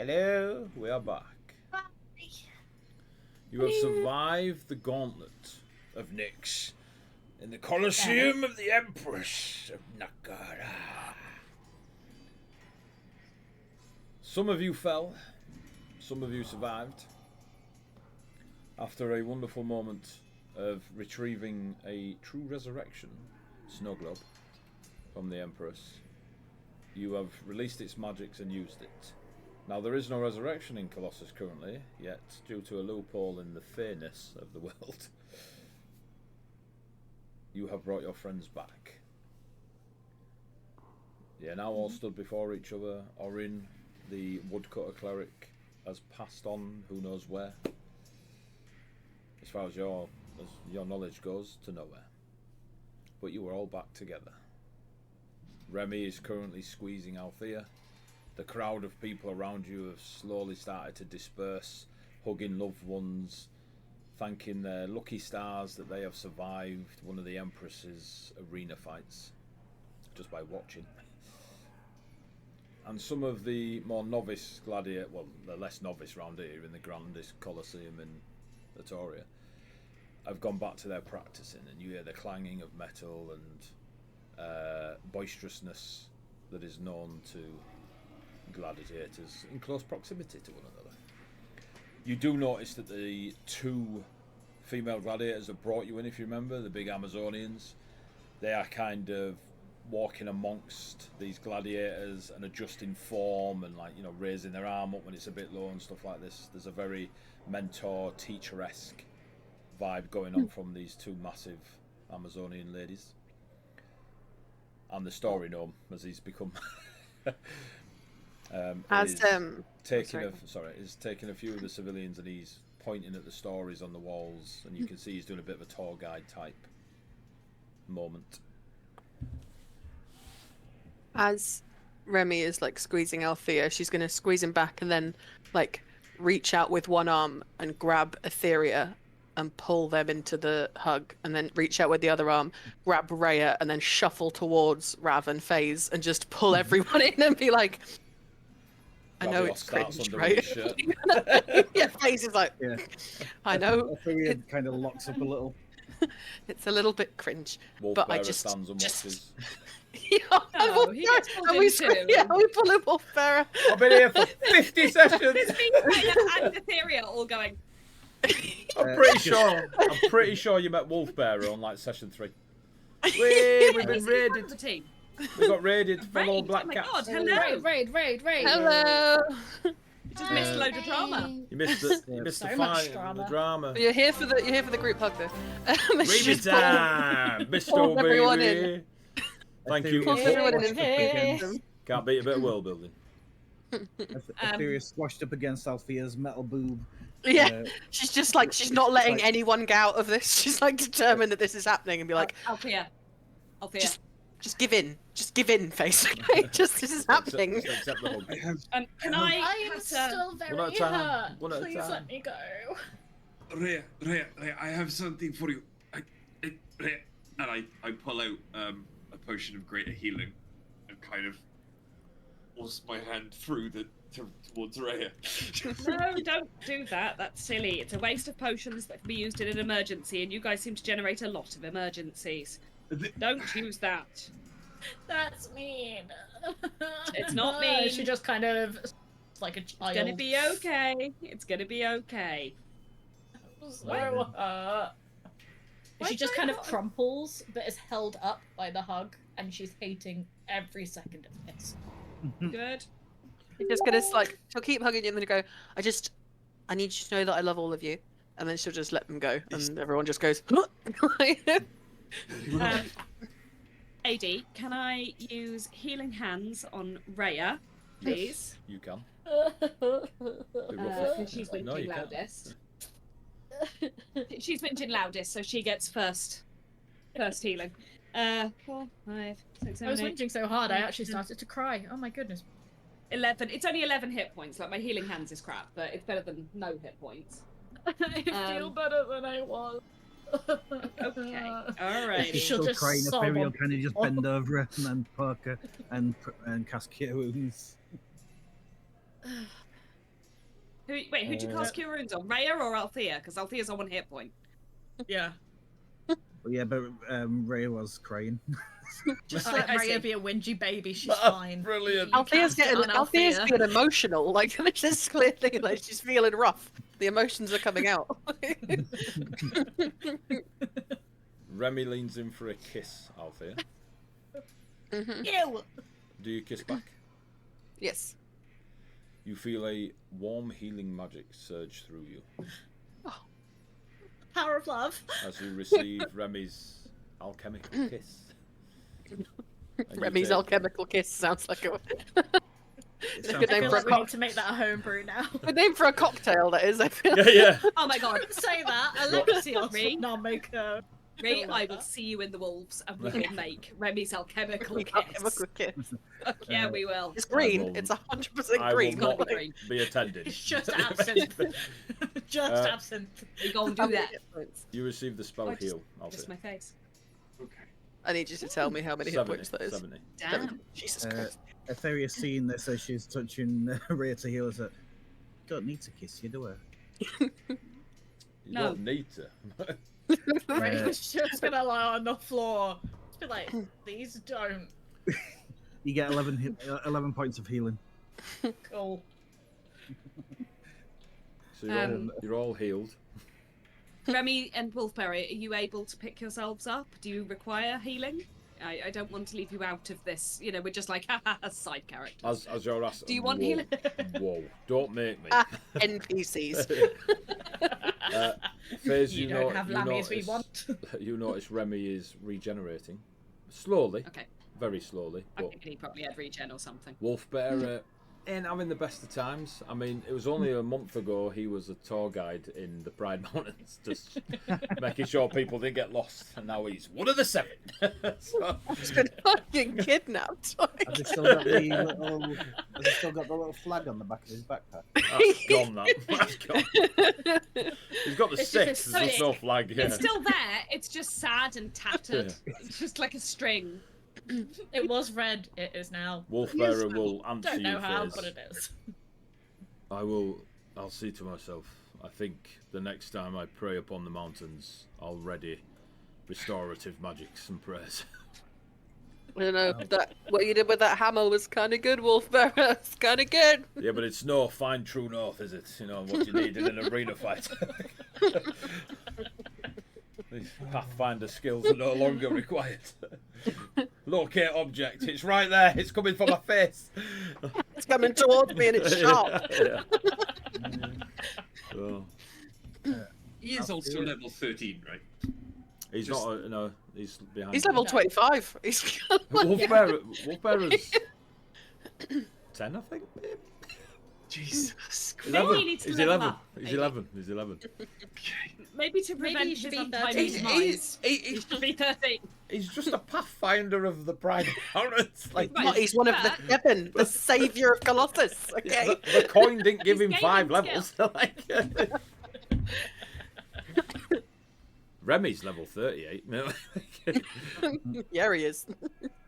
Hello, we are back. You have survived the gauntlet of Nyx in the Colosseum of the Empress of Nakara. Some of you fell, some of you survived. After a wonderful moment of retrieving a true resurrection snow globe from the Empress, you have released its magics and used it. Now, there is no resurrection in Colossus currently, yet due to a loophole in the fairness of the world, you have brought your friends back. Yeah, now all stood before each other. Orin, the woodcutter cleric, has passed on who knows where. As far as your knowledge goes, to nowhere. But you are all back together. Remy is currently squeezing Althea. The crowd of people around you have slowly started to disperse, hugging loved ones, thanking their lucky stars that they have survived one of the Empress's arena fights, just by watching. And some of the more novice gladiator, well, the less novice round here in the grandest Colosseum in Latoria, have gone back to their practicing, and you hear the clanging of metal and boisterousness that is known to gladiators in close proximity to one another. You do notice that the two female gladiators that brought you in, if you remember, the big Amazonians, they are kind of walking amongst these gladiators and adjusting form and, like, you know, raising their arm up when it's a bit low and stuff like this. There's a very mentor, teacher-esque vibe going on from these two massive Amazonian ladies. And the story gnome, as he's become is taking a few of the civilians and he's pointing at the stories on the walls, and you can see he's doing a bit of a tour guide type moment. As Remy is like squeezing Althea, she's going to squeeze him back and then like reach out with one arm and grab Etheria and pull them into the hug, and then reach out with the other arm, grab Rhea, and then shuffle towards Rav and FaZe and just pull everyone in and be like, I know it's cringe, right? Yeah, FaZe is like, Yeah. I know. Ophelia kind of locks up a little. It's a little bit cringe, Wolf but I Bearer just stands and watches. Yeah, No, he gets pulled in too. we pull him off Bearer. I've been here for 50 sessions. It's me and Etheria all going. I'm pretty sure you met Wolf Bearer on like session 3. We've been raided. The team. We got raided. Fellow Raid, black oh my cats. God, hello. Raid. Hello. You just missed a load of drama. You missed the So much fight, drama. the drama. You're here for the group hug though. Raid time, Mr. everyone Baby. Thank you. Pulls everyone in. Against, Can't beat a bit of world building. Etheria squashed up against Althea's metal boob. Yeah, she's just like, she's not letting anyone get out of this. She's like determined that this is happening and be like, Althea. just give in, FaZe. Okay, just this is happening. Except the hug. Can I I? am still very One at a time, hurt. one at a Please time. let me go. Rhea, I have something for you. Rhea, and I pull out a potion of greater healing and kind of force my hand through towards Rhea. No, don't do that. That's silly. It's a waste of potions that can be used in an emergency, and you guys seem to generate a lot of emergencies. Don't use that. That's mean. It's not mean. She just kind of like a child. It's gonna be okay. It's gonna be okay. So hurt. She just kind of crumples, but is held up by the hug, and she's hating every second of this. Good. She's just gonna like, she'll keep hugging you and then go, I need you to know that I love all of you, and then she'll just let them go, and everyone just goes. AD, can I use healing hands on Rhea, please? You can. She's No, whinging you can't. loudest. She's whinging loudest, so she gets first healing. 4, 5, 6, 7, I was 8, whinging so hard, I actually started to cry. Oh my goodness. 11. It's only 11 hit points. Like, my healing hands is crap, but it's better than no hit points. I feel better than I was. Okay. Alrighty. She's She'll still just crying. sob Etheria on kind of just people. bend over her and poke her and cast Cure Wounds. Who'd you cast Cure Wounds on? Rhea or Althea? Because Althea's on 1 hit point. Yeah. Well, yeah, but Ray was crying. Just Oh, let I Maria see. be a whingy baby. She's fine. Brilliant. Althea's cast it on Althea's Althea. being emotional. Like there's this clear thing like she's feeling rough. The emotions are coming out. Remy leans in for a kiss, Althea. Mhm. Ew. Do you kiss back? Yes. You feel a warm healing magic surge through you Power of love. as you receive Remy's alchemical kiss. And you Remy's take- alchemical kiss sounds like a It a sounds good I name feel for a like we need cocktail. to make that a homebrew now. Good name for a cocktail. That is. I feel. Yeah, yeah. Oh my god. Say that. Alexios Me? would not make a. Rhea, Cool. I will see you in the wolves and we will make Remy's alchemical kiss. Alchemical kiss. Fuck yeah, we will. It's green. will- It's 100% I will green. not Gotta be green. be attending. It's just absinthe. Just Uh, absinthe. We gonna do that. You receive the spell I just- heal, Just Althea. my face. Okay. I need you to tell me how many hit 70, points that is. 70. Damn. Jesus Uh, Christ. Etheria seeing this as she's touching Rhea to heal us. Don't need to kiss you, do I? You No. don't need to. Right, it's just gonna lie on the floor. Just be like, these don't. You get 11 points of healing. Cool. So you're all healed. Remy and Wolfberry, are you able to pick yourselves up? Do you require healing? I don't want to leave you out of this. You know, we're just like, side character. As you're asked. Do you want whoa, healing? Whoa! Don't make me. NPCs. Faze, You you don't know, have you lammies we notice- want. You notice Remy is regenerating, slowly, Okay. very slowly. I But think he probably had regen or something. Wolfbear ain't having the best of times. I mean, it was only a month ago he was a tour guide in the Pride Mountains, just making sure people didn't get lost, and now he's one of the 7. So, He's been fucking kidnapped. Has he still got the little flag on the back of his backpack? that's gone. That's gone. He's got the It's just six. a There's just no stick. flag. Yeah. It's still there. It's just sad and tattered. It's just like a string. It was red. It is now. Wolfbearer will answer Don't know you, how, Faze. but it is. I'll see to myself. I think the next time I pray upon the mountains, I'll ready restorative magics and prayers. I don't know. That what you did with that hammer was kind of good, Wolfbearer. It's kind of good. Yeah, but it's no fine true north, is it? You know what you need in an arena fight. These Pathfinder skills are no longer required. Locate object. It's right there. It's coming for my face. It's coming towards me and it's sharp. Yeah. So, He is also level 13, right? he's Just- not. No, he's behind. He's you. level 25. He's Wolfbearer's 10, I think. Maybe. Jesus Christ. 11. you need to He's level 11. up, He's maybe. 11. He's 11. Maybe to Maybe prevent you should his be untimely 13. demise. He- He should be 13. He's just a pathfinder of the Pride Mountains. Like, Right. What, he's one of the But- 7, the saviour of Colossus. yeah, Okay. the coin didn't give He's him 5 gaining levels. Like, Remy's level 38. Yeah, he is.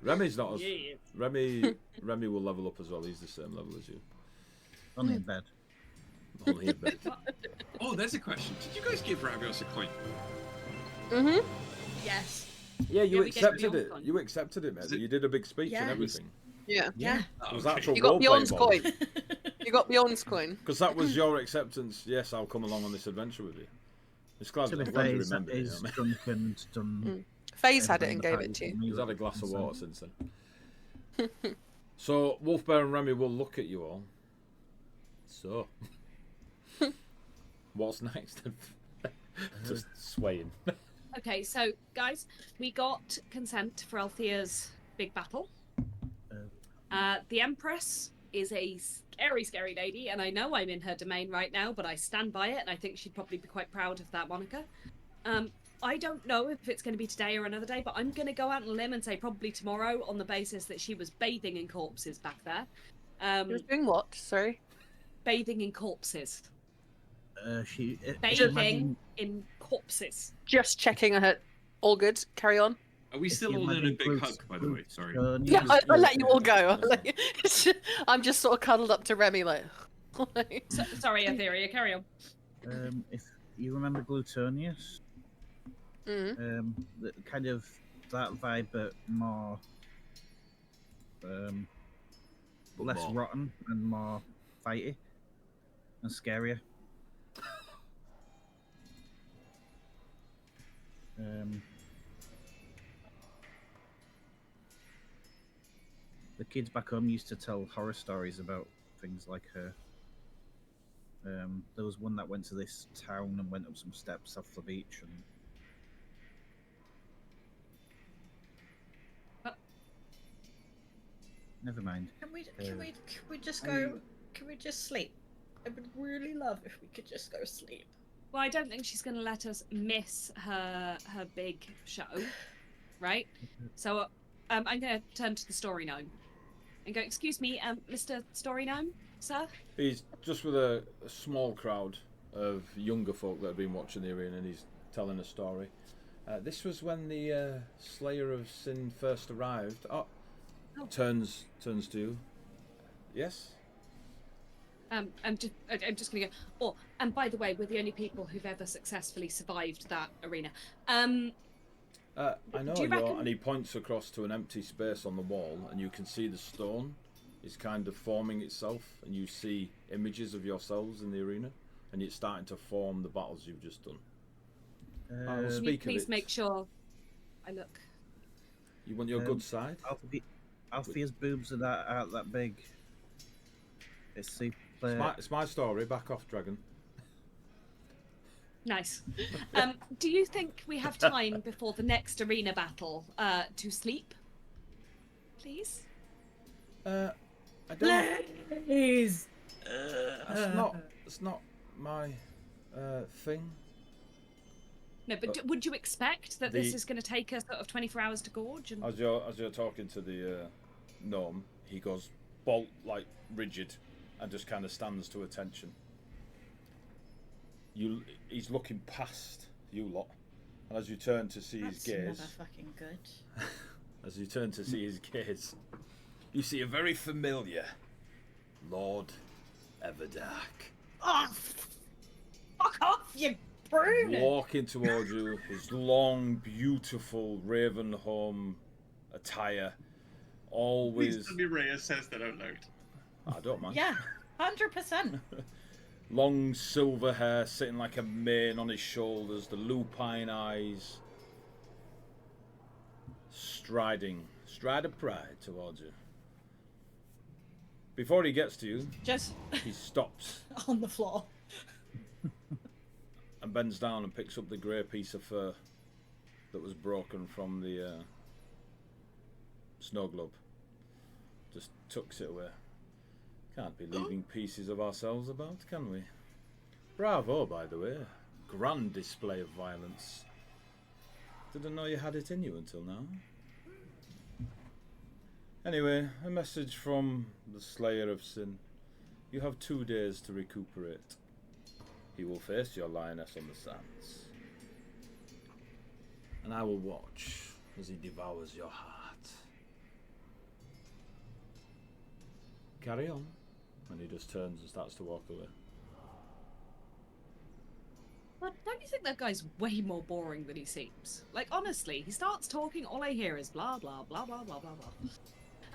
Remy's not as. Yeah. Remy will level up as well. He's the same level as you. Only in bed. Only a bit. Oh, there's a question. Did you guys give Rabios a coin? Mm-hmm. Yes. Yeah, you Yeah, we gave accepted Bjorn it. coin. You accepted it, mate. Is it- You did a big speech Yeah. and everything. Yeah. Yeah. Oh, It was okay. actual You got role-playing Bjorn's bond. coin. You got Bjorn's coin. Because that was your acceptance. Yes, I'll come along on this adventure with you. It's glad, To I'm be glad you fair, remembered it. You know is what I mean? drunk and done. FaZe had it everything and the gave party it to you. did. He's had a glass of So- water since then. So, Wolfbear and Remy will look at you all. So, what's next? Just swaying. Okay, so guys, we got consent for Althea's big battle. The Empress is a scary, scary lady, and I know I'm in her domain right now, but I stand by it, and I think she'd probably be quite proud of that moniker. I don't know if it's going to be today or another day, but I'm going to go out on a limb and say probably tomorrow on the basis that she was bathing in corpses back there. He was doing what? Sorry. Bathing in corpses. Bathing imagine- in corpses. Just checking her. All good. Carry on. Are we If still you all in a imagine big Groot's- hug, by the way? Sorry. Yeah, I'll let you all go. I'm just sort of cuddled up to Remy, like, Sorry, Etheria, carry on. If you remember Glutonius, the kind of that vibe, but more, less more. rotten and more fighty and scarier. The kids back home used to tell horror stories about things like her. There was one that went to this town and went up some steps off the beach, and never mind. Can we just go? Can we just sleep? I would really love if we could just go sleep. Well, I don't think she's going to let us miss her big show, right? So I'm going to turn to the story gnome and go, excuse me, Mr. Story Gnome, sir? He's just with a small crowd of younger folk that have been watching the arena, and he's telling a story. This was when the Slayer of Sin first arrived. Turns to you. Yes? I'm just going to go, oh, and by the way, we're the only people who've ever successfully survived that arena. I know do you reckon... and he points across to an empty space on the wall, and you can see the stone is kind of forming itself, and you see images of yourselves in the arena, and it's starting to form the battles you've just done. I'll Can you speak please of it. make sure I look? You want your good side? Althea's boobs are that big. It's super. It's my story. Back off, dragon. Nice. Do you think we have time before the next arena battle to sleep? Please? I don't. Please. It's not my thing. No, but would you expect that this is going to take us sort of 24 hours to gorge? And... As you're talking to the gnome, he goes bolt like rigid, and just kind of stands to attention. He's looking past you lot, and as you turn to see his gaze, never fucking good. as you turn to see his gaze, you see a very familiar Lord Everdark. Oh, fuck off, you prune! Walking towards you, his long, beautiful Ravenholm attire, always. Please tell me Rhea says that out loud. I don't mind. Yeah, 100%. Long silver hair sitting like a mane on his shoulders, the lupine eyes, stride of pride towards you. Before he gets to you, he stops on the floor and bends down and picks up the grey piece of fur that was broken from the snow globe. Just tucks it away. Can't be leaving pieces of ourselves about, can we? Bravo, by the way. Grand display of violence. Didn't know you had it in you until now. Anyway, a message from the Slayer of Sin. You have 2 days to recuperate. He will face your lioness on the sands. And I will watch as he devours your heart. Carry on. And he just turns and starts to walk away. But don't you think that guy's way more boring than he seems? Like, honestly, he starts talking, all I hear is blah, blah, blah, blah, blah, blah, blah.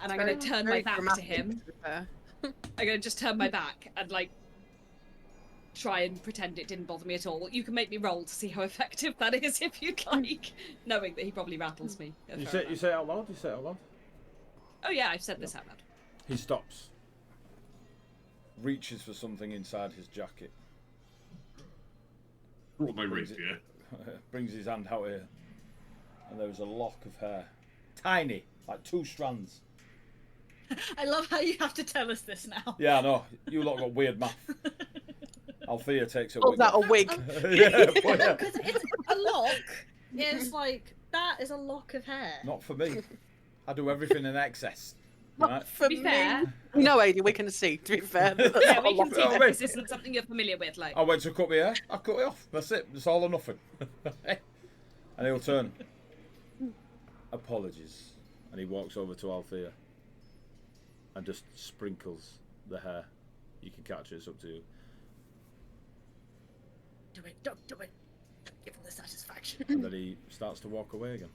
And I'm going to turn my back to him. I'm going to just turn my back and, like, try and pretend it didn't bother me at all. You can make me roll to see how effective that is if you'd like, knowing that he probably rattles me. You say it out loud? You say it out loud? Oh yeah, I've said this out loud. He stops. Reaches for something inside his jacket. Brought my rapier. Brings his hand out here. And there is a lock of hair. Tiny. Like 2 strands. I love how you have to tell us this now. Yeah, I know. You lot got weird math. Althea takes a Oh, wig. that a wig. Yeah, but yeah. Because it's a lock. It's like, that is a lock of hair. Not for me. I do everything in excess. Right? For To be fair, we know, Adi, we can see, to be fair. yeah, we can see Oh, that wait. this isn't something you're familiar with. Like, I went to cut my hair. I cut it off. That's it. It's all or nothing. And he'll turn. Apologies. And he walks over to Althea and just sprinkles the hair. you can catch it. It's up to you. Do it, don't do it. Give him the satisfaction. And then he starts to walk away again.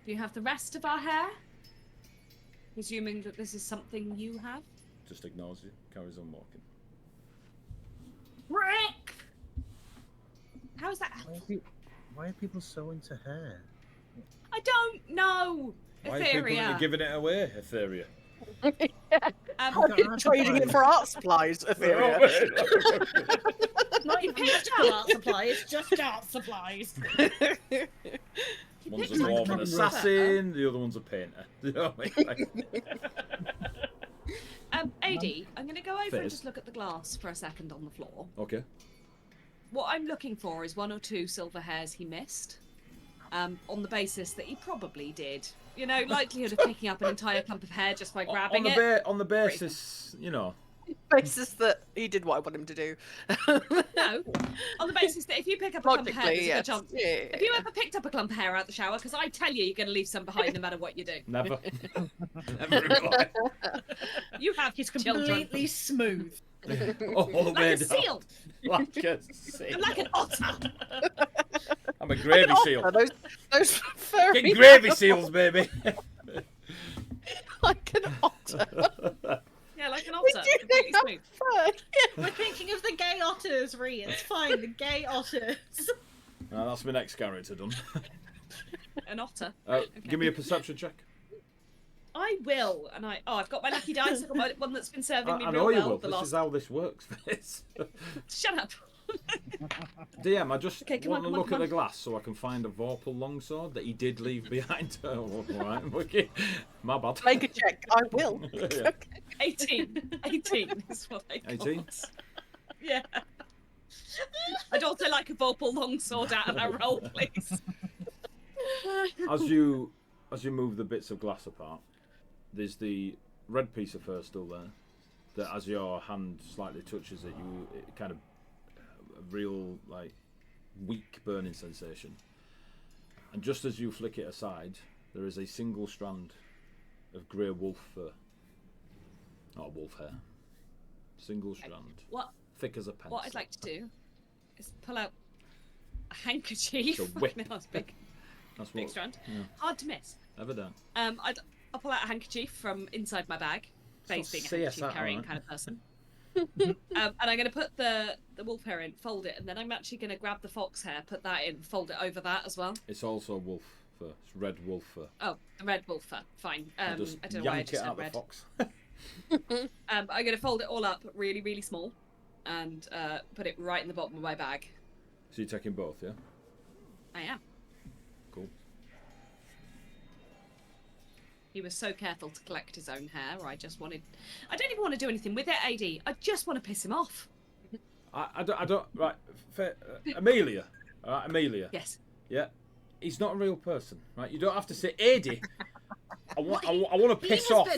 Do you have the rest of our hair? Presuming that this is something you have? Just ignores you, carries on walking. Rick! How is that? Why are people so into hair? I don't know. Why are people Etheria. giving it away, Etheria? Trading it for art supplies, Etheria. Not even just art supplies, just art supplies. One's a picked dwarf and up assassin, the other one's a painter. You know what I mean? AD, I'm going to go over and Fizz. just look at the glass for a second on the floor. Okay. What I'm looking for is 1 or 2 silver hairs he missed. On the basis that he probably did. You know, likelihood of picking up an entire clump of hair just by grabbing it. On the basis, you know. Basis that he did what I want him to do. No, on the basis that if you pick up a clump of hair, Logically, there's a yes. good chance. Yeah. If you ever picked up a clump of hair out the shower, because I tell you, you're going to leave some behind no matter what you do. Never. Never in life. You have He's children. completely smooth. All the way Like a down. seal. Like a seal. I'm like an otter. I'm a gravy seal. Those furry Get gravy seals, baby. like an otter. Yeah, like an We otter. do they Completely have smooth. fur? We're thinking of the gay otters, Ree. It's fine, the gay otters. That's my next character done. An otter. Give me a perception check. I will, and I've got my lucky dice. I've got my one that's been serving me I real know you well will. the This last. is how this works. This. Shut up. DM, I just Okay, come want on, to come on, look come at the on. glass so I can find a Vorpal longsword that he did leave behind. Oh, all right, okay. My bad. Make a check. I will. Yeah. 18. 18 is what I got. 18? Yeah. I'd also like a Vorpal longsword out of that roll, please. As you move the bits of glass apart, there's the red piece of fur still there. That as your hand slightly touches it, it kind of a real like weak burning sensation. And just as you flick it aside, there is a single strand of grey wolf fur. Not wolf hair. Single strand. What Thick as a pencil. What I'd like to do is pull out a handkerchief. It's a whip. No, that's big. That's Big what. strand. Yeah. Hard to miss. Ever done. I'll pull out a handkerchief from inside my bag. Face being a CSI, handkerchief carrying alright. kind of person. And I'm going to put the wolf hair in, fold it, and then I'm actually going to grab the fox hair, put that in, fold it over that as well. It's also wolf fur. It's red wolf fur. Oh, the red wolf fur. Fine. I Just don't know why I yank just it out said the red. fox. I'm going to fold it all up really, really small and put it right in the bottom of my bag. So you're taking both, yeah? I am. Cool. He was so careful to collect his own hair. I don't even want to do anything with it, AD. I just want to piss him off. I don't. Right, Amelia. All right, Amelia. Yes. Yeah. He's not a real person, right? You don't have to say, Adi. I want to piss off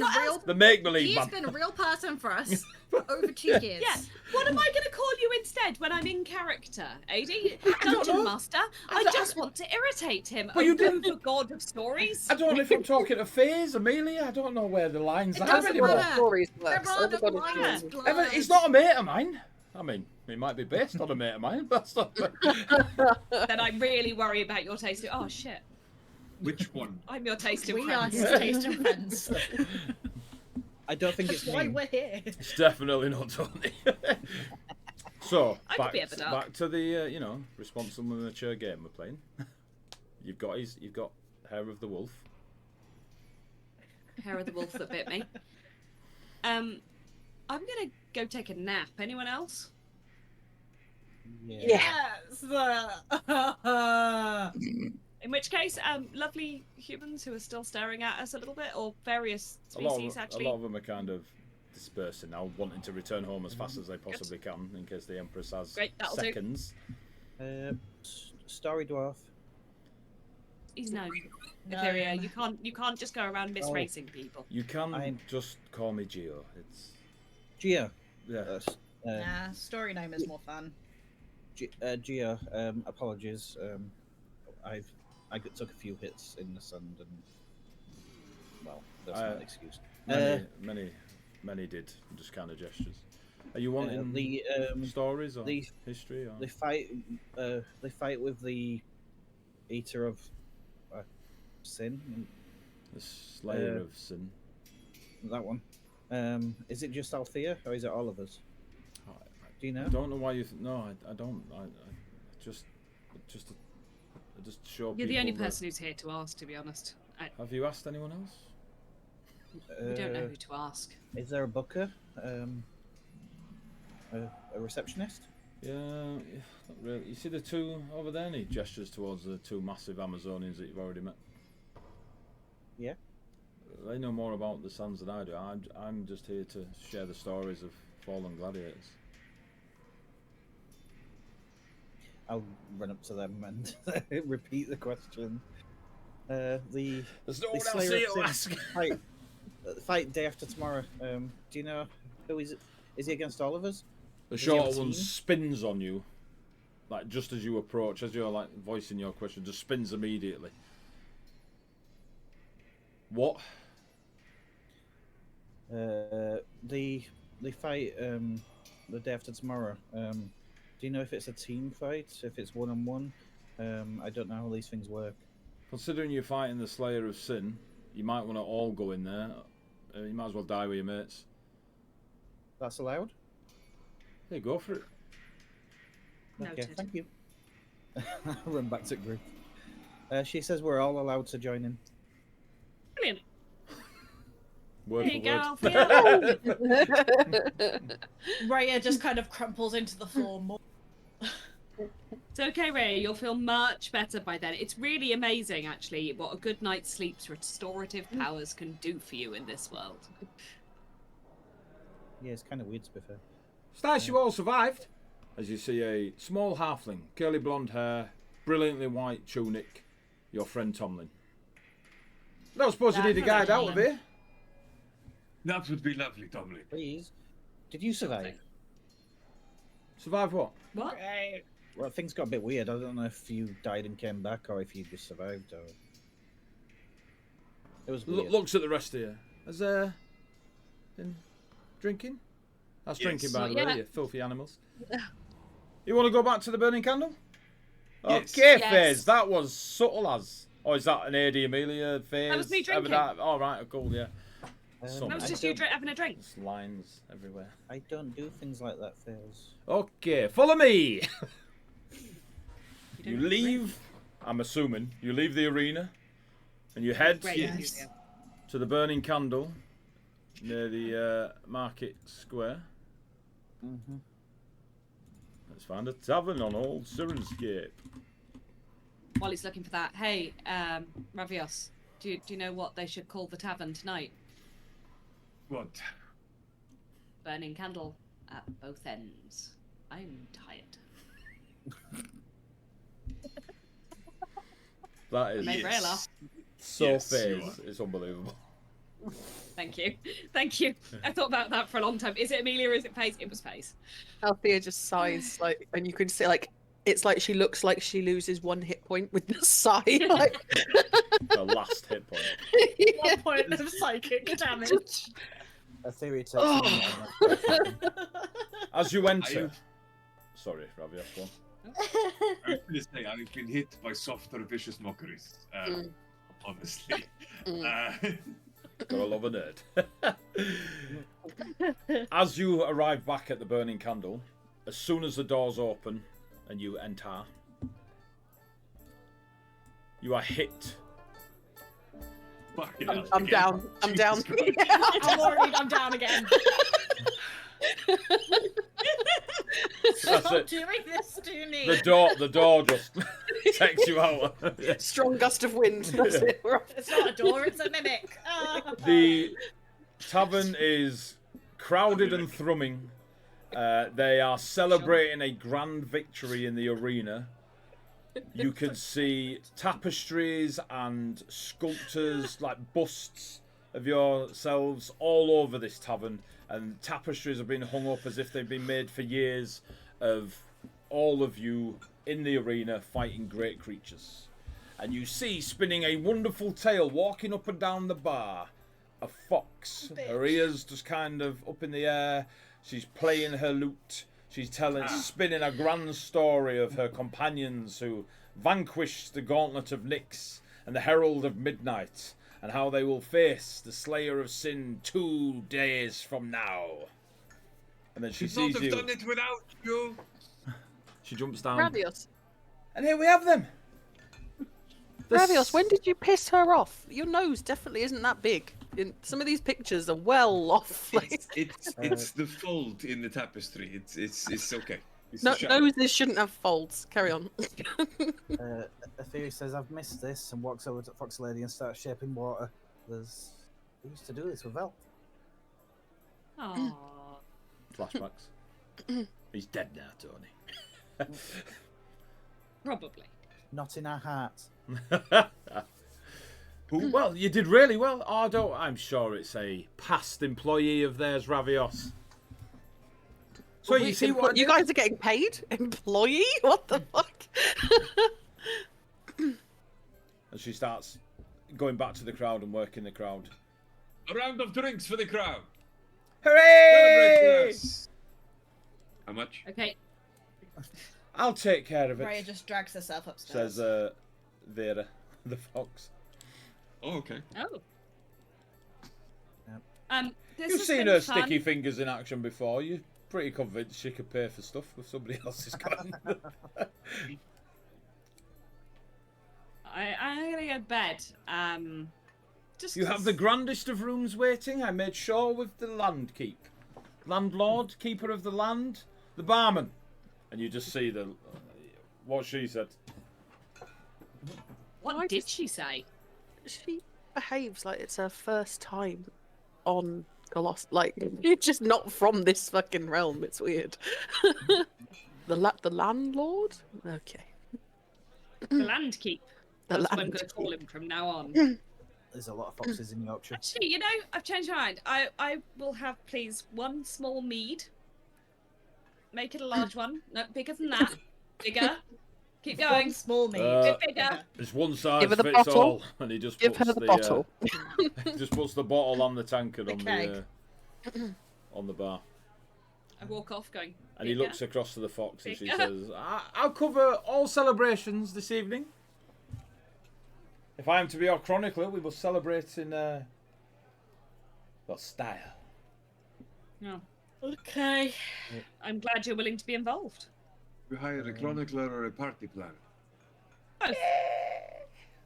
the make-believe He's man. been a real person for us for over 2 years. Yeah. What am I going to call you instead when I'm in character, AD? don't Dungeon know. Master? I just want to irritate him. But you Oh, didn't- the god of stories. I don't know if I'm talking to FaZe, Amelia. I don't know where the lines It are doesn't anymore. matter. Stories There works. are Everybody the lines knows. blurred. He's not a mate of mine. I mean, he might be based on a mate of mine, but that's not. Then I really worry about your taste. Oh shit! Which one? I'm your taste of We are friends. his taste and friends. I don't think That's it's why me. we're here. It's definitely not Tony. So I could be a bit dark. back to the responsible and mature game we're playing. You've got Hair of the Wolf. Hair of the wolf that bit me. I'm gonna go take a nap. Anyone else? Yeah. Yes. In which case, lovely humans who are still staring at us a little bit, or various A lot species actually. of them are kind of dispersing now, wanting to return home as fast as they possibly can, in case the Empress has Great, that'll do. seconds. Starry Dwarf. He's known. No. Etheria, you can't just go around misracing people. You can I'm- just call me Geo. It's Gia. yeah. Nah, story name is more fun. Gia. Apologies. I took a few hits in the sand and well, that's not an excuse. Many did just kind of gestures. Are you wanting the stories or the history? Or... They fight with the Eater of Sin. The Slayer of Sin. That one. Is it just Althea or is it all of us? Do you know? I don't know why you. No, I don't. I just show. You're the only people that- person who's here to ask, to be honest. Have you asked anyone else? We don't know who to ask. Is there a booker? A receptionist? Yeah, not really. You see the two over there? And he gestures towards the two massive Amazonians that you've already met. Yeah. They know more about the sands than I do. I'm just here to share the stories of fallen gladiators. I'll run up to them and repeat the question. There's There's no one else here to ask. Fight day after tomorrow. Do you know who is it? Is he against all of us? The Does he have a shorter one team? spins on you, like just as you approach, as you're like voicing your question, just spins immediately. What? They fight the day after tomorrow. Do you know if it's a team fight? If it's 1-on-1? I don't know how these things work. Considering you're fighting the Slayer of Sin, you might want to all go in there. You might as well die with your mates. That's allowed? Hey, go for it. Okay, Noted. thank you. I'll run back to group. She says we're all allowed to join in. Brilliant. Word There you go, for Althea. word. Raya just kind of crumples into the floor more. It's okay, Ray. You'll feel much better by then. It's really amazing, actually, what a good night's sleep's restorative powers can do for you in this world. Yeah, it's kind of weird to be fair. It's nice you all survived. As you see a small halfling, curly blonde hair, brilliantly white tunic, your friend Tomlin. I don't suppose you need a guide out of here. That would be lovely, Tomlin. Please. Did you survive? Survive what? What? Well, things got a bit weird. I don't know if you died and came back or if you just survived or... It was weird. Looks at the rest of you. Has been drinking? That's Yes. drinking, by the Yeah. way, you filthy animals. You want to go back to the burning candle? Yes. Okay, Yes. Faze, that was subtle as. Or is that an AD Amelia phase? That was me drinking. All right, cool, yeah. Um, That was I just you don't- having a drink. There's lines everywhere. I don't do things like that, Fails. Okay, follow me. don't You drink. leave, I'm assuming, you leave the arena and you head Great. Yes. to the burning candle near the market square. Mm-hmm. Let's find a tavern on Old Sirenscape. While he's looking for that, hey, Ravios, do you know what they should call the tavern tonight? What? Burning candle at both ends. I'm tired. That is Made Ray laugh. so Yes, you Faze. It's unbelievable. Thank you. Thank you. I thought about that for a long time. Is it Amelia or is it Pace? It was Pace. Althea just sighs, like, and you can see, like, it's like she looks like she loses 1 hit point with the sigh. Like, The last hit point. yeah. 1 point of psychic damage. A theory takes Oh. a minute on that. As you enter. I've- Sorry, Ravios, go on. I was going to say, I've been hit by softer, vicious mockeries. Mm. Honestly. Mm. Gotta love a nerd. As you arrive back at the burning candle, as soon as the doors open and you enter, you are hit. Fucking hell, I'm again. down. I'm down. I'm down again. That's Stop it. doing this to me. The door just takes you out. Strong gust of wind. That's it. We're off. It's not a door, it's a mimic. Ah. The tavern is crowded and thrumming. They are celebrating a grand victory in the arena. You can see tapestries and sculptures, like busts of yourselves, all over this tavern. And tapestries have been hung up as if they've been made for years of all of you in the arena fighting great creatures. And you see, spinning a wonderful tail, walking up and down the bar, a fox. Her ears just kind of up in the air. She's playing her lute. She's spinning a grand story of her companions who vanquished the Gauntlet of Nyx and the Herald of Midnight, and how they will face the Slayer of Sin 2 days from now. And then she Could sees not you. have done it without you. She jumps down. Ravios. And here we have them. Ravios, when did you piss her off? Your nose definitely isn't that big. Some of these pictures are well off. Like... It's the fold in the tapestry. It's okay. It's No, a shadow. noses shouldn't have folds. Carry on. Aetherius says, I've missed this, and walks over to Fox Lady and starts shaping water. We used to do this with Vel. Aww. Flashbacks. He's dead now, Tony. Probably. Not in our hearts. Well, you did really well, Ardo. I'm sure it's a past employee of theirs, Ravios. So you see what you guys are getting paid? Employee? What the fuck? And she starts going back to the crowd and working the crowd. A round of drinks for the crowd. Hooray! Celebrate us. How much? Okay. I'll take care of it, Raya just drags herself upstairs. says Vera, the fox. Oh, okay. Oh. Yep. This You've has seen been her fun. sticky fingers in action before. You're pretty convinced she could pay for stuff with somebody else's coin. I'm gonna go to bed. Just You have the grandest of rooms waiting. I made sure with the landlord, keeper of the land, the barman, and you just see the what she said. What did she say? She behaves like it's her first time on Colossus. Like, you're just not from this fucking realm. It's weird. The landlord? Okay. The land keep. The That's what I'm land going to call him from now on. There's a lot of foxes in Yorkshire. Actually, you know, I've changed my mind. I will have, please, one small mead. Make it a large one. No, bigger than that. Bigger. Keep One going. small meat. Bit bigger. It's one size Give her the fits bottle. all, and he just Give puts her the bottle. just puts the bottle on the tankard on keg. on the bar, I walk off going. and he "Bigger." looks across to the fox, and she Bigger. says, "I'll cover all celebrations this evening. If I am to be your chronicler, we must celebrate in well, style." No. Okay. I'm glad you're willing to be involved. We hire a chronicler or a party planner.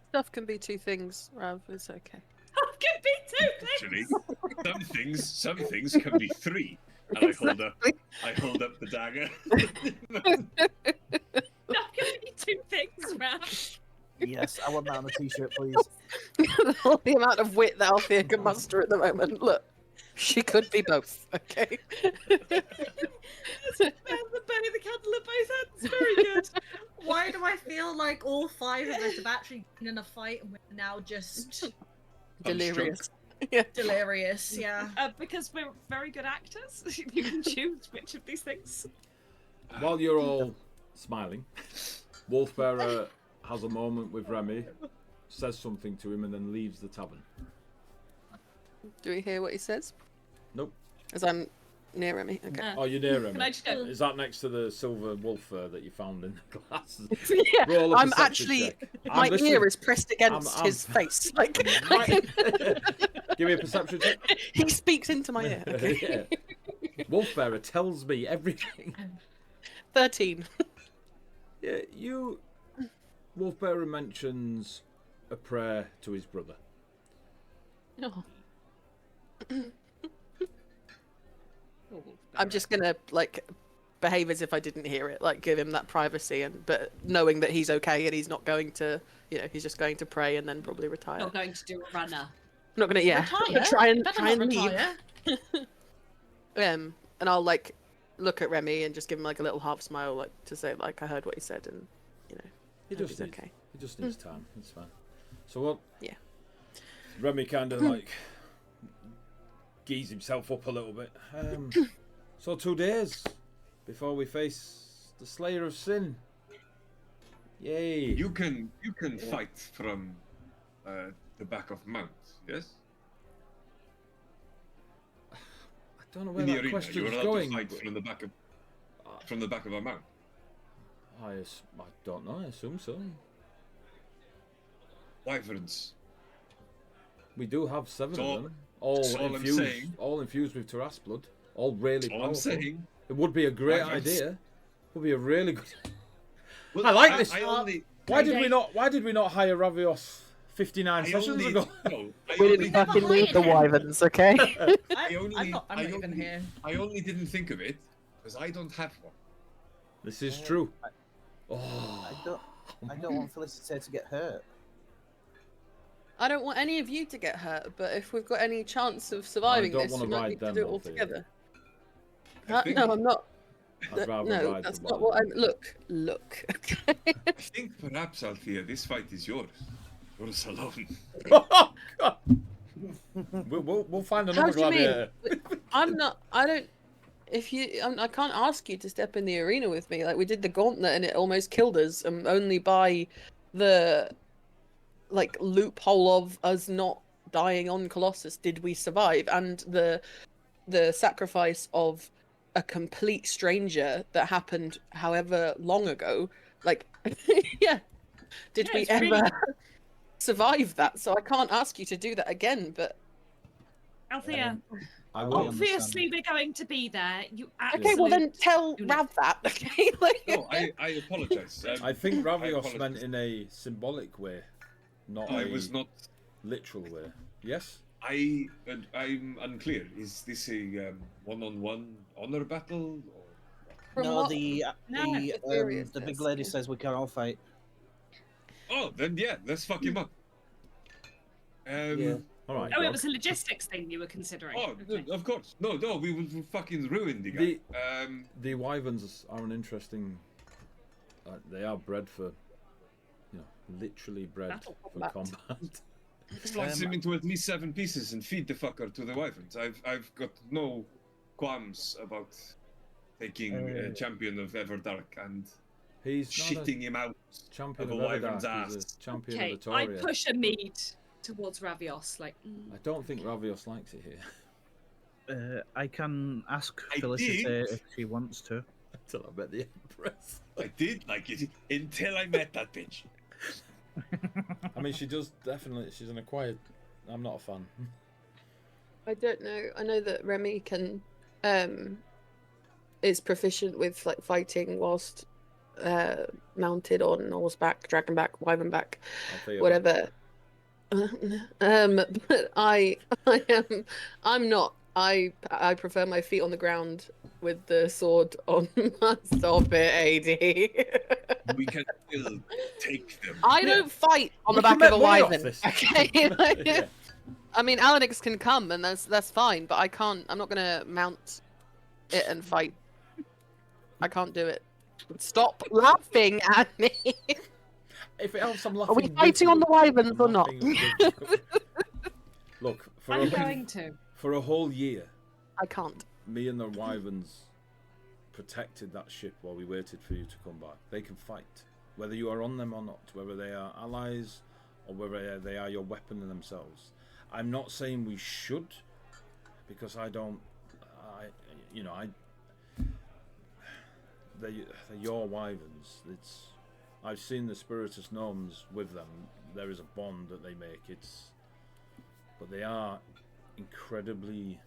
Stuff can be two things, Rav. It's okay. Could be two things. Actually, some things can be three. And I hold up the dagger. That could be two things, Raph. Yes, I want that on a t-shirt, please. The amount of wit that Althea can muster at the moment. Look, she could be both. Okay. The burning the candle at both ends. Very good. Why do I feel like all five of us have actually been in a fight and we're now just Delirious. delirious? Yeah. Because we're very good actors. You can choose which of these things. While you're all smiling, Wolfbearer has a moment with Remy, says something to him, and then leaves the tavern. Do we hear what he says? Nope. As I'm near Remy. Okay. Oh, you're near Remy. Can I just go? Is that next to the silver wolf fur that you found in the glass? Yeah, Roll a I'm perception actually. check. My I'm listening. ear is pressed against I'm- his face. Like Give me a perception check. he speaks into my ear. Okay. Yeah. Wolfbearer tells me everything. 13. Yeah, Wolfbearer mentions a prayer to his brother. Oh. I'm just gonna like behave as if I didn't hear it, like give him that privacy, but knowing that he's okay and he's not going to, he's just going to pray and then probably retire. Not going to do a runner. I'm not gonna, Retire? try and Better try not and retire. leave. And I'll like look at Remy and just give him like a little half smile, like to say like I heard what he said and He hope just he's needs, okay. He just needs time. It's fine. So what? Yeah. Remy kind of like gees himself up a little bit. So 2 days before we face the Slayer of Sin. Yay! You can fight from the back of Mount, yes? I don't know where In the that arena, you question's were allowed going. to fight but- from the back of our mount. I don't know. I assume so. Wyverns. We do have 7 So- of them, all so all I'm infused, saying- all infused with Taras blood, all really All powerful. I'm saying. It would be a great Wyverns. idea. It would be a really good. Well, I like this. I only. Why did we Mayday. not? Why did we not hire Ravios 59 I sessions only, ago? no, I We only didn't fucking hired need the him. wyverns, okay? I'm not even only- here. I only didn't think of it because I don't have one. This is true. I Oh, don't want Felicity to get hurt. I don't want any of you to get hurt, but if we've got any chance of surviving don't this, wanna we might ride need to them, do it all Althea. together. I think, No, I'm not. I'd rather No, ride that's the not what I'm. Look. I think perhaps, Althea, this fight is yours. Yours alone. we'll find How another do you mean? gladiator. I'm not. I don't. If you, I can't ask you to step in the arena with me. Like we did the gauntlet, and it almost killed us. And only by the loophole of us not dying on Colossus did we survive. And the sacrifice of a complete stranger that happened however long ago. Like, yeah, did Yeah, we it's ever really- survive that? So I can't ask you to do that again. But Althea, I I will. obviously we're going to be there. You okay, absolutely. well then tell do not- Rav that. Okay, like, No, I apologize. I think Ravios apologize. meant in a symbolic way, not I a was not. literal way. Yes. I'm unclear. Is this a one-on-one honor battle? Or... from No, what- No, the big lady says we can all fight. Oh, then yeah, let's fuck him up. Yeah. All right. Oh, it dog. was a logistics thing you were considering. Oh, Okay. of course. No, we will fucking ruin the guy. The wyverns are an interesting. They are bred for, literally bred Battle for combat. combat. Slice him into at least 7 pieces and feed the fucker to the wyverns. I've got no qualms about taking a champion of Everdark and He's not shitting him out. a champion of of a wyvern's Everdark. He's ass. a champion Okay, of the I Toria. push a mead towards Ravios. Like, I don't think Ravios likes it here. I can ask I Felicity did. if she wants to. Until I met the Empress. I did like it until I met that bitch. I mean, she does definitely. She's an acquired. I'm not a fan. I don't know. I know that Remy can is proficient with like fighting whilst mounted on horseback, dragonback, wyvernback, I'll tell you whatever. But I'm not. I prefer my feet on the ground with the sword on my stop it, AD. We can still take them. I don't fight on the We can back of a make money off wyvern. this. Okay. Like, Yeah. I mean, Alanix can come, and that's fine, but I can't. I'm not gonna mount it and fight. I can't do it. Stop laughing at me. If it helps, I'm laughing. Are we with fighting you. on the wyverns I'm or not? laughing with you. Look, I'm going to. for a whole year, I can't. me and the wyverns protected that ship while we waited for you to come back. They can fight, whether you are on them or not, whether they are allies or whether they are your weapon in themselves. I'm not saying we should, because I don't. They're your wyverns. I've seen the Spiritus Gnomes with them. There is a bond that they make. But they are incredibly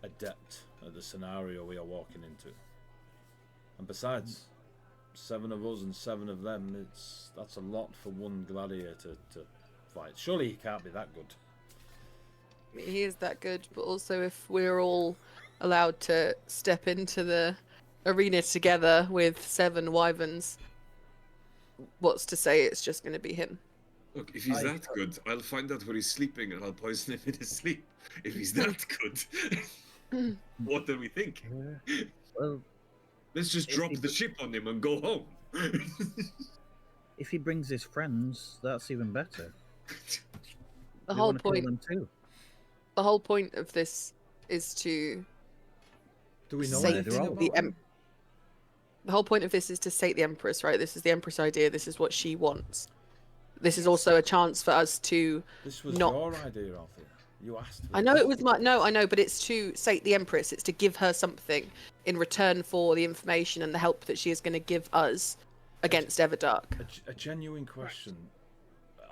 adept at the scenario we are walking into. And besides, 7 of us and 7 of them, that's a lot for one gladiator to fight. Surely he can't be that good. He is that good, but also if we're all allowed to step into the arena together with 7 wyverns, what's to say it's just going to be him? Look, if he's that good, I'll find out where he's sleeping and I'll poison him in his sleep. If he's that good, what do we think? Well, Let's just If drop he the d- ship on him and go home. if he brings his friends, that's even better. The We whole wanna kill point. them too. The whole point of this is to Do we know Save anything the about the him? The whole point of this is to sate the Empress, right? This is the Empress idea. This is what she wants. This is also a chance for us to This was not- your idea, Althea. You asked. For I know this. it was my no, I know, but it's to sate the Empress. It's to give her something in return for the information and the help that she is going to give us against Everdark. A genuine question.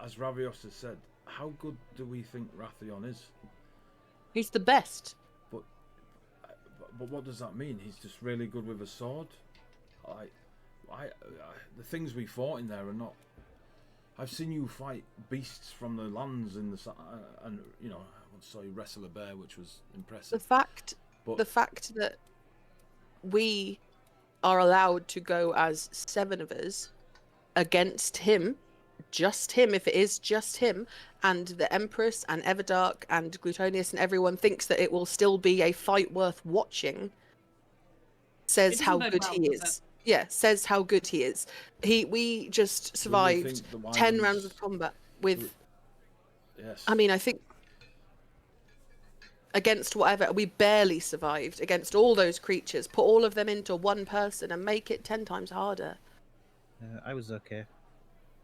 As Ravios has said, how good do we think Rathion is? He's the best. But what does that mean? He's just really good with a sword. The things we fought in there are not. I've seen you fight beasts from the lands in the and you know, I once saw you wrestle a bear, which was impressive. The fact that we are allowed to go as 7 of us against him, just him, if it is just him, and the Empress and Everdark and Glutonius and everyone thinks that it will still be a fight worth watching, says how bode good well, he does is. Yeah, says how good he is. We just survived 10 rounds of combat with. Yes. I mean, I think against whatever, we barely survived against all those creatures. Put all of them into one person and make it 10 times harder. I was okay.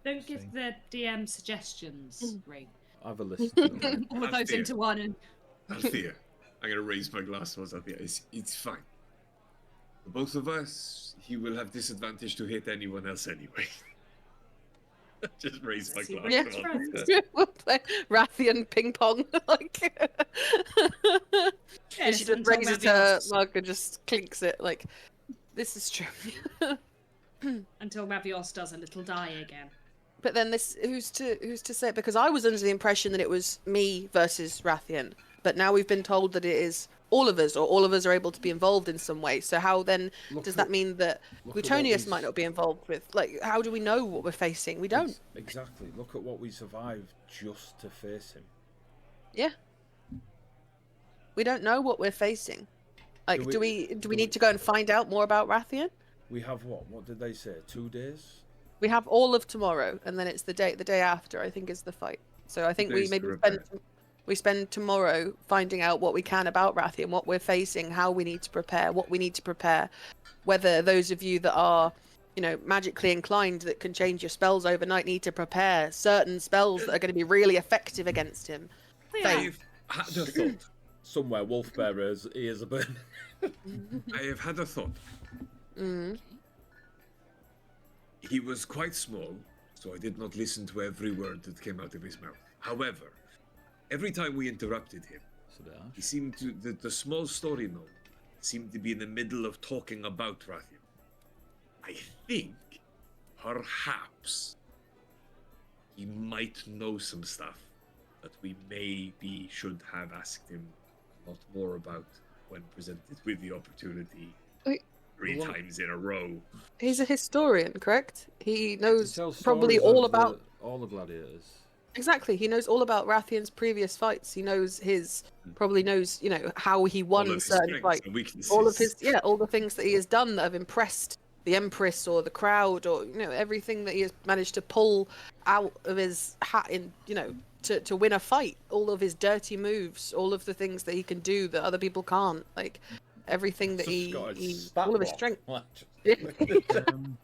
Don't give the DM suggestions, Ray. I have a list. All of those Althea. into one. And Althea, I'm gonna raise my glass towards Althea. It's fine. For both of us, he will have disadvantage to hit anyone else anyway. Just raise my glass. Yeah. towards We'll play Rathian ping pong. Like, and she just until raises her Ravios- mug and just clinks it. Like, this is true. until Ravios does a little die again. But then this, who's to say? Because I was under the impression that it was me versus Rathian, but now we've been told that it is all of us, or all of us are able to be involved in some way. So how then does that mean that Glutonius might not be involved with? Like, how do we know what we're facing? We don't. Exactly. Look at what we survived just to face him. Yeah. We don't know what we're facing. Like, do we need to go and find out more about Rathian? We have what? What did they say? 2 days? We have all of tomorrow, and then it's the day after, I think, is the fight. So I think we days maybe to spend tomorrow finding out what we can about Rathian, what we're facing, how we need to prepare, what we need to prepare. Whether those of you that are, you know, magically inclined that can change your spells overnight need to prepare certain spells that are going to be really effective against him. I've had a thought. Somewhere wolf bearers ears are burning. I have had a thought. Mm. He was quite small, so I did not listen to every word that came out of his mouth. However, every time we interrupted him, So they are. he seemed to, the small story node seemed to be in the middle of talking about Rathian. I think, perhaps, he might know some stuff that we maybe should have asked him a lot more about when presented with the opportunity Wait. 3 times in a row. He's a historian, correct? He He knows tells probably stories all of about. all the gladiators. Exactly. He knows all about Rathian's previous fights. He knows probably knows, you know, how he All won of his certain strengths fights. and weaknesses. All of his, all the things that he has done that have impressed the Empress or the crowd, or, you know, everything that he has managed to pull out of his hat in, you know, to win a fight. All of his dirty moves, all of the things that he can do that other people can't. Like, everything that Just got his he spat all of his block. strength. Um,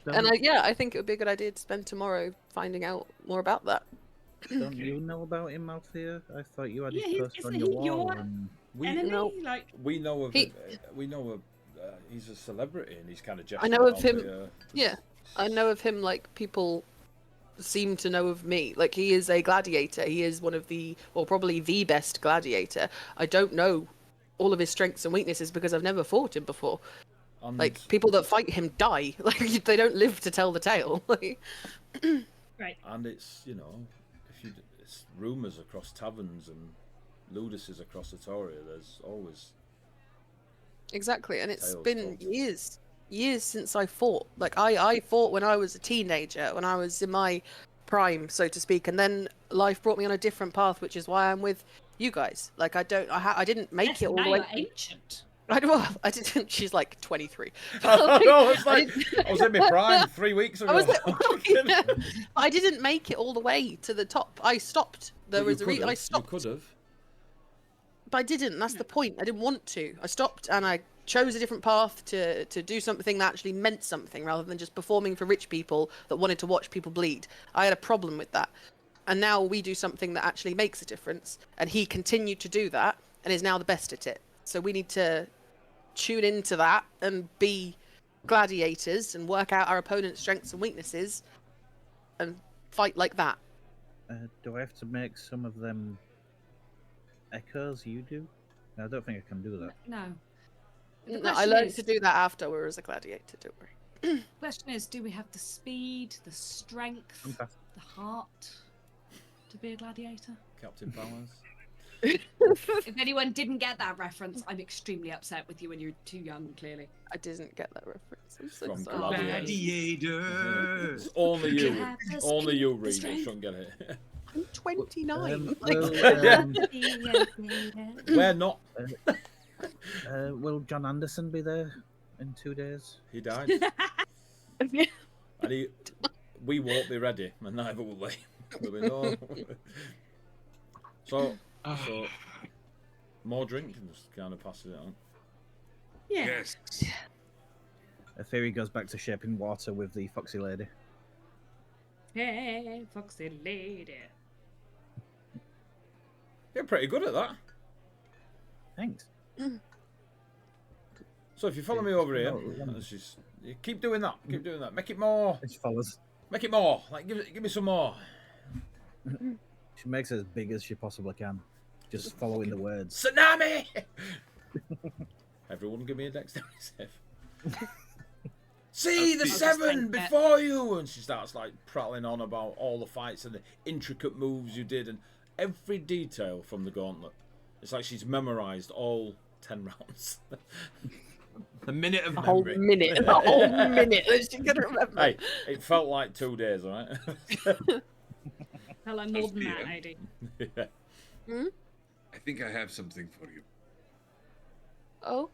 And don't, I think it would be a good idea to spend tomorrow finding out more about that. don't you know about him, Althea? I thought you had Yeah, his poster isn't on your he wall. your And... We Enemy? No. Like, we know of He- him. We know of. He's a celebrity, and he's kind of. I know of him. Yeah, I know of him like people seem to know of me. Like, he is a gladiator. He is one of the, or probably the best gladiator. I don't know all of his strengths and weaknesses because I've never fought him before. And Like, people that fight him die. Like, they don't live to tell the tale. Like, right. And it's, you know, it's rumours across taverns and ludices across Atoria. There's always. exactly, and it's Tales been told. years since I fought. Like, I fought when I was a teenager, when I was in my prime, so to speak, and then life brought me on a different path, which is why I'm with you guys. Like, I didn't make Yes, it all now the way. you're ancient. I didn't. She's like 23. No, it's I like didn't- I was in my prime 3 weeks ago. I was I didn't make it all the way to the top. I stopped. There was a reason I stopped. You could have. But I didn't. That's the point. I didn't want to. I stopped and I chose a different path to do something that actually meant something rather than just performing for rich people that wanted to watch people bleed. I had a problem with that. And now we do something that actually makes a difference. And he continued to do that and is now the best at it. So we need to tune into that and be gladiators and work out our opponent's strengths and weaknesses and fight like that. Do I have to make some of them echoes you do? I don't think I can do that. No. The No, I question learned is- to do that after we were as a gladiator, don't worry. Question is, do we have the speed, the strength, Okay. the heart to be a gladiator? Captain Powers. If anyone didn't get that reference, I'm extremely upset with you when you're too young, clearly. I didn't get that reference. I'm so From sorry. Gladiator. Gladiator. It's only you. have the Only you, speed, the Reed. You strength. shouldn't get it. I'm 29. Um, Like, We're not. will John Anderson be there in 2 days? He died. And we won't be ready, and neither will we. Will we? No. So, more drink and just kind of passes it on. Yeah. Yes. Theory goes back to shaping water with the foxy lady. Hey, foxy lady. You're pretty good at that. Thanks. So if you follow me over here, No, it's just, you keep doing that. Keep doing that. Make it more. She follows. Make it more. Like give me some more. She makes it as big as she possibly can. Just following the words. Tsunami. Everyone, give me a dexterity save. See the I'll just seven take that. before you, and she starts like prattling on about all the fights and the intricate moves you did and every detail from the gauntlet. It's like she's memorized all 10 rounds. A minute of a whole memory. minute. A whole minute that she could remember. Hey, it felt like 2 days, all right? Hell, I'm more than that, Adi. Yeah. I think I have something for you. Oh,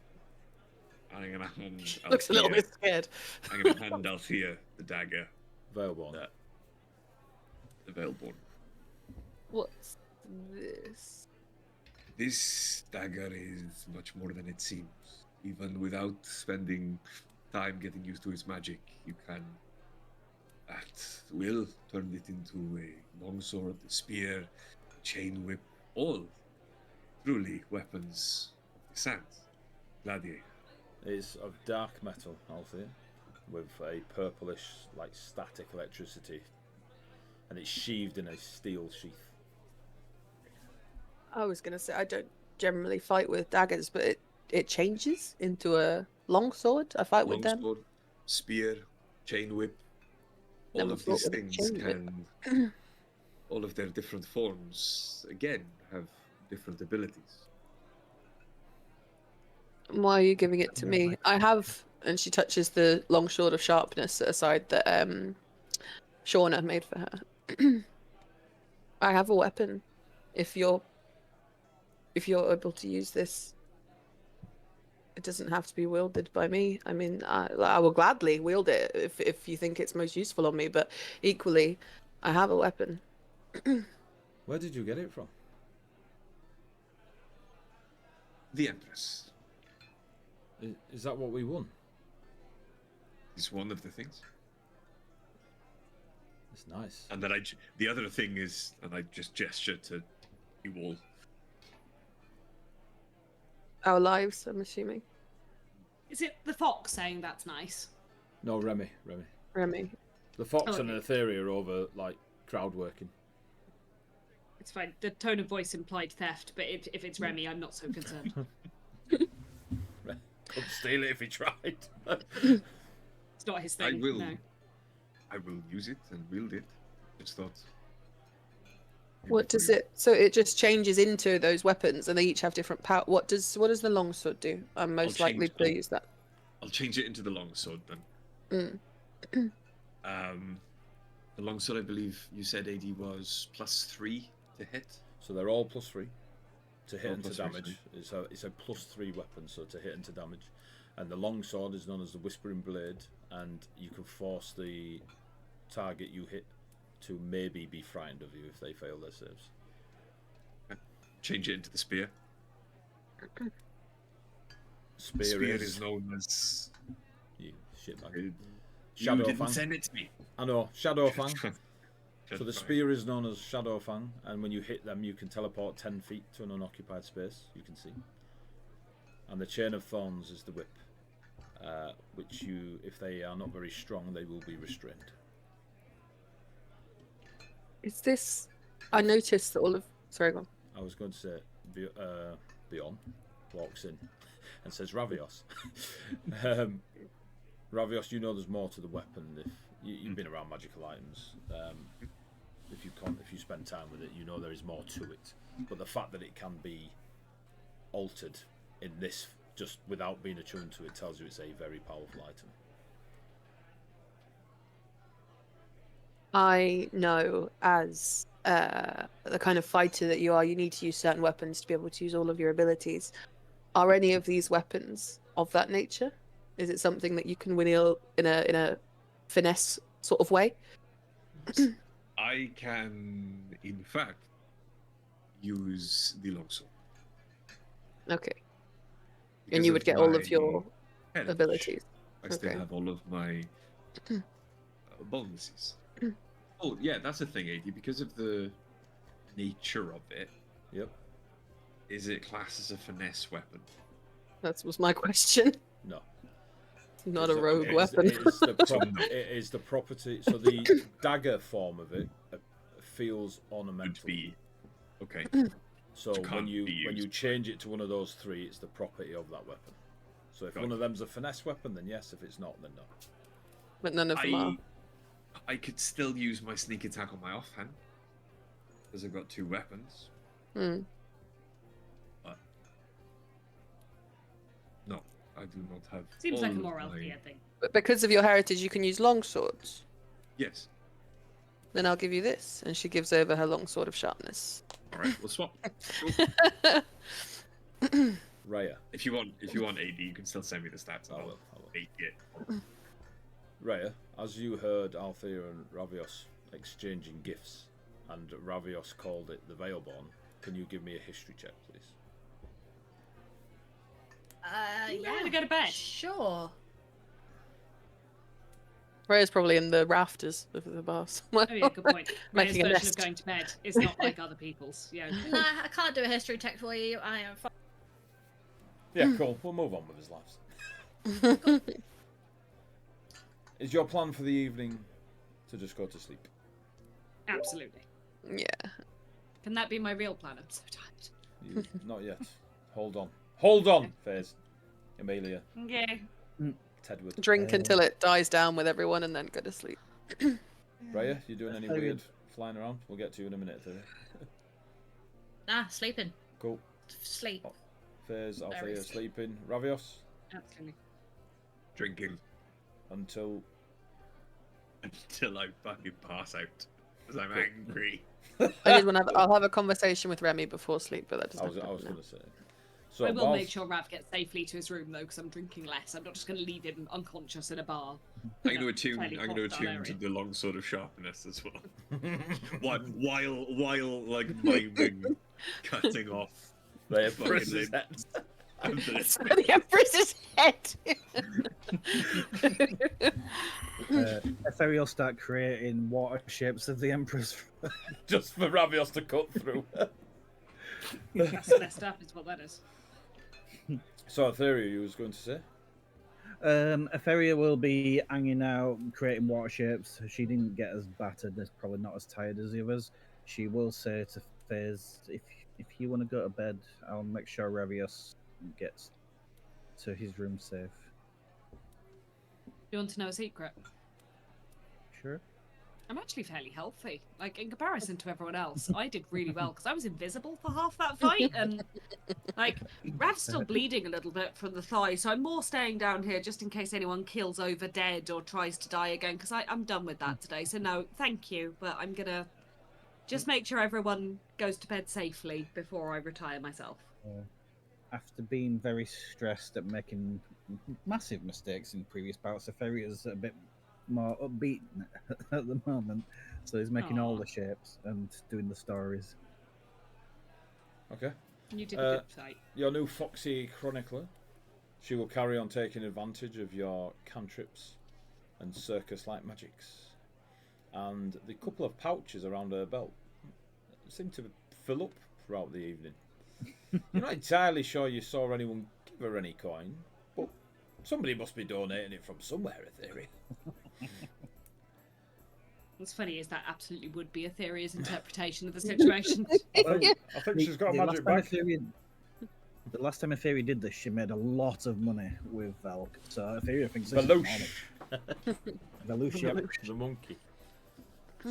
I'm gonna hand. looks a little Althea- bit scared. I'm gonna hand Althea the dagger, Veilborn. Yeah. the Veilborn. What's this? This dagger is much more than it seems. Even without spending time getting used to its magic, you can, at will, turn it into a longsword, a spear, chain whip, all truly weapons of the sands. Gladiator. It's of dark metal, Althea, with a purplish, like static electricity, and it's sheathed in a steel sheath. I was gonna say I don't generally fight with daggers, but it changes into a longsword. I fight with them. Longsword, spear, chain whip. All Never of thought these of a things chain whip. can, all of their different forms, again, have different abilities. Why are you giving it to me? I have, and she touches the long sword of sharpness aside that Shauna made for her. I have a weapon. If you're able to use this, it doesn't have to be wielded by me. I mean, I will gladly wield it if you think it's most useful on me. But equally, I have a weapon. Where did you get it from? The Empress Is that what we won? is one of the things. It's nice. And then the other thing is, and I just gesture to you all, Our lives, I'm assuming. Is it the fox saying that's nice? No, Remy. Remy. The fox Oh, and okay. Etheria are over, like, crowd working. It's fine. The tone of voice implied theft, but if it's Remy, I'm not so concerned. Could steal it if he tried. It's not his thing. No. I will use it and wield it. Just thought. What does it? So it just changes into those weapons, and they each have different power. What does the longsword do? I'm most I'll likely change- to use that. I'll change it into the longsword then. The longsword, I believe you said AD was +3 to hit. So they're all +3 to hit All and to +3, damage. It's a +3 weapon, so to hit and to damage. And the longsword is known as the Whispering Blade, and you can force the target you hit to maybe be frightened of you if they fail their saves. Change it into the spear. Spear, Spear is is known as. you shitbag. You Shadow didn't Fang. send it to me. I know, Shadow Fang. So the spear is known as Shadow Fang, and when you hit them, you can teleport 10 feet to an unoccupied space. You can see. And the Chain of Thorns is the whip, which you, if they are not very strong, they will be restrained. Is this? I noticed that all of. Sorry, go on. I was going to say, Beyond walks in and says, Ravios. Ravios, you know there's more to the weapon. If you've been around magical items, if you spend time with it, you know there is more to it. But the fact that it can be altered in this, just without being attuned to it, tells you it's a very powerful item. I know, as the kind of fighter that you are, you need to use certain weapons to be able to use all of your abilities. Are any of these weapons of that nature? Is it something that you can wield in a finesse sort of way? I can, in fact, use the longsword. Okay. Because And you would get all of my your heritage, abilities. I still Okay. have all of my bonuses. Oh, yeah, that's the thing, AD. Because of the nature of it, Yep. is it classed as a finesse weapon? That was my question. No. Not a It's rogue it is- weapon. It is, it is the property. So the dagger form of it feels Would ornamental. be okay. So Which when can't you be used. change it to one of those three, it's the property of that weapon. So if Got one it. of them's a finesse weapon, then yes. If it's not, then no. But none of them are. I could still use my sneak attack on my offhand because I've got 2 weapons. Hmm. But no, I do not have. Seems all like a of more my- healthier thing. But because of your heritage, you can use long swords. Yes. Then I'll give you this. And she gives over her long sword of sharpness. All right, we'll swap. Raya. If you want AD, you can still send me the stats. I I'll will. take it. Raya, as you heard Althea and Ravios exchanging gifts, and Ravios called it the Veilborn, can you give me a history check, please? You ready to go to bed? Sure. Raya's probably in the rafters of the bar somewhere. Oh yeah, good point. Making Making a version nest. of going to bed is not like other people's. Yeah. Nah, I can't do a history check for you. I am fine. Yeah, cool. We'll move on with his lives. Is your plan for the evening to just go to sleep? Absolutely. Yeah. Can that be my real plan? I'm so tired. Not yet. Hold on. Hold on, Faze. Amelia. Okay. Tedward. Drink until it dies down with everyone and then go to sleep. Raya, you doing any I mean- weird flying around? We'll get to you in a minute, Faze. Nah, sleeping. Cool. Sleep. Faze, Althea Very sleeping. Ravios Absolutely. Drinking until until I fucking pass out because I'm angry. I did want to I'll have a conversation with Remy before sleep, but that I doesn't was happen going to say. So I will whilst- make sure Rav gets safely to his room though, because I'm drinking less. I'm not just going to leave him unconscious in a bar. I'm going to attune. Fairly I'm going to hostile attune to area. the long sword of sharpness as well. while like miming, cutting off. They fucking press his limbs. head. It's for the Empress's head. Ethereal start creating water shapes of the Empress. Just for Ravios to cut through. That's messed up, is what that is. So, Etheria, you was going to say? Etheria will be hanging out, creating water shapes. She didn't get as battered, as probably not as tired as the others. She will say to Fizz, if you want to go to bed, I'll make sure Ravios gets to his room safe. You want to know a secret? Sure. I'm actually fairly healthy. Like, in comparison to everyone else, I did really well because I was invisible for half that fight. And, like, Rav's still bleeding a little bit from the thigh. So I'm more staying down here just in case anyone kills over dead or tries to die again because I'm done with that today. So, no, thank you. But I'm going to just make sure everyone goes to bed safely before I retire myself. After being very stressed at making massive mistakes in previous bouts, Epheria's a bit more upbeat at the moment. So he's making all Aw. the shapes and doing the stories. Okay. You did a good fight. Your new Foxy Chronicler. She will carry on taking advantage of your cantrips and circus-like magics. and the couple of pouches around her belt seem to fill up throughout the evening. You're not entirely sure you saw anyone give her any coin, but somebody must be donating it from somewhere, Etheria. What's funny is that absolutely would be Etheria's interpretation of the situation. I think she's got a magic bag. The last time Etheria did this, she made a lot of money with Velk. So Etheria thinks this Velouche. is Velouche, yeah. The monkey.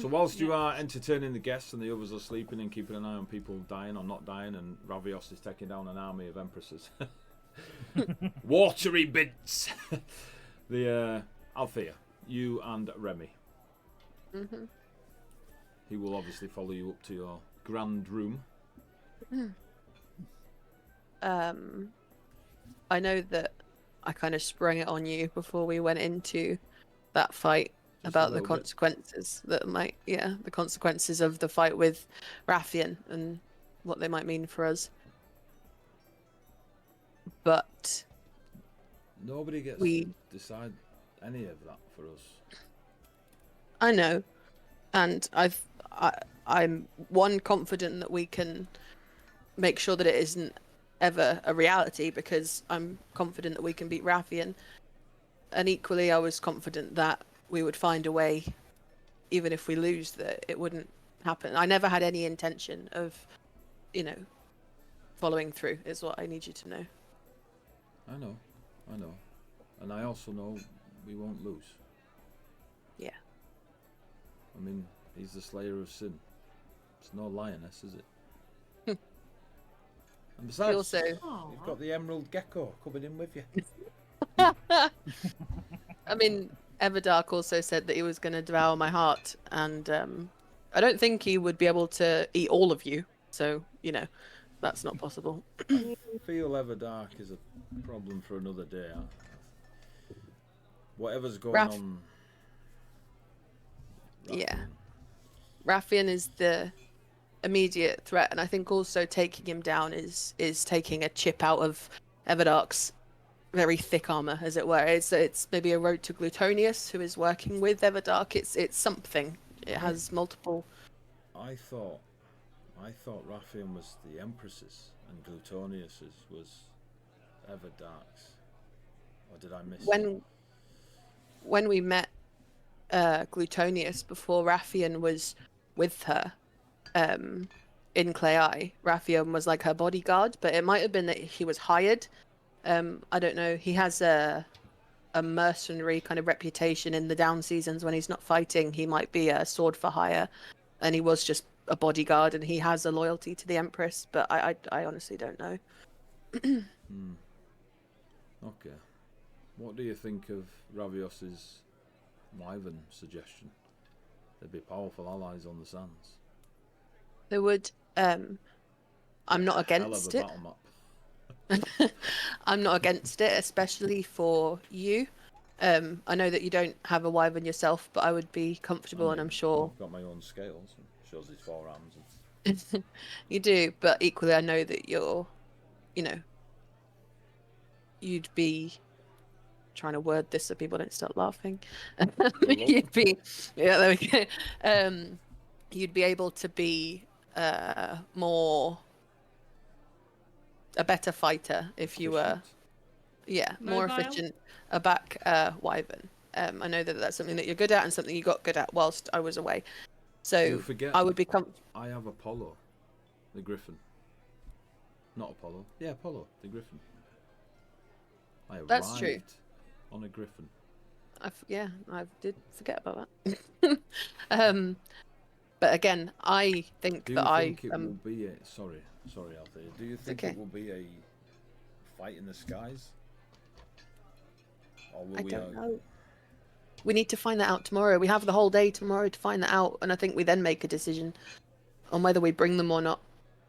So whilst you are entertaining the guests and the others are sleeping and keeping an eye on people dying or not dying, and Ravios is taking down an army of empresses. Watery bits! The Althea, you and Remy. Mm-hmm. He will obviously follow you up to your grand room. I know that I kind of sprung it on you before we went into that fight about the consequences that might, the consequences of the fight with Rathian and what they might mean for us. But nobody gets to decide any of that for us. I know, and I'm confident that we can make sure that it isn't ever a reality, because I'm confident that we can beat Rathian, and equally I was confident that we would find a way, even if we lose, that it wouldn't happen. I never had any intention of, following through, is what I need you to know. I know. And I also know we won't lose. Yeah. I mean, he's the slayer of sin. It's no lioness, is it? And besides, also, you've got the emerald gecko coming in with you. I mean, Everdark also said that he was going to devour my heart, and I don't think he would be able to eat all of you, so, that's not possible. I feel Everdark is a problem for another day. Whatever's going on. Yeah. Rathian is the immediate threat, and I think also taking him down is taking a chip out of Everdark's very thick armor, as it were. It's maybe a road to Glutonius, who is working with Everdark. It's something. It has multiple. I thought Rathian was the Empress's and Glutonius's was Everdark's. Or did I miss it? When we met Glutonius before Rathian was with her in Clei, Rathian was like her bodyguard, but it might have been that he was hired. I don't know. He has a mercenary kind of reputation in the down seasons. When he's not fighting, he might be a sword for hire, and he was just a bodyguard, and he has a loyalty to the Empress, but I honestly don't know. Okay. What do you think of Ravios's Wyvern suggestion? They'd be powerful allies on the sands. They would. I'm not against it. I'm not against it, especially for you. I know that you don't have a wyvern yourself, but I would be comfortable, and I'm sure. I've got my own scales. It shows his forearms. You do, but equally, I know that you'd be trying to word this so people don't start laughing. You'd be, there we go. You'd be able to be more a better fighter if you were, more efficient. A back wyvern. I know that that's something that you're good at and something you got good at whilst I was away. So I would become. I have Apollo, the Griffin. Not Apollo. Yeah, Apollo, the Griffin. That's true. On a Griffin. I did forget about that. But again, I think it will be a sorry, Althea. Do you think it will be a fight in the skies? Or will I don't know. We need to find that out tomorrow. We have the whole day tomorrow to find that out, and I think we then make a decision on whether we bring them or not.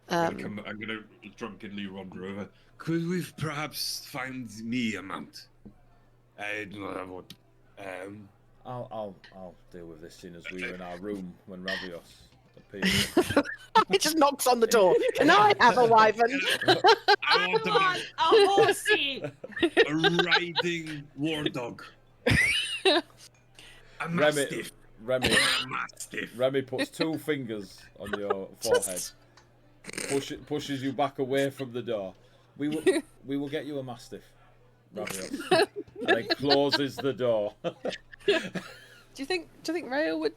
I'm gonna drunkenly wander over. Could we perhaps find me a mount? I do not have one. I'll deal with this scene as we were in our room when Ravios appeared. He just knocks on the door. Can I have a wyvern? I want a horsey! a riding war dog. A mastiff. Remy, Mastiff. Remy puts 2 fingers on your forehead, pushes you back away from the door. We will get you a mastiff, Ravios, and then closes the door. Do you think Rhea would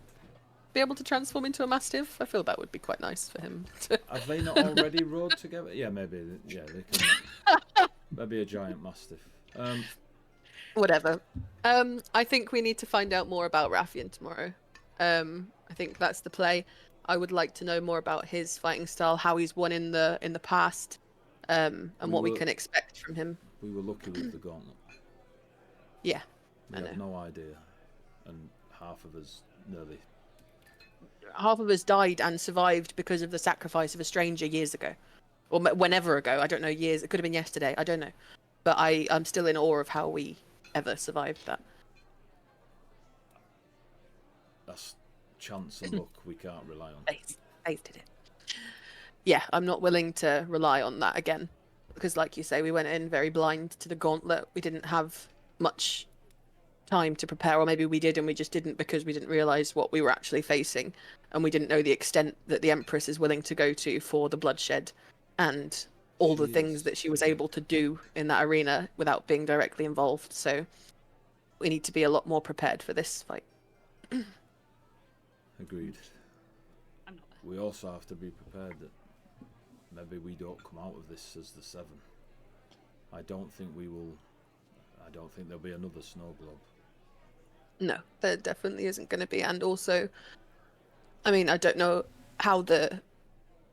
be able to transform into a mastiff? I feel that would be quite nice for him. Have they not already rode together? Yeah, maybe. Yeah, they can. Maybe a giant mastiff. Whatever. I think we need to find out more about Raffian tomorrow. I think that's the play. I would like to know more about his fighting style, how he's won in the past, and what we can expect from him. We were lucky with the gauntlet. Yeah, We I had know. no idea, and half of us nearly. Half of us died and survived because of the sacrifice of a stranger years ago, or whenever ago. I don't know. Years. It could have been yesterday. I don't know. But I'm still in awe of how we ever survived that. That's chance and luck we can't rely on. Faith did it. Yeah, I'm not willing to rely on that again. Because like you say, we went in very blind to the gauntlet. We didn't have much time to prepare, or maybe we did and we just didn't because we didn't realise what we were actually facing. And we didn't know the extent that the Empress is willing to go to for the bloodshed and all the things that she was able to do in that arena without being directly involved. So we need to be a lot more prepared for this fight. Agreed. I'm not. We also have to be prepared that maybe we don't come out of this as the 7. I don't think we will. I don't think there'll be another snow globe. No, there definitely isn't going to be. And also, I mean, I don't know how the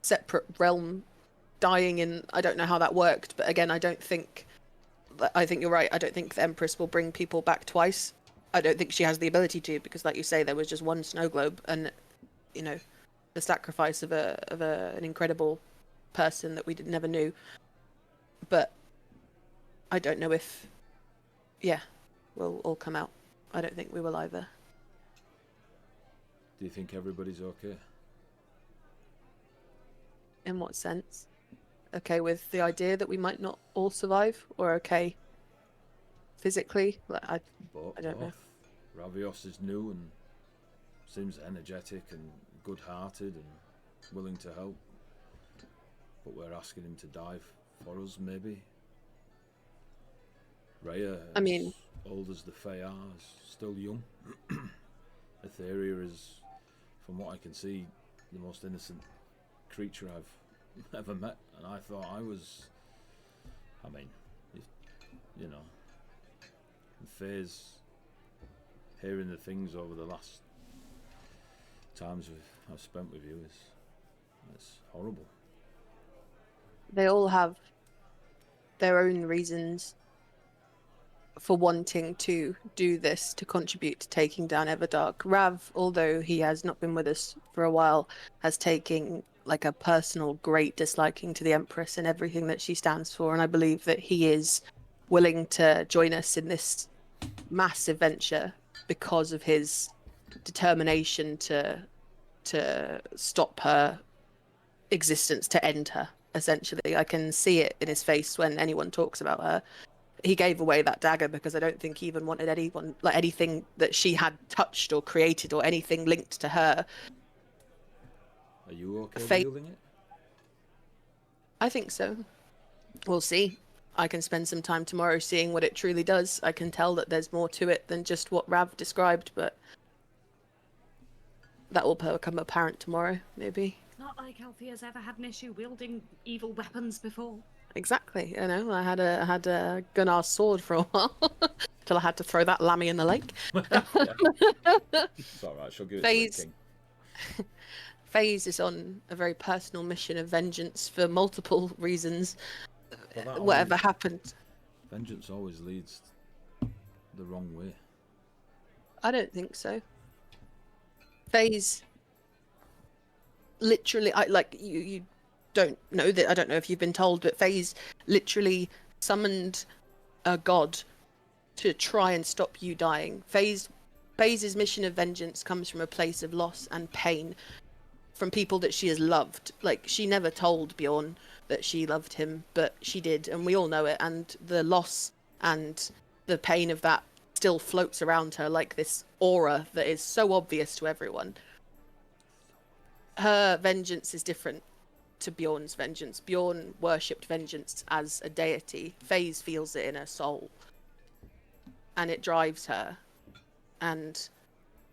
separate realm dying in, I don't know how that worked. But again, I think you're right. I don't think the Empress will bring people back twice. I don't think she has the ability to, because like you say, there was just one snow globe, and you know, the sacrifice of an incredible person that we never knew. But I don't know if, we'll all come out. I don't think we will either. Do you think everybody's okay? In what sense? Okay with the idea that we might not all survive, or okay physically? Like, I don't know. Ravios is new and seems energetic and good-hearted and willing to help. But we're asking him to dive for us, maybe. Rhea, I mean, as old as the Fae are, is still young. Etheria is, from what I can see, the most innocent creature I've ever met. And I thought I was... I mean, you know... Fae's... Hearing the things over the last times I've spent with you it's horrible. they all have their own reasons for wanting to do this, to contribute to taking down Everdark. Rav, although he has not been with us for a while, has taken like a personal great disliking to the Empress and everything that she stands for, and I believe that he is willing to join us in this massive venture because of his determination to stop her existence, to end her, essentially. I can see it in his face when anyone talks about her. He gave away that dagger because I don't think he even wanted anyone, like anything that she had touched or created or anything linked to her. Are you okay wielding it? I think so. We'll see. I can spend some time tomorrow seeing what it truly does. I can tell that there's more to it than just what Rav described, but that will become apparent tomorrow, maybe. It's not like Althea's ever had an issue wielding evil weapons before. Exactly. You know, I had a Gunnar's sword for a while till I had to throw that lammy in the lake. It's alright, she'll give it to the king. FaZe is on a very personal mission of vengeance for multiple reasons. Whatever happened. Vengeance always leads the wrong way. I don't think so. FaZe literally, you don't know that. I don't know if you've been told, but FaZe literally summoned a god to try and stop you dying. FaZe's mission of vengeance comes from a place of loss and pain from people that she has loved. Like, she never told Bjorn that she loved him, but she did, and we all know it. And the loss and the pain of that still floats around her like this aura that is so obvious to everyone. Her vengeance is different to Bjorn's vengeance. Bjorn worshipped vengeance as a deity. FaZe feels it in her soul. And it drives her. And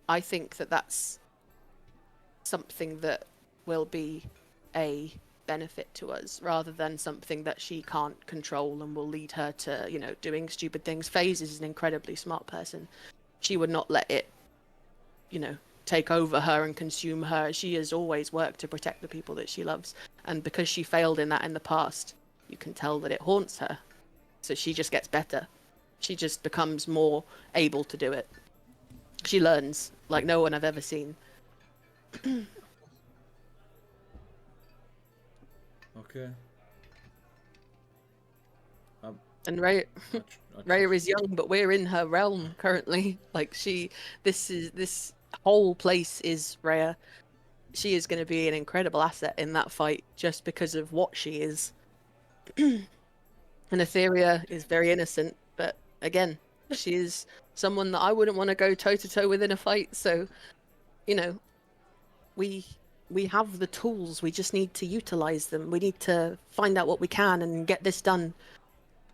I think that that's something that will be a benefit to us rather than something that she can't control and will lead her to, you know, doing stupid things. FaZe is an incredibly smart person. She would not let it, you know, take over her and consume her. She has always worked to protect the people that she loves. And because she failed in that in the past, you can tell that it haunts her. So she just gets better. She just becomes more able to do it. She learns like no one I've ever seen. Okay. And Raya trust- is young, but we're in her realm currently. Like this whole place is Raya. She is going to be an incredible asset in that fight just because of what she is. And Etheria is very innocent, but again, she is someone that I wouldn't want to go toe to toe with in a fight. So, you know, we have the tools. We just need to utilize them. We need to find out what we can and get this done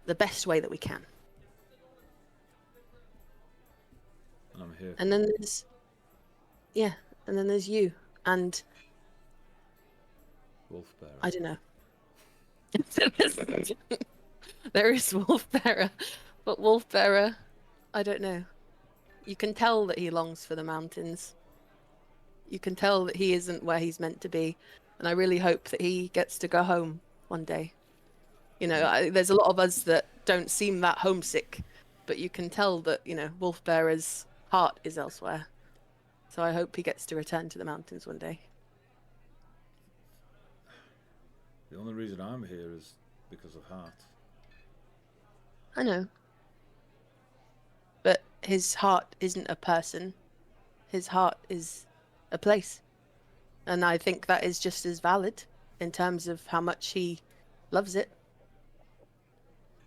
the best way that we can. And I'm here. And then there's, yeah, and then there's you and Wolfbearer. I don't know. There is Wolfbearer, but Wolfbearer, I don't know. You can tell that he longs for the mountains. You can tell that he isn't where he's meant to be, and I really hope that he gets to go home one day. You know, there's a lot of us that don't seem that homesick, but you can tell that, you know, Wolfbearer's heart is elsewhere. So I hope he gets to return to the mountains one day. The only reason I'm here is because of Heart. I know. But his heart isn't a person. His heart is a place. And I think that is just as valid in terms of how much he loves it.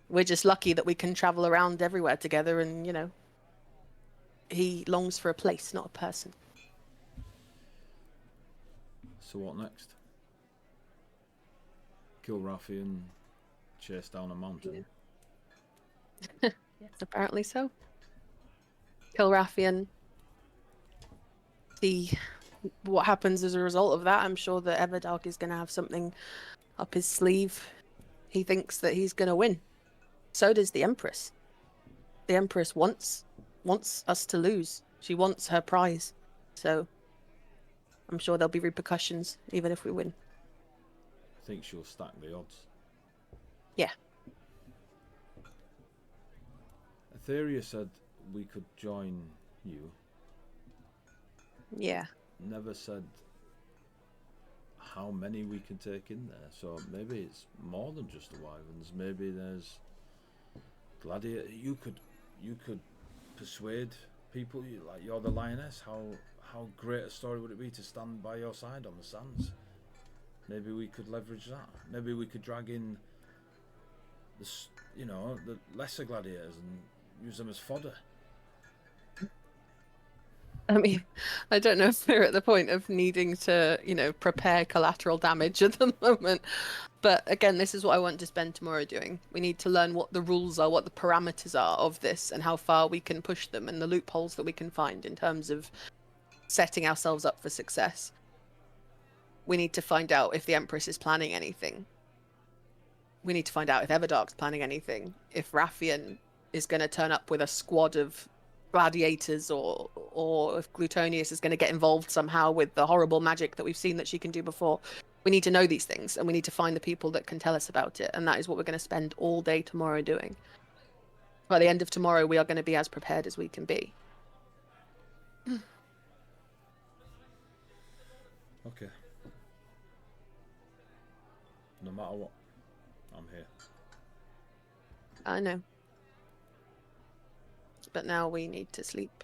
We're just lucky that we can travel around everywhere together and, you know, he longs for a place, not a person. So what next? Kill Raffi and chase down a mountain. Yes, apparently so. Kill Raffian. See what happens as a result of that. I'm sure that Everdark is going to have something up his sleeve. He thinks that he's going to win. So does the Empress. The Empress wants us to lose. She wants her prize. So I'm sure there'll be repercussions even if we win. I think she'll stack the odds. Yeah. Etheria said we could join you. Yeah. Never said how many we can take in there. So maybe it's more than just the wyverns. Maybe there's gladiator. You could persuade people. Like you're the lioness. How great a story would it be to stand by your side on the sands? Maybe we could leverage that. Maybe we could drag in the lesser gladiators and use them as fodder. I mean, I don't know if we're at the point of needing to, you know, prepare collateral damage at the moment. But again, this is what I want to spend tomorrow doing. We need to learn what the rules are, what the parameters are of this, and how far we can push them, and the loopholes that we can find in terms of setting ourselves up for success. We need to find out if the Empress is planning anything. We need to find out if Everdark's planning anything. If Raffian is going to turn up with a squad of gladiators, or if Glutonius is going to get involved somehow with the horrible magic that we've seen that she can do before. We need to know these things, and we need to find the people that can tell us about it, and that is what we're going to spend all day tomorrow doing. By the end of tomorrow, we are going to be as prepared as we can be. Okay. No matter what, I'm here. I know. But now we need to sleep.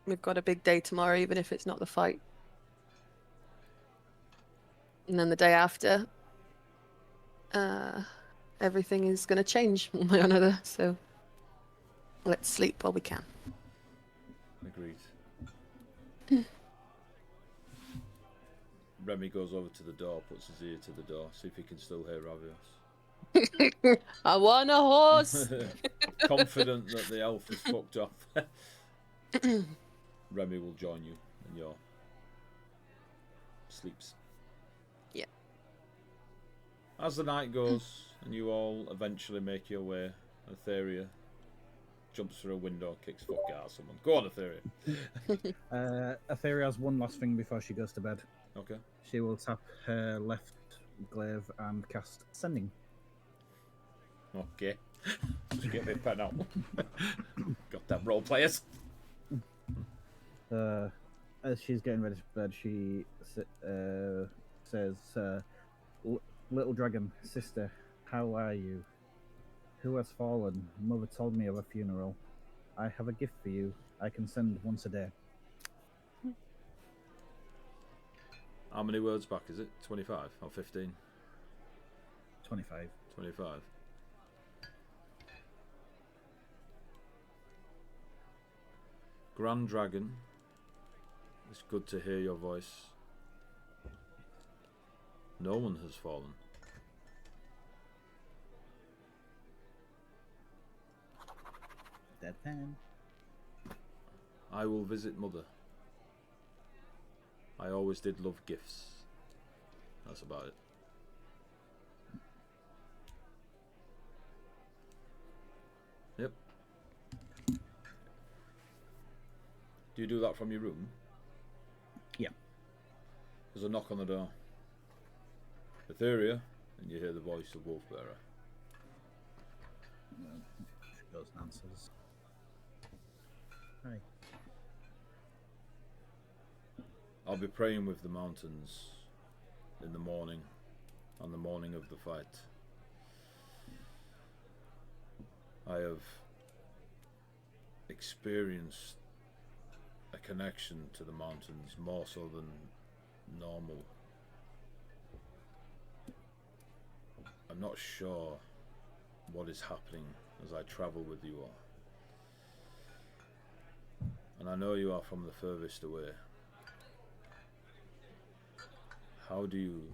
We've got a big day tomorrow, even if it's not the fight. And then the day after, everything is going to change one way or another, so Let's sleep while we can. Agreed. Remy goes over to the door, puts his ear to the door, see if he can still hear Ravios. I want a horse. Confident that the elf has fucked off. Remy will join you in your sleeps. Yeah. As the night goes and you all eventually make your way, Etheria jumps through a window, kicks fuck out of someone. Go on, Etheria. Etheria has one last thing before she goes to bed. Okay. She will tap her left glaive and cast Sending. Okay. Just get my pen out. Got that role players. As she's getting ready for bed, she says, "Little dragon, sister, how are you? Who has fallen? Mother told me of a funeral. I have a gift for you. I can send once a day." How many words back is it? 25 or 15? 25. 25. Grand Dragon, it's good to hear your voice. No one has fallen. Deadpan. I will visit Mother. I always did love gifts. That's about it. Yep. Do you do that from your room? Yeah. There's a knock on the door. Etheria, and you hear the voice of Wolfbearer. She goes and answers. Hi. I'll be praying with the mountains in the morning, on the morning of the fight. I have experienced a connection to the mountains more so than normal. I'm not sure what is happening as I travel with you all. And I know you are from the furthest away. How do you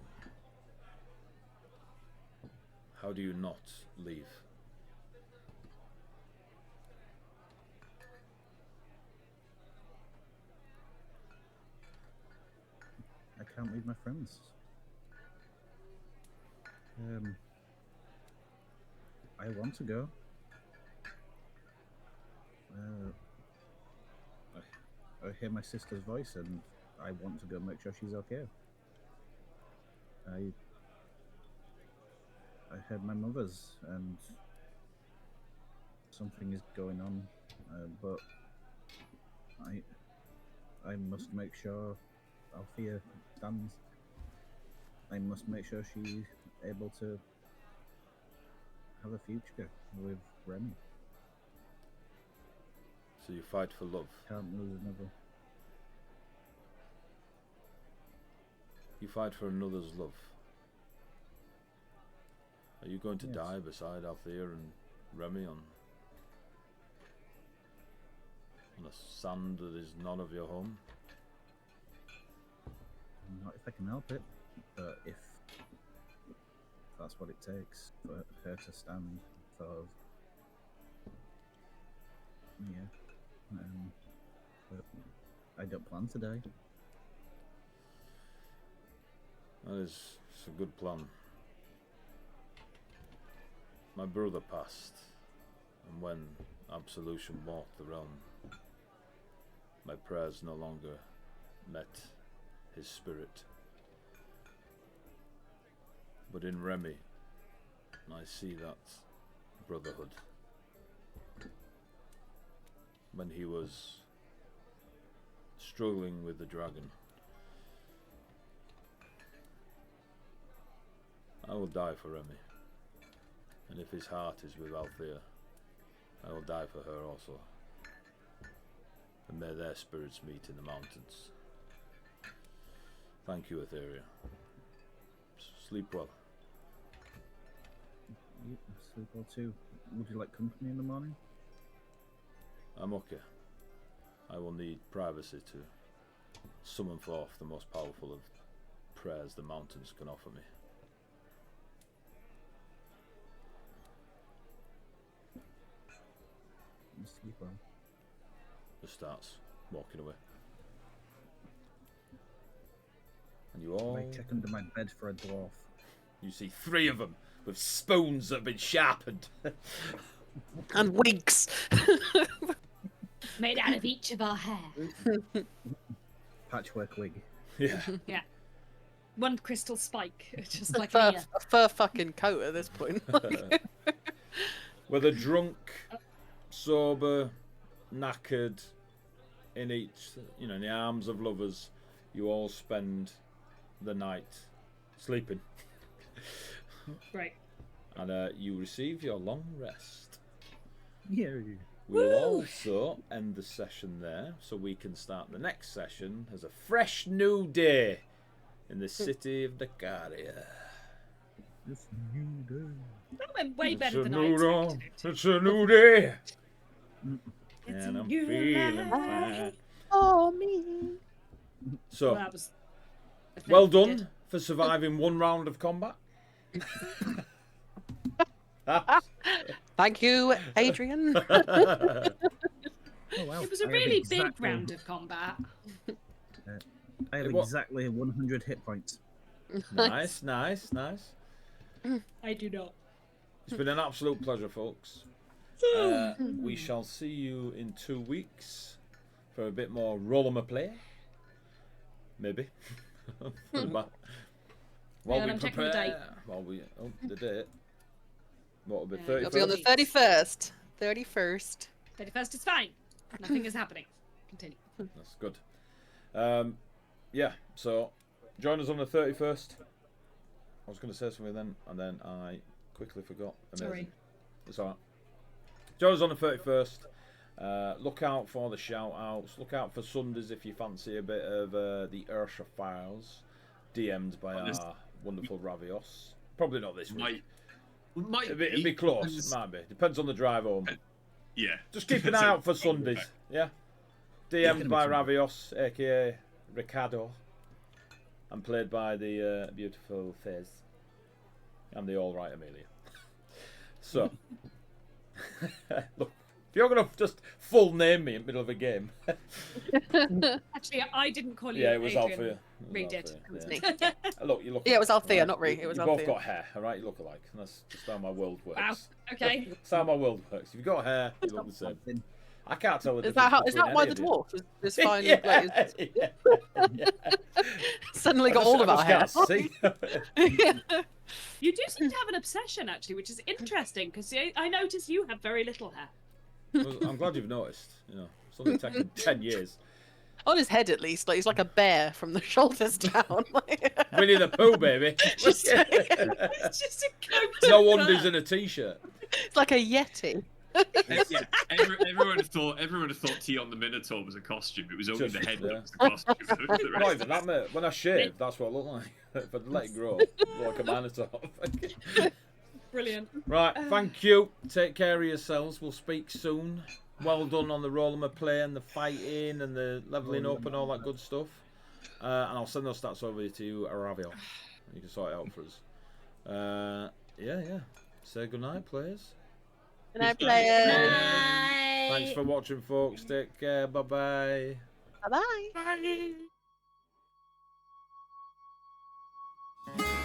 not leave? I can't leave my friends. I want to go. I hear my sister's voice and I want to go make sure she's okay. I heard my mother's and something is going on, but I must make sure Althea stands. I must make sure she's able to have a future with Remy. So you fight for love. Can't lose another. You fight for another's love. Are you going to Yes. die beside Althea and Remy on a sand that is none of your home? Not if I can help it, but if that's what it takes for her to stand for. Yeah. But I don't plan to die. It's a good plan. My brother passed, and when absolution walked the realm, my prayers no longer met his spirit. But in Remy, I see that brotherhood. When he was struggling with the dragon, I will die for Remy. And if his heart is with Althea, I will die for her also. And may their spirits meet in the mountains. Thank you, Etheria. Sleep well. Sleep well too. Would you like company in the morning? I'm okay. I will need privacy to summon forth the most powerful of prayers the mountains can offer me. Just starts walking away. And you all... I check under my bed for a dwarf. You see 3 of them with spoons that have been sharpened. And wigs. Made out of each of our hair. Patchwork wig. Yeah. Yeah. One crystal spike, just A like fur, Leah. a fur fucking coat at this point. Whether drunk, sober, knackered, in each, in the arms of lovers, you all spend the night sleeping. Right. And you receive your long rest. Yeah. We'll also end the session there, so we can start the next session as a fresh new day in the city of Dakaria. It's a new day. That went way It's better a than new I dawn. expected it. It's a new day. It's And a I'm new feeling life. fine. Oh, me. So, Well, that was well offended. done for surviving 1 round of combat. Thank you, Adrian. Oh, wow. It was a I have really big exactly- round of combat. I have It wa- exactly 100 hit points. Nice. I do not. It's been an absolute pleasure, folks. We shall see you in 2 weeks for a bit more roll play. Maybe. While we I'm checking the prepare. date. While we the date. What will be Yeah, It'll be on the 31st? 31st. 31st is fine. Nothing is happening. Continue. That's good. Yeah. So join us on the 31st. I was going to say something then, and then I quickly forgot. Amazing. Sorry. It's alright. Join us on the 31st. Look out for the shout outs. Look out for Sundays if you fancy a bit of the Ursha Files, DM'd by our wonderful Ravios. Probably not this week. Might It'd be close. Might be. Depends on the drive home. Yeah. Just keep an eye out for Sundays. Yeah. DM'd by Ravios, aka Ricardo, and played by the beautiful Fez and the all right Amelia. So, look, if you're gonna just full name me in the middle of a game, Actually, I didn't call you. yeah, it was Adrian. Althea. It was Read it. Althea, It was yeah. me. Look, you look. Yeah, it was alike, Althea, right? not Ree. It was you Althea. both got hair, all right? You look alike. That's just how my world works. Wow. Okay. That's how my world works. If you've got hair, you look the same. I can't tell the Is difference. that how? Is between that why any the of you. dwarf is finally Yeah. suddenly got all of our hair? See? You do seem to have an obsession, actually, which is interesting because I notice you have very little hair. Well, I'm glad you've noticed. It's only taken 10 years. On his head, at least, like he's like a bear from the shoulders down. Winnie the Pooh, baby. Just- It's just a coat. No of wonder he's fur. in a t-shirt. It's like a yeti. Yeah, everyone thought T on the Minotaur was a costume. It was only Just, the head yeah. that was the costume. The Not rest even that, mate. When I shave, that's what I look like. If I let it grow, I look like a minotaur. Brilliant. Right, thank you. Take care of yourselves. We'll speak soon. Well done on the roll and play and the fighting and the leveling up and all that good stuff. And I'll send those stats over to you, Aravio. You can sort it out for us. Yeah. Say goodnight, players. Good night, players. Bye. Thanks for watching, folks. Take care. Bye-bye. Bye bye. Bye.